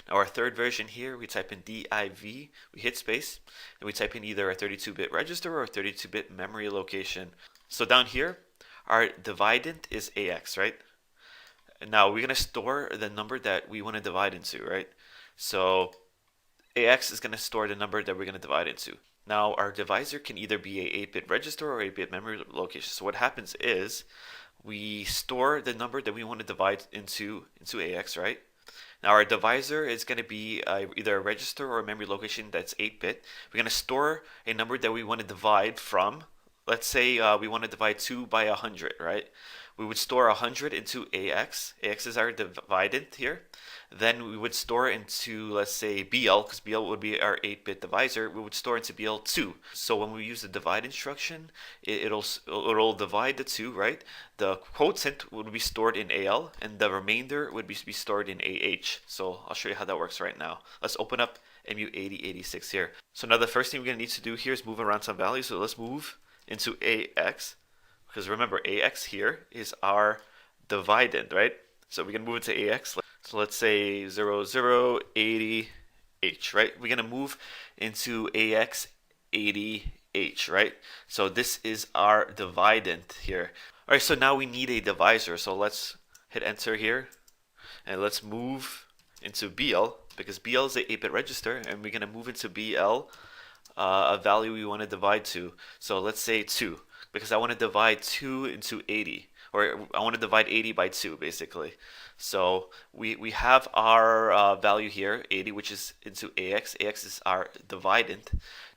Now our third version here, we type in div, we hit space, and we type in either a 32-bit register or a 32-bit memory location. So down here, our dividend is AX, right? Now we're going to store the number that we want to divide into, right? So AX is going to store the number that we're going to divide into. Now our divisor can either be a 8-bit register or 8-bit memory location. So what happens is we store the number that we want to divide into AX, right? Now our divisor is going to be either a register or a memory location that's 8-bit. We're going to store a number that we want to divide from. Let's say we want to divide 2 by 100, right? We would store 100 into AX. AX is our dividend here. Then we would store into, let's say, BL, because BL would be our 8-bit divisor. We would store into BL2. So when we use the divide instruction, it'll divide the 2, right? The quotient would be stored in AL, and the remainder would be stored in AH. So I'll show you how that works right now. Let's open up MU8086 here. So now the first thing we're going to need to do here is move around some values. So let's move into AX. Because remember, AX here is our dividend, right? So we can move into AX. So let's say 0080H, right? We're going to move into AX 80H, right? So this is our dividend here. All right, so now we need a divisor. So let's hit enter here. And let's move into BL, because BL is a 8-bit register. And we're going to move into BL a value we want to divide to. So let's say 2. Because I want to divide 2 into 80, or I want to divide 80 by 2, basically. So we have our value here, 80, which is into AX. AX is our dividend.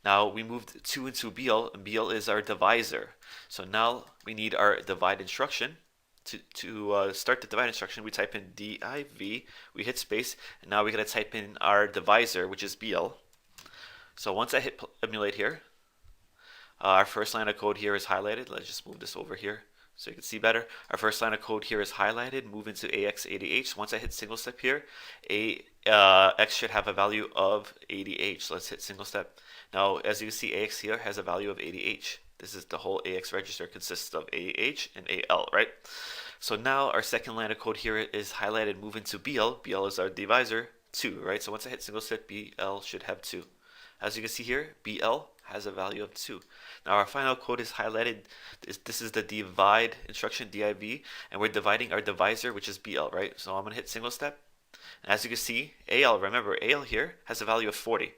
Now we moved 2 into BL, and BL is our divisor. So now we need our divide instruction. To start the divide instruction, we type in div, we hit space, and now we're going to type in our divisor, which is BL. So once I hit emulate here, our first line of code here is highlighted. Let's just move this over here so you can see better. Our first line of code here is highlighted. Move into AX80H. Once I hit single step here, X should have a value of 80H. Let's hit single step. Now, as you can see, AX here has a value of 80H. This is the whole AX register consists of AH and AL, right? So now our second line of code here is highlighted. Move into BL. BL is our divisor, 2, right? So once I hit single step, BL should have 2. As you can see here, BL has a value of 2. Now our final code is highlighted. This is the divide instruction, div, and we're dividing our divisor, which is BL, right? So I'm going to hit single step. And as you can see, AL, remember, AL here has a value of 40.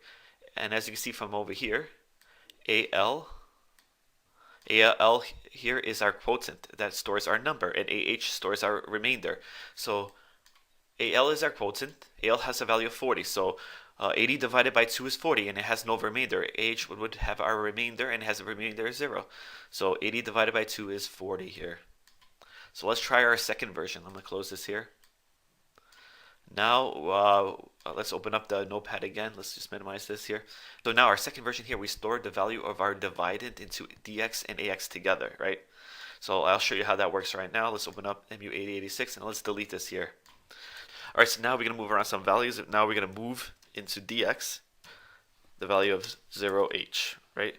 And as you can see from over here, AL here is our quotient that stores our number, and AH stores our remainder. So AL is our quotient. AL has a value of 40. So 80 divided by 2 is 40, and it has no remainder. AH would have our remainder, and it has a remainder of 0. So 80 divided by 2 is 40 here. So let's try our second version. I'm going to close this here. Now let's open up the notepad again. Let's just minimize this here. So now our second version here, we stored the value of our dividend into DX and AX together, right? So I'll show you how that works right now. Let's open up MU8086 and let's delete this here. All right, so now we're going to move around some values. Now we're going to move into DX, the value of 0H, right?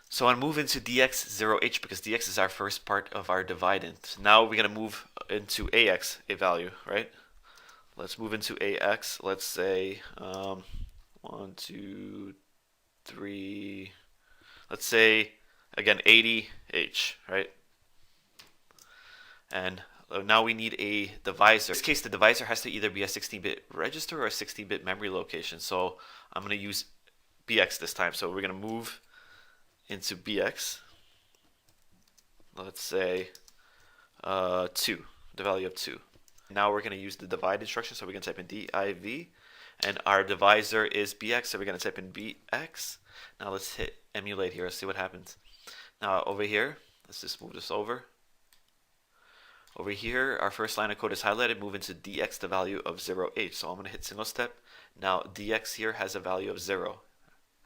So I'll move into DX 0H because DX is our first part of our dividend. Now we're going to move into AX, a value, right? Let's move into AX. Let's say 1, 2, 3. Let's say, again, 80H, right? And now we need a divisor. In this case, the divisor has to either be a 16-bit register or a 16-bit memory location. So I'm going to use BX this time. So we're going to move into BX. Let's say 2, the value of 2. Now we're going to use the divide instruction. So we're going to type in div. And our divisor is BX. So we're going to type in BX. Now let's hit emulate here. Let's see what happens. Now over here, let's just move this over. Over here, our first line of code is highlighted. Move into DX, the value of 0H. So I'm going to hit single step. Now DX here has a value of 0,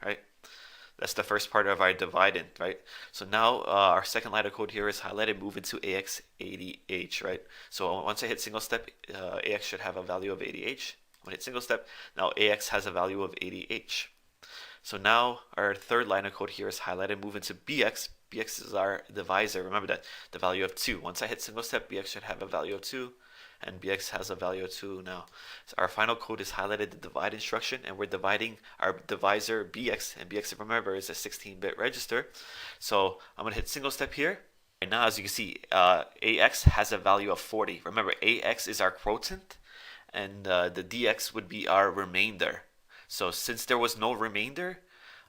right? That's the first part of our dividend, right? So now our second line of code here is highlighted. Move into AX80H, right? So once I hit single step, AX should have a value of 80H. When I hit single step, now AX has a value of 80H. So now our third line of code here is highlighted. Move into BX. bx is our divisor. Remember that, the value of 2. Once I hit single step, bx should have a value of 2, and bx has a value of 2 now. So our final code is highlighted the divide instruction, and we're dividing our divisor bx, and bx, remember, is a 16-bit register. So I'm going to hit single step here. Right now, as you can see, ax has a value of 40. Remember, ax is our quotient, and the dx would be our remainder. So since there was no remainder,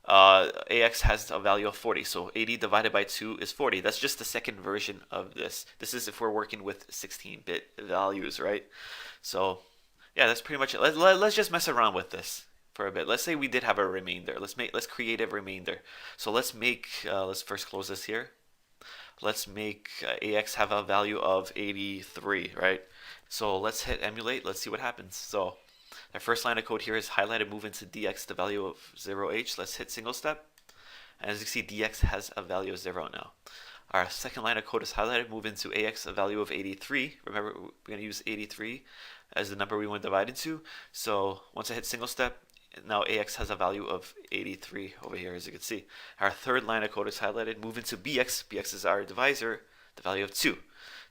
ax has a value of 40. So 80 divided by 2 is 40. That's just the second version of this. This is if we're working with 16-bit values, right? So yeah, that's pretty much it. Let's just mess around with this for a bit. Let's say we did have a remainder. Let's create a remainder. So let's first close this here. Let's make ax have a value of 83, right? So let's hit emulate. Let's see what happens. So our first line of code here is highlighted, move into dx the value of 0h. Let's hit single step. And as you see, dx has a value of 0 now. Our second line of code is highlighted, move into ax a value of 83. Remember, we're going to use 83 as the number we want to divide into. So once I hit single step, now ax has a value of 83 over here, as you can see. Our third line of code is highlighted, move into bx. Bx is our divisor, the value of 2.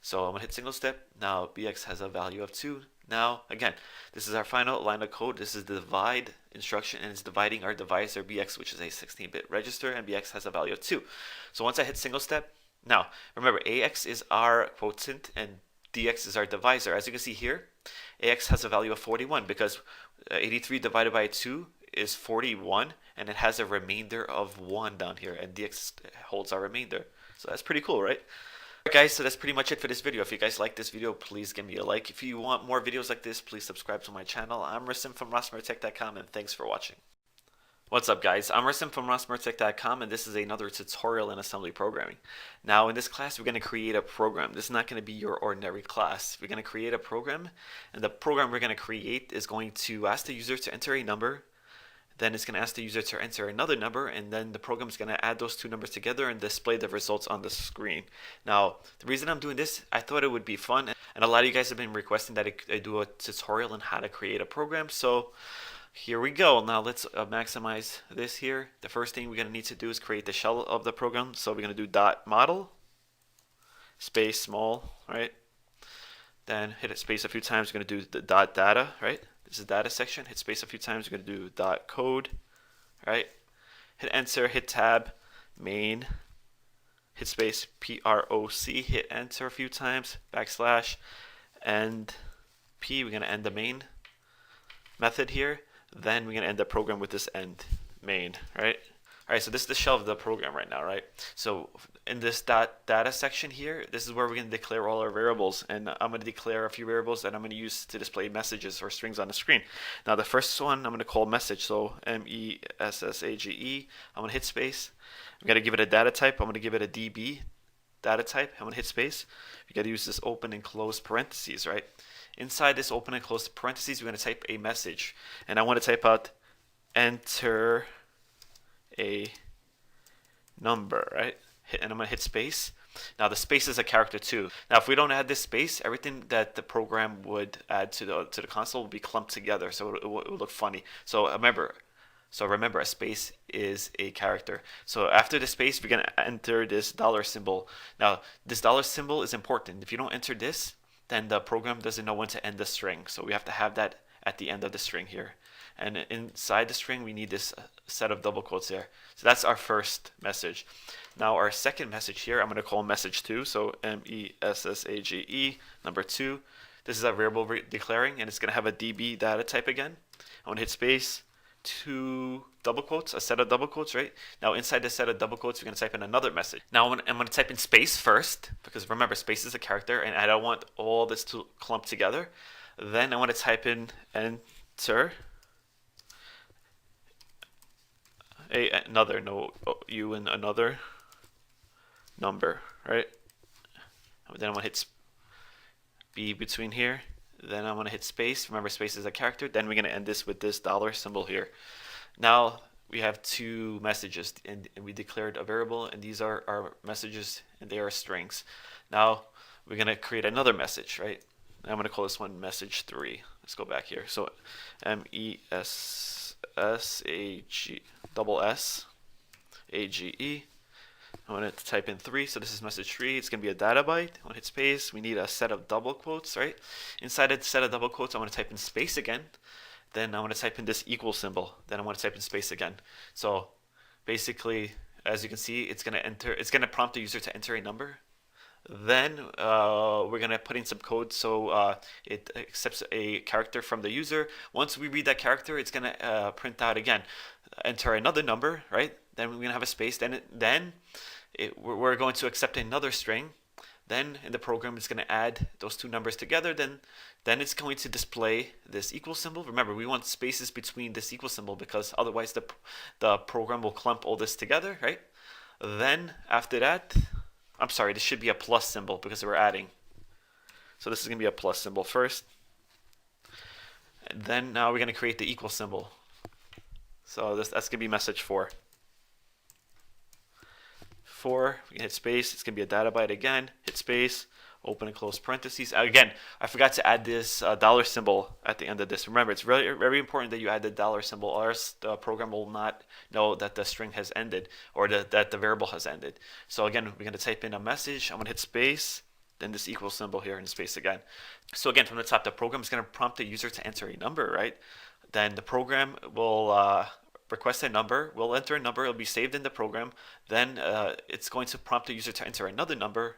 So I'm going to hit single step. Now bx has a value of 2. Now, again, this is our final line of code. This is the divide instruction, and it's dividing our divisor bx, which is a 16-bit register, and bx has a value of 2. So once I hit single step, now remember, ax is our quotient and dx is our divisor. As you can see here, ax has a value of 41 because 83 divided by 2 is 41, and it has a remainder of 1 down here, and dx holds our remainder. So that's pretty cool, right? Alright guys, so that's pretty much it for this video. If you guys like this video, please give me a like. If you want more videos like this, please subscribe to my channel. I'm Rasim from rossmartech.com, and thanks for watching. What's up guys, I'm Rasim from rossmartech.com, and this is another tutorial in assembly programming. Now in this class we're going to create a program. This is not going to be your ordinary class. We're going to create a program, and the program we're going to create is going to ask the user to enter a number. Then it's going to ask the user to enter another number, and then the program is going to add those two numbers together and display the results on the screen. Now, the reason I'm doing this, I thought it would be fun, and a lot of you guys have been requesting that I do a tutorial on how to create a program, so here we go. Now let's maximize this here. The first thing we're going to need to do is create the shell of the program, so we're going to do dot model space small, right? Then hit it space a few times. We're going to do the dot data, right? This is data section. Hit space a few times. We're going to do dot code, right? Hit enter, hit tab, main, hit space, proc, hit enter a few times, backslash, end p. We're going to end the main method here. Then we're going to end the program with this end main, right? All right, so this is the shell of the program right now, right? So in this data section here, this is where we're going to declare all our variables, and I'm going to declare a few variables that I'm going to use to display messages or strings on the screen. Now the first one I'm going to call message, so message. I'm going to hit space. I'm going to give it a data type. I'm going to give it a db data type. I'm going to hit space. You got to use this open and close parentheses, right? Inside this open and close parentheses, we're going to type a message, and I want to type out enter a number, right? And I'm going to hit space. Now the space is a character too. Now if we don't add this space, everything that the program would add to the console will be clumped together, so it will look funny. So remember, a space is a character. So after the space, we're going to enter this dollar symbol. Now this dollar symbol is important. If you don't enter this, then the program doesn't know when to end the string. So we have to have that at the end of the string here. And inside the string, we need this set of double quotes there. So that's our first message. Now our second message here, I'm going to call message 2. So message number 2. This is a variable declaring, and it's going to have a db data type again. I'm going to hit space, 2 double quotes, a set of double quotes, right? Now inside this set of double quotes, we're going to type in another message. Now I'm going to type in space first, because remember, space is a character, and I don't want all this to clump together. Then I want to type in enter another another number, right? Then I'm going to hit B between here. Then I'm going to hit space. Remember, space is a character. Then we're going to end this with this dollar symbol here. Now we have two messages, and we declared a variable, and these are our messages, and they are strings. Now we're going to create another message, right? I'm going to call this one message 3. Let's go back here. So message double S A G E I want to type in 3, so this is message 3. It's going to be a data byte. I want to hit space. We need a set of double quotes, right? Inside a set of double quotes, I want to type in space again. Then I want to type in this equal symbol. Then I want to type in space again. So basically, as you can see, it's going to prompt the user to enter a number. Then we're going to put in some code so it accepts a character from the user. Once we read that character, it's going to print out again, enter another number, right? Then we're going to have a space. We're going to accept another string. Then in the program, it's going to add those two numbers together. Then it's going to display this equal symbol. Remember, we want spaces between this equal symbol because otherwise the program will clump all this together, right? Then after that, I'm sorry, this should be a plus symbol because we're adding. So this is going to be a plus symbol first. And then now we're going to create the equal symbol. So that's going to be message 4. 4, we can hit space, it's going to be a data byte again, hit space, open and close parentheses. Again, I forgot to add this dollar symbol at the end of this. Remember, it's really very important that you add the dollar symbol, or else the program will not know that the string has ended or that the variable has ended. So again, we're going to type in a message. I'm going to hit space, then this equal symbol here and space again. So again, from the top, the program is going to prompt the user to enter a number, right? Then the program will request a number, we'll enter a number, it'll be saved in the program. Then it's going to prompt the user to enter another number.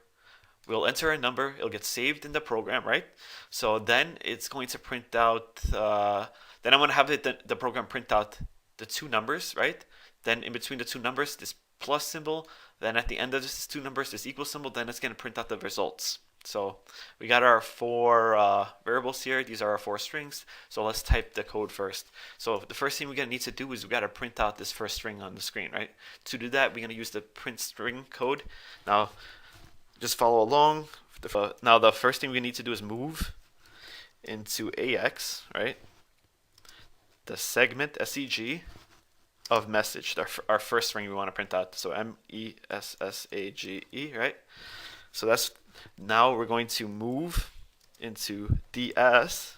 We'll enter a number, it'll get saved in the program, right? So then it's going to print out, then I'm going to have the program print out the two numbers, right? Then in between the two numbers, this plus symbol. Then at the end of this two numbers, this equal symbol. Then it's going to print out the results. So we got our 4 variables here. These are our 4 strings. So let's type the code first. So the first thing we're going to need to do is we got to print out this first string on the screen, right? To do that, we're going to use the print string code. Now, just follow along. Now, the first thing we need to do is move into AX, right? The segment SEG of message, our first string we want to print out. So MESSAGE, right? So that's, now we're going to move into DS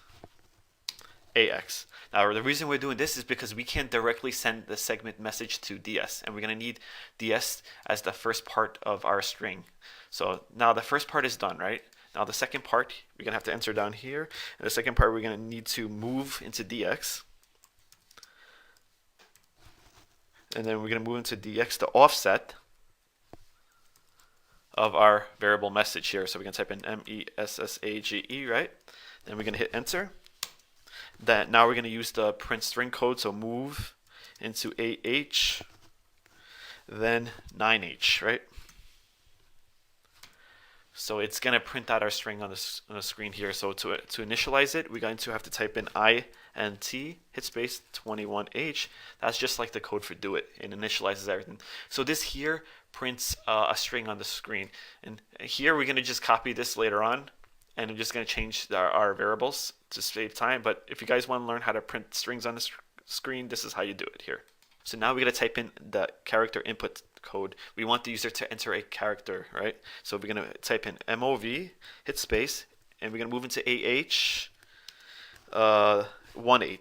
AX. Now the reason we're doing this is because we can't directly send the segment message to DS, and we're going to need DS as the first part of our string. So now the first part is done, right? Now the second part, we're going to have to enter down here, and the second part we're going to need to move into DX. And then we're going to move into DX the offset of our variable message here. So we can type in MESSAGE, right? Then we're going to hit enter. That now we're going to use the print string code, so move into AH, then 9H, right? So it's going to print out our string on the screen here. So to initialize it, we're going to have to type in INT, hit space, 21H. That's just like the code for do it. It initializes everything. So this here prints a string on the screen. And here we're going to just copy this later on. And I'm just going to change our variables to save time. But if you guys want to learn how to print strings on the screen, this is how you do it here. So now we're going to type in the character input code. We want the user to enter a character, right? So we're going to type in MOV, hit space, and we're going to move into AH 1H.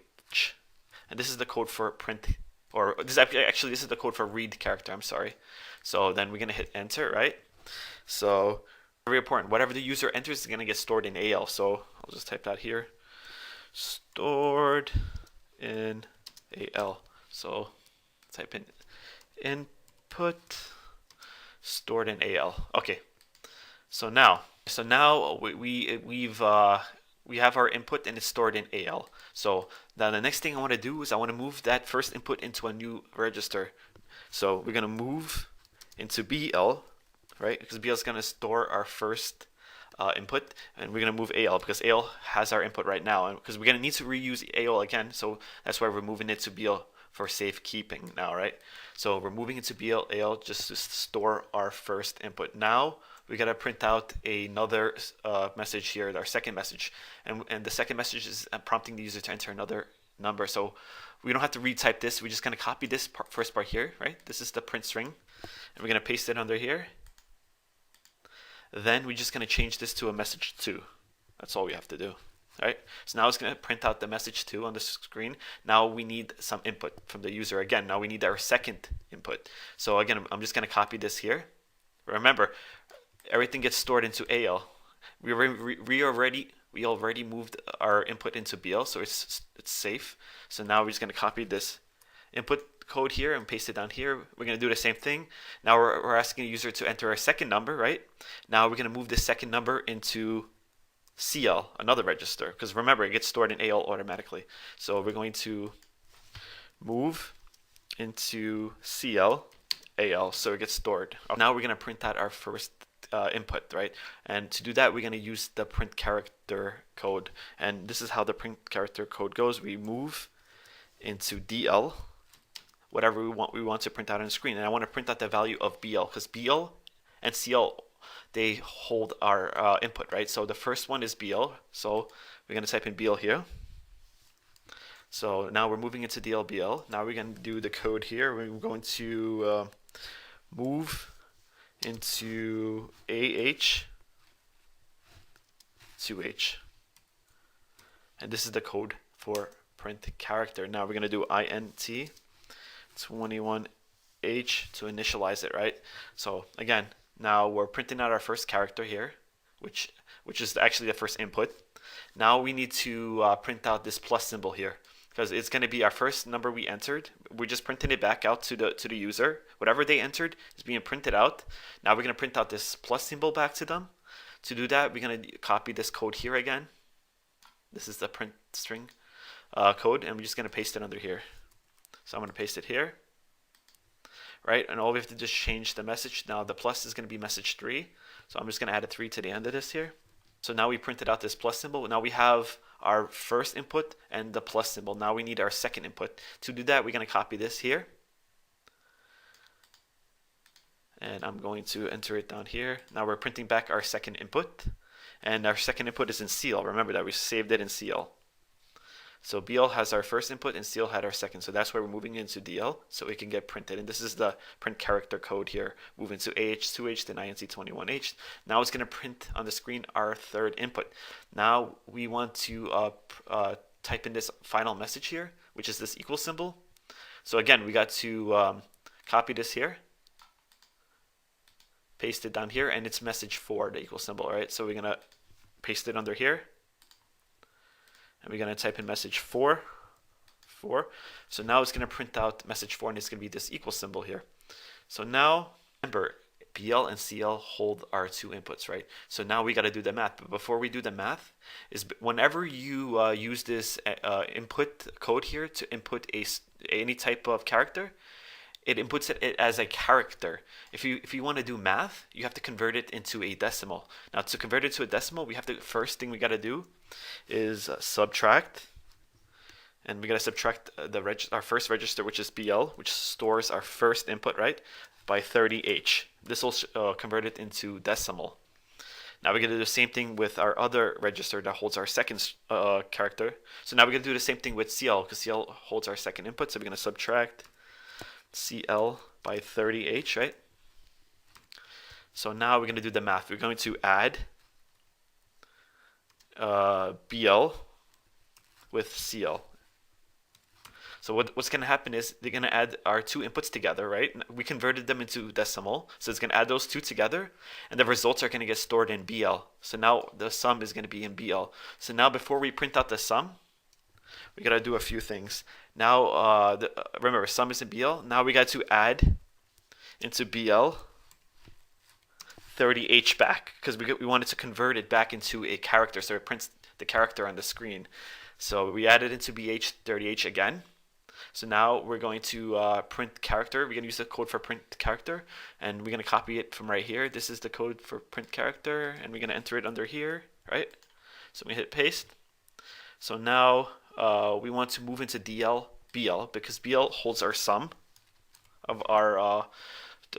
And this is the code for print, or this is the code for read character, I'm sorry. So then we're going to hit enter, right? So very important, whatever the user enters is going to get stored in AL. So I'll just type that here. Stored in AL. So type in input stored in AL. Okay. So now we have our input and it's stored in AL. So now the next thing I want to do is I want to move that first input into a new register. So we're going to move into BL, right? Because BL is going to store our first input, and we're going to move AL because AL has our input right now, and because we're going to need to reuse AL again, so that's why we're moving it to BL for safekeeping now, right? So we're moving into BL AL just to store our first input. Now we got to print out another message here, our second message, and the second message is prompting the user to enter another number. So we don't have to retype this. We're just going to copy this first part here, right? This is the print string, and we're going to paste it under here. Then we're just going to change this to a message 2. That's all we have to do. All right. So now it's going to print out the message 2 on the screen. Now we need some input from the user again. Now we need our second input. So again, I'm just going to copy this here, Remember, everything gets stored into AL. We already moved our input into BL, so it's safe. So now we're just going to copy this input code here and paste it down here. We're going to do the same thing. Now we're asking the user to enter a second number, right? Now we're going to move this second number into CL, another register, because remember, it gets stored in AL automatically. So we're going to move into CL AL, so it gets stored. Now we're going to print out our first input, right? And to do that, we're going to use the print character code. And this is how the print character code goes. We move into DL, whatever we want to print out on the screen. And I want to print out the value of BL, because BL and CL, they hold our input, right? So the first one is BL. So we're going to type in BL here. So now we're moving into DLBL. Now we're going to do the code here. We're going to move into AH 2H. And this is the code for print character. Now we're going to do INT 21H to initialize it, right? So again, now we're printing out our first character here, which is actually the first input. Now we need to print out this plus symbol here, because it's going to be our first number we entered. We're just printing it back out to the user. Whatever they entered is being printed out. Now we're going to print out this plus symbol back to them. To do that, we're going to copy this code here again. This is the print string code, and we're just going to paste it under here. So I'm going to paste it here, right? And all we have to just change the message. Now the plus is going to be message 3. So I'm just going to add a 3 to the end of this here. So now we printed out this plus symbol. Now we have our first input and the plus symbol. Now we need our second input. To do that, we're going to copy this here. And I'm going to enter it down here. Now we're printing back our second input. And our second input is in CL. Remember that we saved it in CL. So BL has our first input and CL had our second. So that's where we're moving into DL so it can get printed. And this is the print character code here. Move into AH2H, then INC21H. Now it's going to print on the screen our third input. Now we want to type in this final message here, which is this equal symbol. So again, we got to copy this here, paste it down here, and it's message 4, the equal symbol, right? So we're going to paste it under here. And we're going to type in message 4. So now it's going to print out message 4, and it's going to be this equal symbol here. So now, remember, BL and CL hold our two inputs, right? So now we got to do the math. But before we do the math, is whenever you use this input code here to input any type of character, it inputs it as a character. If you want to do math, you have to convert it into a decimal. Now to convert it to a decimal, first thing we got to do is subtract, and we got to subtract our first register, which is BL, which stores our first input, right, by 30H. This will convert it into decimal. Now we're going to do the same thing with our other register that holds our second character. So now we're going to do the same thing with CL, because CL holds our second input. So we're going to subtract CL by 30H, right? So now we're going to do the math. We're going to add BL with CL. So what's going to happen is they're going to add our two inputs together, right? We converted them into decimal, so it's going to add those two together, and the results are going to get stored in BL. So now the sum is going to be in BL. So now before we print out the sum, we got to do a few things. Now, remember, sum is in BL. Now we got to add into BL 30H back, because we wanted to convert it back into a character, so it prints the character on the screen. So we added into BH 30H again. So now we're going to print character. We're going to use the code for print character, and we're going to copy it from right here. This is the code for print character, and we're going to enter it under here, right? So we hit paste. So now we want to move into DLBL, because BL holds our sum of our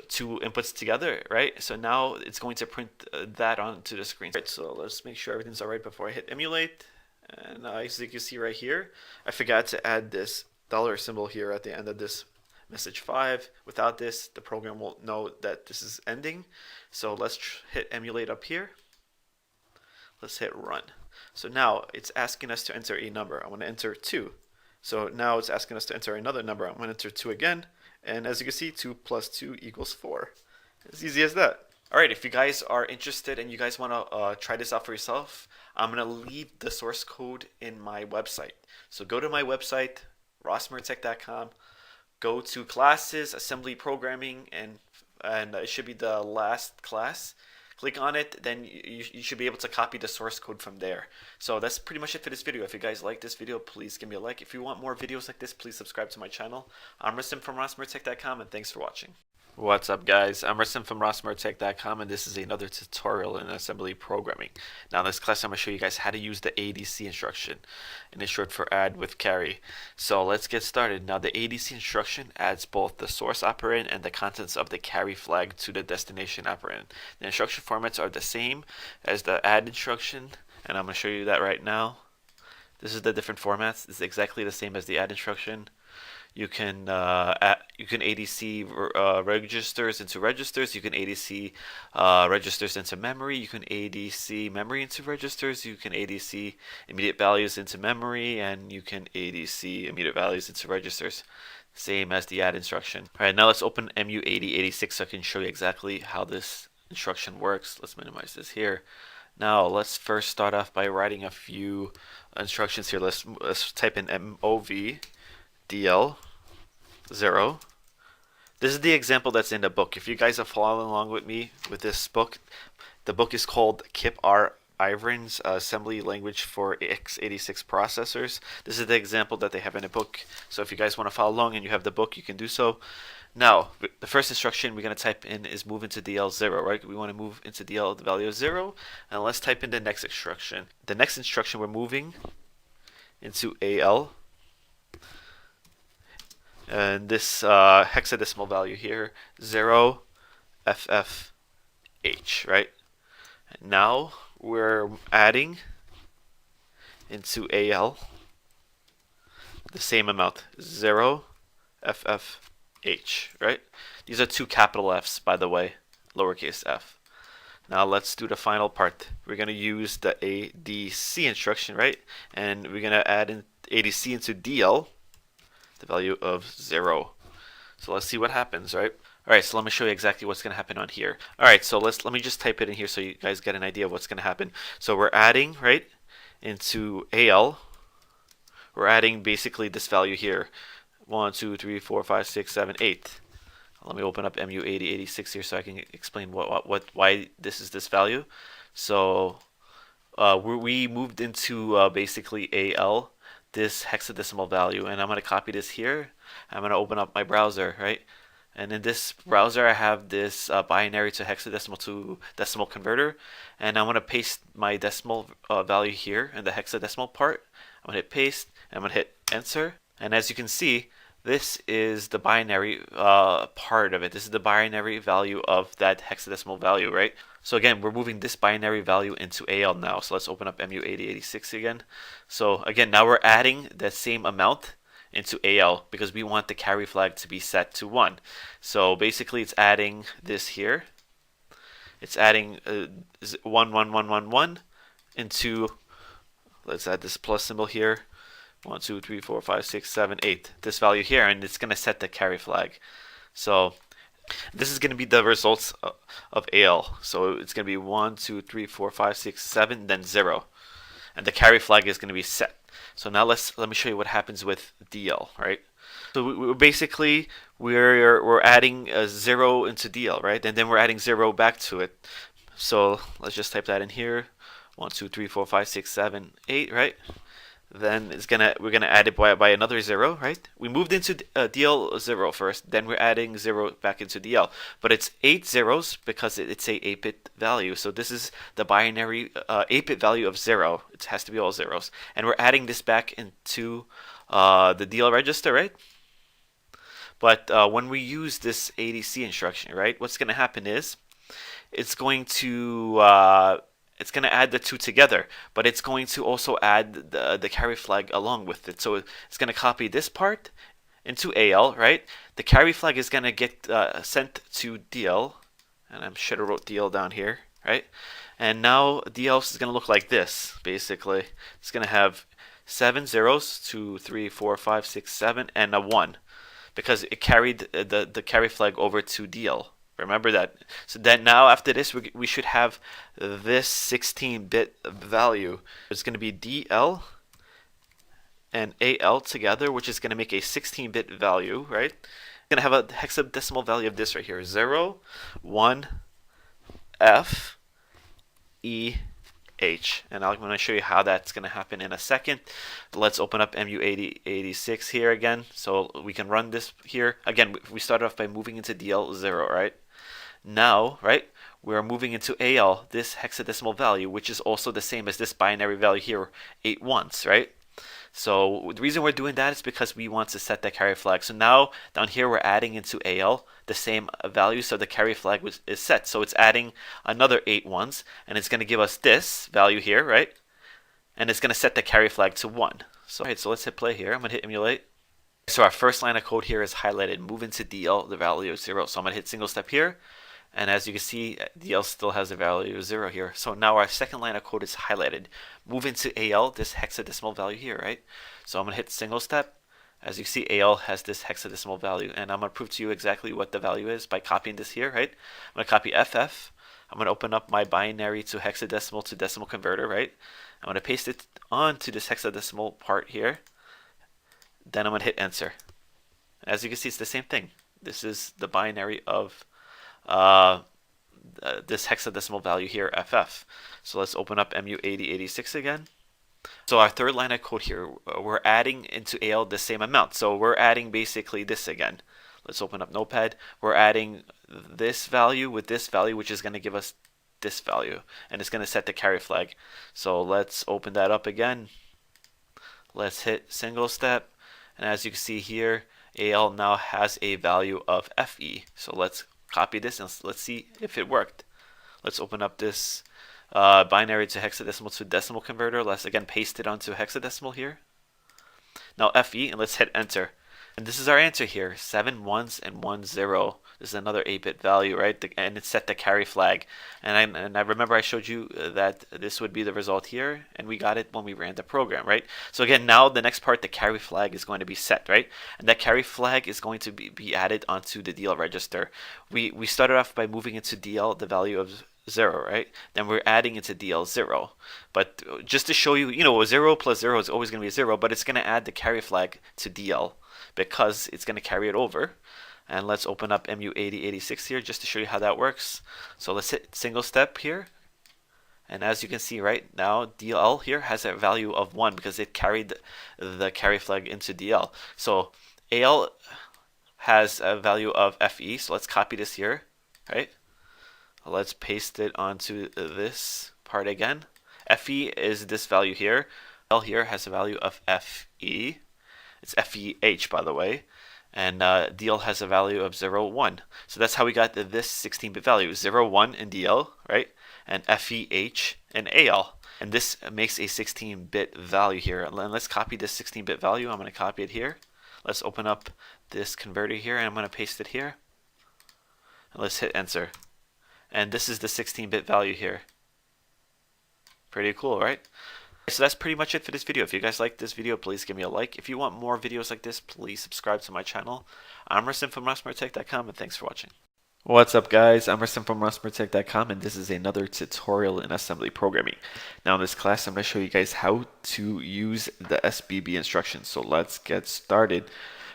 two inputs together, right? So now it's going to print that onto the screen. Right, so let's make sure everything's all right before I hit emulate. And as you can see right here, I forgot to add this dollar symbol here at the end of this message 5. Without this, the program won't know that this is ending. So let's hit emulate up here. Let's hit run. So now it's asking us to enter a number. I want to enter 2. So now it's asking us to enter another number. I'm going to enter 2 again. And as you can see, 2 plus 2 equals 4. As easy as that. All right, if you guys are interested and you guys want to try this out for yourself, I'm going to leave the source code in my website. So go to my website, rossmertech.com, go to classes, assembly programming, and it should be the last class. Click on it, then you should be able to copy the source code from there. So that's pretty much it for this video. If you guys like this video, please give me a like. If you want more videos like this, please subscribe to my channel. I'm Rustam from rossmertech.com, and thanks for watching. What's up, guys? I'm Rustam from rossmertech.com, and this is another tutorial in assembly programming. Now in this class I'm going to show you guys how to use the ADC instruction, and it's short for add with carry. So let's get started. Now the ADC instruction adds both the source operand and the contents of the carry flag to the destination operand. The instruction formats are the same as the add instruction, and I'm going to show you that right now. This is the different formats. It's exactly the same as the add instruction. You can ADC registers into registers. You can ADC registers into memory. You can ADC memory into registers. You can ADC immediate values into memory, and you can ADC immediate values into registers. Same as the add instruction. All right, now let's open MU8086 so I can show you exactly how this instruction works. Let's minimize this here. Now let's first start off by writing a few instructions here. Let's type in MOV DL 0. This is the example that's in the book. If you guys are following along with me with this book, the book is called Kip R. Ivins Assembly Language for x86 Processors. This is the example that they have in the book. So if you guys want to follow along and you have the book, you can do so. Now, the first instruction we're going to type in is move into DL0, right? We want to move into DL the value of 0. And let's type in the next instruction. The next instruction, we're moving into AL. And this hexadecimal value here, 0 FFH, right? Now we're adding into AL the same amount, 0 FFH, right? These are two capital F's, by the way, lowercase f. Now let's do the final part. We're going to use the ADC instruction, right? And we're going to add in ADC into DL, the value of 0. So let's see what happens, right? Alright, so let me show you exactly what's going to happen on here. Alright, so let me just type it in here so you guys get an idea of what's going to happen. So we're adding, right, into AL. We're adding basically this value here. 1, 2, 3, 4, 5, 6, 7, 8. Let me open up MU8086 here so I can explain why this is this value. So we moved into basically AL, this hexadecimal value, and I'm going to copy this here. I'm going to open up my browser, right? And in this browser I have this binary to hexadecimal to decimal converter, and I'm going to paste my decimal value here in the hexadecimal part. I'm going to hit paste, and I'm going to hit enter, and as you can see, this is the binary part of it. This is the binary value of that hexadecimal value, right? So again, we're moving this binary value into AL now. So let's open up MU8086 again. So again, now we're adding that same amount into AL because we want the carry flag to be set to 1. So basically it's adding this here. It's adding 1, 1, 1, 1, 1 into, let's add this plus symbol here. 1, 2, 3, 4, 5, 6, 7, 8. This value here, and it's going to set the carry flag. So this is going to be the results of AL. So it's going to be 1, 2, 3, 4, 5, 6, 7, then 0. And the carry flag is going to be set. So now let me show you what happens with DL, right? So we're adding a 0 into DL, right? And then we're adding 0 back to it. So let's just type that in here. 1, 2, 3, 4, 5, 6, 7, 8, right? Then we're gonna add it by another 0, right? We moved into DL 0 first, then we're adding 0 back into DL, but it's 8 zeros because it's a 8-bit value. So this is the binary 8-bit value of 0. It has to be all zeros, and we're adding this back into the DL register, right? But when we use this ADC instruction, right, what's gonna happen is it's going to add the two together, but it's going to also add the carry flag along with it. So it's going to copy this part into AL, right? The carry flag is going to get sent to DL, and I should have wrote DL down here, right? And now DL is going to look like this, basically. It's going to have 7 zeros, 2, 3, 4, 5, 6, 7, and a 1, because it carried the carry flag over to DL. Remember that. So then now after this, we should have this 16-bit value. It's going to be DL and AL together, which is going to make a 16-bit value, right? Going to have a hexadecimal value of this right here: 0, 1, F, E, H. And I'm going to show you how that's going to happen in a second. Let's open up MU8086 here again, so we can run this here. Again, we started off by moving into DL0, right? Now, right, we're moving into AL, this hexadecimal value, which is also the same as this binary value here, 8 ones, right? So the reason we're doing that is because we want to set that carry flag. So now down here we're adding into AL the same value, so the carry flag is set. So it's adding another 8 ones, and it's going to give us this value here, right? And it's going to set the carry flag to 1. So, all right, so let's hit play here. I'm going to hit emulate. So our first line of code here is highlighted. Move into DL, the value of 0. So I'm going to hit single step here. And as you can see, DL still has a value of 0 here. So now our second line of code is highlighted. Move into AL, this hexadecimal value here, right? So I'm going to hit single step. As you see, AL has this hexadecimal value. And I'm going to prove to you exactly what the value is by copying this here, right? I'm going to copy FF. I'm going to open up my binary to hexadecimal to decimal converter, right? I'm going to paste it onto this hexadecimal part here. Then I'm going to hit enter. As you can see, it's the same thing. This is the binary of this hexadecimal value here, FF. So let's open up MU8086 again. So our third line of code here, we're adding into AL the same amount. So we're adding basically this again. Let's open up Notepad. We're adding this value with this value, which is going to give us this value. And it's going to set the carry flag. So let's open that up again. Let's hit single step. And as you can see here, AL now has a value of FE. So let's copy this and let's see if it worked. Let's open up this binary to hexadecimal to decimal converter. Let's again paste it onto hexadecimal here. Now FE, and let's hit enter. And this is our answer here, 7 ones and 1 0. This is another 8-bit value, right? And it's set the carry flag. And I remember I showed you that this would be the result here, and we got it when we ran the program, right? So again, now the next part, the carry flag is going to be set, right? And that carry flag is going to be added onto the DL register. We started off by moving into DL the value of 0, right? Then we're adding into DL 0. But just to show you, 0 plus 0 is always going to be 0, but it's going to add the carry flag to DL because it's going to carry it over. And let's open up MU8086 here just to show you how that works. So let's hit single step here. And as you can see right now, DL here has a value of 1 because it carried the carry flag into DL. So AL has a value of FE. So let's copy this here, right? Let's paste it onto this part again. FE is this value here. L here has a value of FE. It's FEH, by the way. And DL has a value of 0, 1. So that's how we got this 16-bit value, 0, 1 in DL, right? And FEH in AL. And this makes a 16-bit value here. And let's copy this 16-bit value. I'm going to copy it here. Let's open up this converter here, and I'm going to paste it here. And let's hit enter. And this is the 16-bit value here. Pretty cool, right? So that's pretty much it for this video. If you guys like this video, please give me a like. If you want more videos like this, please subscribe to my channel. I'm Rustin from RusMurtech.com, and thanks for watching. What's up, guys? I'm Rustin from RusMurtech.com, and this is another tutorial in assembly programming. Now in this class, I'm going to show you guys how to use the SBB instructions. So let's get started.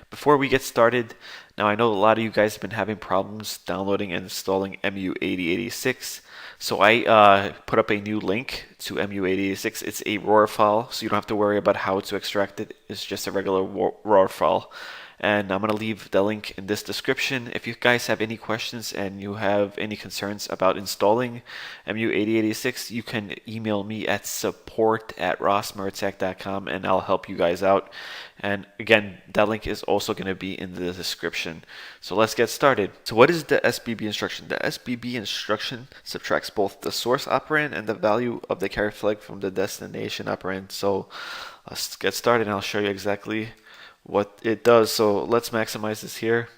Before we get started, now I know a lot of you guys have been having problems downloading and installing MU8086. So I put up a new link to MU8086. It's a RAR file, so you don't have to worry about how to extract it. It's just a regular RAR file. And I'm going to leave the link in this description. If you guys have any questions and you have any concerns about installing MU8086, you can email me at support@rosmertech.com and I'll help you guys out. And again, that link is also going to be in the description. So let's get started. So what is the SBB instruction? The SBB instruction subtracts both the source operand and the value of the carry flag from the destination operand. So let's get started and I'll show you exactly what it does. So let's maximize this here.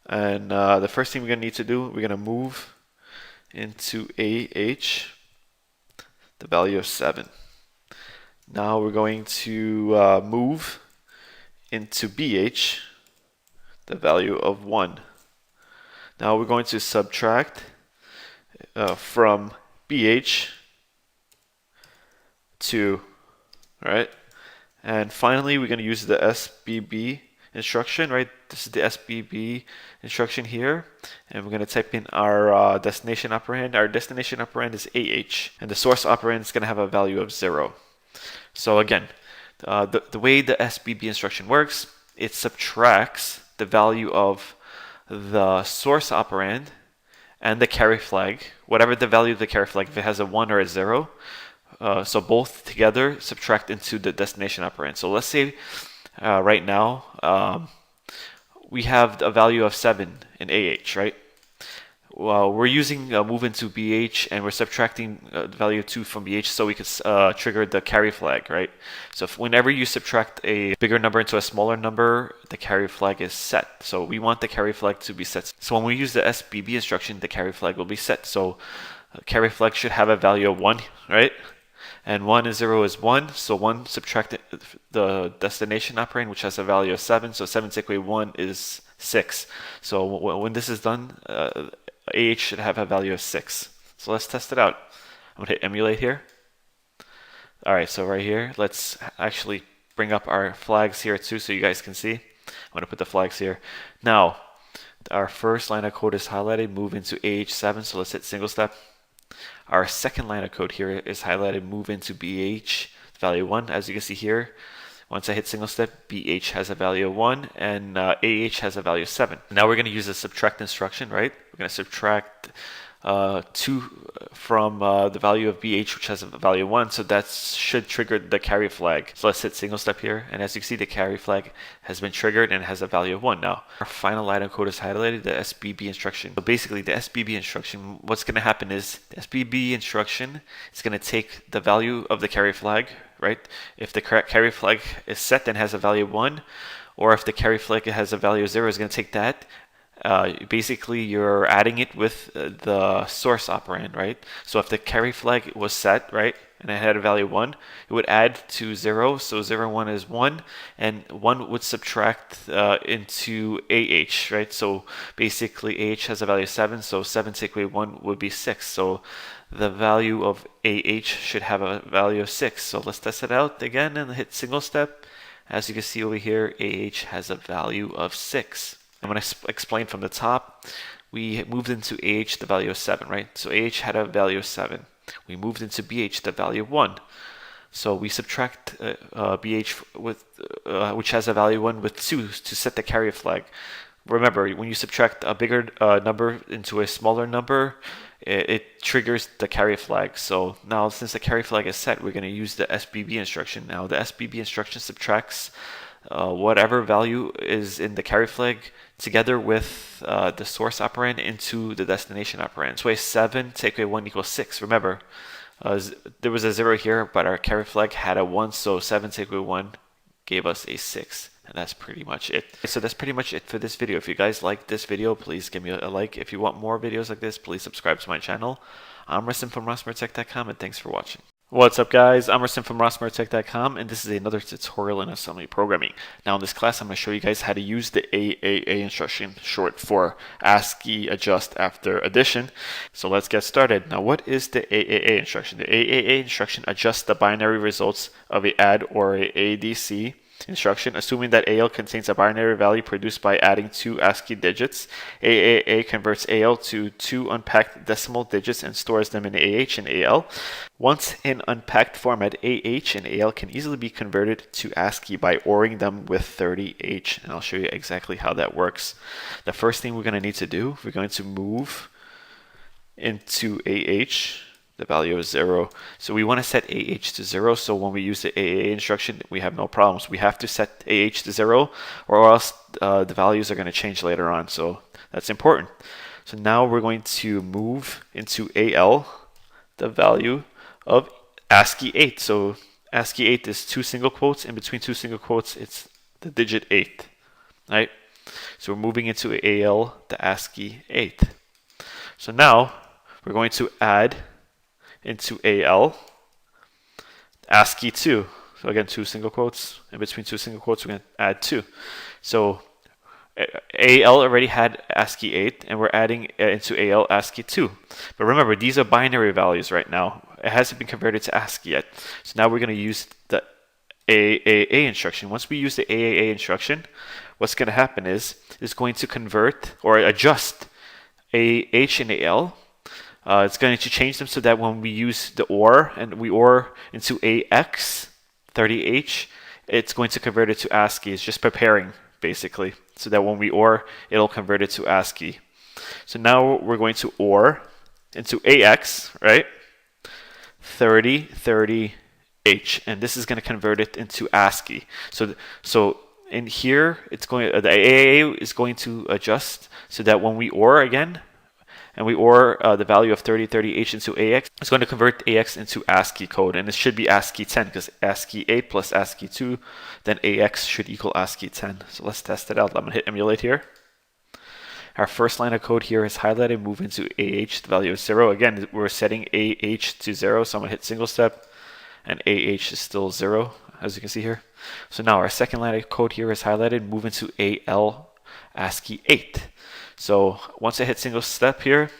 And the first thing we're going to need to do, we're going to move into AH the value of 7. Now we're going to move into BH the value of 1. Now we're going to subtract from BH to, right? And finally, we're going to use the SBB instruction, right? This is the SBB instruction here. And we're going to type in our destination operand. Our destination operand is AH. And the source operand is going to have a value of 0. So again, the way the SBB instruction works, it subtracts the value of the source operand and the carry flag, whatever the value of the carry flag, if it has a 1 or a 0. So both together subtract into the destination operand. So let's say right now we have a value of 7 in AH, right? Well, we're using move into BH, and we're subtracting the value of 2 from BH so we could trigger the carry flag, right? So whenever you subtract a bigger number into a smaller number, the carry flag is set. So we want the carry flag to be set. So when we use the SBB instruction, the carry flag will be set. So carry flag should have a value of 1, right? And 1 and 0 is 1, so 1 subtract the destination operand, which has a value of 7, so 7 take away 1 is 6. So when this is done, AH should have a value of 6. So let's test it out. I'm going to hit emulate here. Alright, so right here, let's actually bring up our flags here too so you guys can see. I'm going to put the flags here. Now, our first line of code is highlighted, move into AH7, so let's hit single step. Our second line of code here is highlighted, move into BH, value 1. As you can see here, once I hit single step, BH has a value of 1 and AH has a value of 7. Now we're going to use the subtract instruction, right? We're going to subtract 2 from the value of BH, which has a value of 1, so that should trigger the carry flag. So let's hit single step here, and as you can see, the carry flag has been triggered and has a value of 1 now. Our final line of code is highlighted, the SBB instruction. So basically, the SBB instruction, what's going to happen is the SBB instruction is going to take the value of the carry flag, right? If the carry flag is set and has a value of 1, or if the carry flag has a value of 0, it's going to take that. Basically, you're adding it with the source operand, right? So if the carry flag was set, right, and it had a value of 1, it would add to 0. So 0, 1 is 1, and 1 would subtract into AH, right? So basically, AH has a value of 7, so 7 take away 1 would be 6. So the value of AH should have a value of 6. So let's test it out again and hit single step. As you can see over here, AH has a value of 6. I'm going to explain from the top. We moved into AH the value of 7, right? So AH had a value of 7. We moved into BH the value of 1. So we subtract BH with which has a value of 1 with 2 to set the carry flag. Remember, when you subtract a bigger number into a smaller number, it triggers the carry flag. So now since the carry flag is set, we're going to use the SBB instruction. Now the SBB instruction subtracts whatever value is in the carry flag together with the source operand into the destination operand. So a 7 take away 1 equals 6. Remember, there was a 0 here, but our carry flag had a 1, so 7 take away 1 gave us a 6. And that's pretty much it. So that's pretty much it for this video. If you guys liked this video, please give me a like. If you want more videos like this, please subscribe to my channel. I'm Rustin from rossmartech.com, and thanks for watching. What's up, guys? I'm Rustin from rossmartech.com, and this is another tutorial in assembly programming. Now in this class, I'm going to show you guys how to use the AAA instruction, short for ASCII adjust after addition. So let's get started. Now what is the AAA instruction? The AAA instruction adjusts the binary results of a add or a ADC instruction, assuming that AL contains a binary value produced by adding 2 ASCII digits. AAA converts AL to 2 unpacked decimal digits and stores them in AH and AL. Once in unpacked format, AH and AL can easily be converted to ASCII by ORing them with 30H, and I'll show you exactly how that works. The first thing we're going to need to do, we're going to move into AH. The value is 0. So we want to set AH to 0, so when we use the AAA instruction, we have no problems. We have to set AH to 0, or else the values are going to change later on, so that's important. So now we're going to move into AL the value of ASCII 8. So ASCII 8 is 2 single quotes. In between 2 single quotes, it's the digit 8, right? So we're moving into AL the ASCII 8. So now we're going to add into AL ASCII 2. So again, 2 single quotes. In between 2 single quotes, we're going to add 2. So AL already had ASCII 8, and we're adding into AL ASCII 2. But remember, these are binary values right now. It hasn't been converted to ASCII yet. So now we're going to use the AAA instruction. Once we use the AAA instruction, what's going to happen is it's going to convert or adjust AH and AL. It's going to change them so that when we use the OR and we OR into AX 30H, it's going to convert it to ASCII. It's just preparing, basically, so that when we OR, it'll convert it to ASCII. So now we're going to OR into AX, right? 30H, and this is going to convert it into ASCII. So in here, it's going the AAA is going to adjust so that when we OR again, and we OR the value of 30H into AX, it's going to convert AX into ASCII code, and it should be ASCII 10 because ASCII 8 plus ASCII 2, then AX should equal ASCII 10. So let's test it out. I'm going to hit emulate here. Our first line of code here is highlighted, move into AH, the value is 0. Again, we're setting AH to 0, so I'm going to hit single step, and AH is still 0, as you can see here. So now our second line of code here is highlighted, move into AL ASCII 8. So once I hit single step here,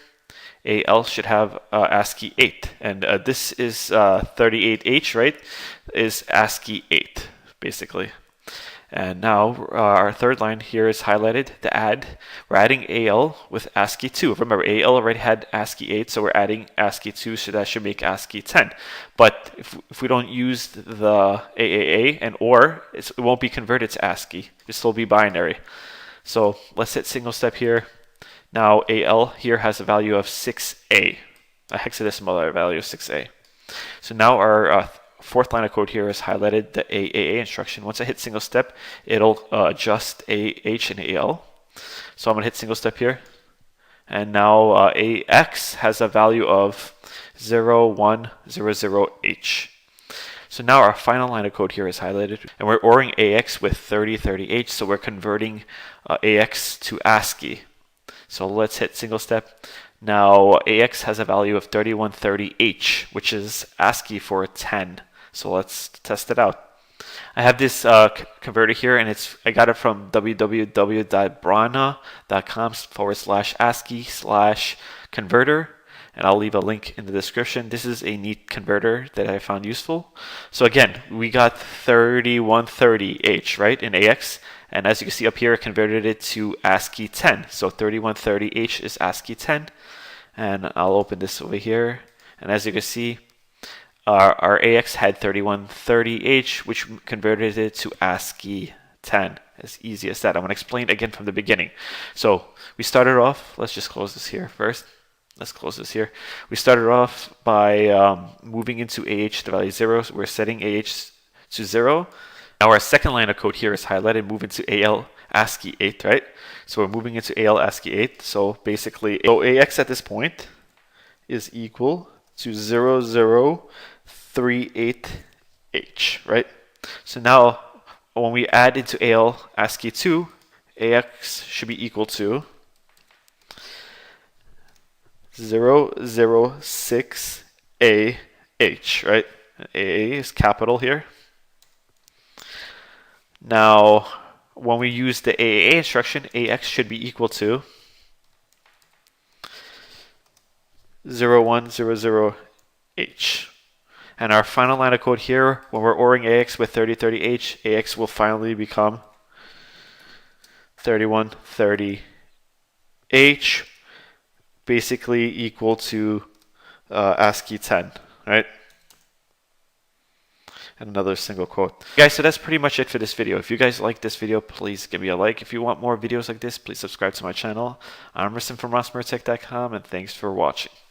AL should have ASCII 8. And this is 38H, right? Is ASCII 8, basically. And now our third line here is highlighted, the add. We're adding AL with ASCII 2. Remember, AL already had ASCII 8, so we're adding ASCII 2, so that should make ASCII 10. But if we don't use the AAA and OR, it won't be converted to ASCII. It'll still be binary. So let's hit single step here. Now AL here has a value of 6A, a hexadecimal value of 6A. So now our fourth line of code here is highlighted, the AAA instruction. Once I hit single step, it'll adjust AH and AL. So I'm going to hit single step here. And now AX has a value of 0100H. So now our final line of code here is highlighted, and we're ORing AX with 30H, so we're converting AX to ASCII. So let's hit single step. Now AX has a value of 3130H, which is ASCII for 10. So let's test it out. I have this converter here, and I got it from www.brana.com/ASCII/converter. And I'll leave a link in the description. This is a neat converter that I found useful. So again, we got 3130H, right, in AX. And as you can see up here, I converted it to ASCII 10. So 3130H is ASCII 10. And I'll open this over here. And as you can see, our AX had 3130H, which converted it to ASCII 10. As easy as that. I'm going to explain again from the beginning. So we started off, let's just close this here first. Let's close this here. We started off by moving into AH, the value 0. So we're setting AH to 0. Now our second line of code here is highlighted, move into AL ASCII 8, right? So we're moving into AL ASCII 8. So basically, AX at this point is equal to 0038H, right? So now when we add into AL ASCII 2, AX should be equal to 006AH, right? AA is capital here. Now, when we use the AAA instruction, AX should be equal to 0100H. And our final line of code here, when we're ORing AX with 3030H, AX will finally become 3130H, basically equal to ASCII 10, right? And another single quote. Guys, so that's pretty much it for this video. If you guys like this video, please give me a like. If you want more videos like this, please subscribe to my channel. I'm Rustin from RosmerTech.com, and thanks for watching.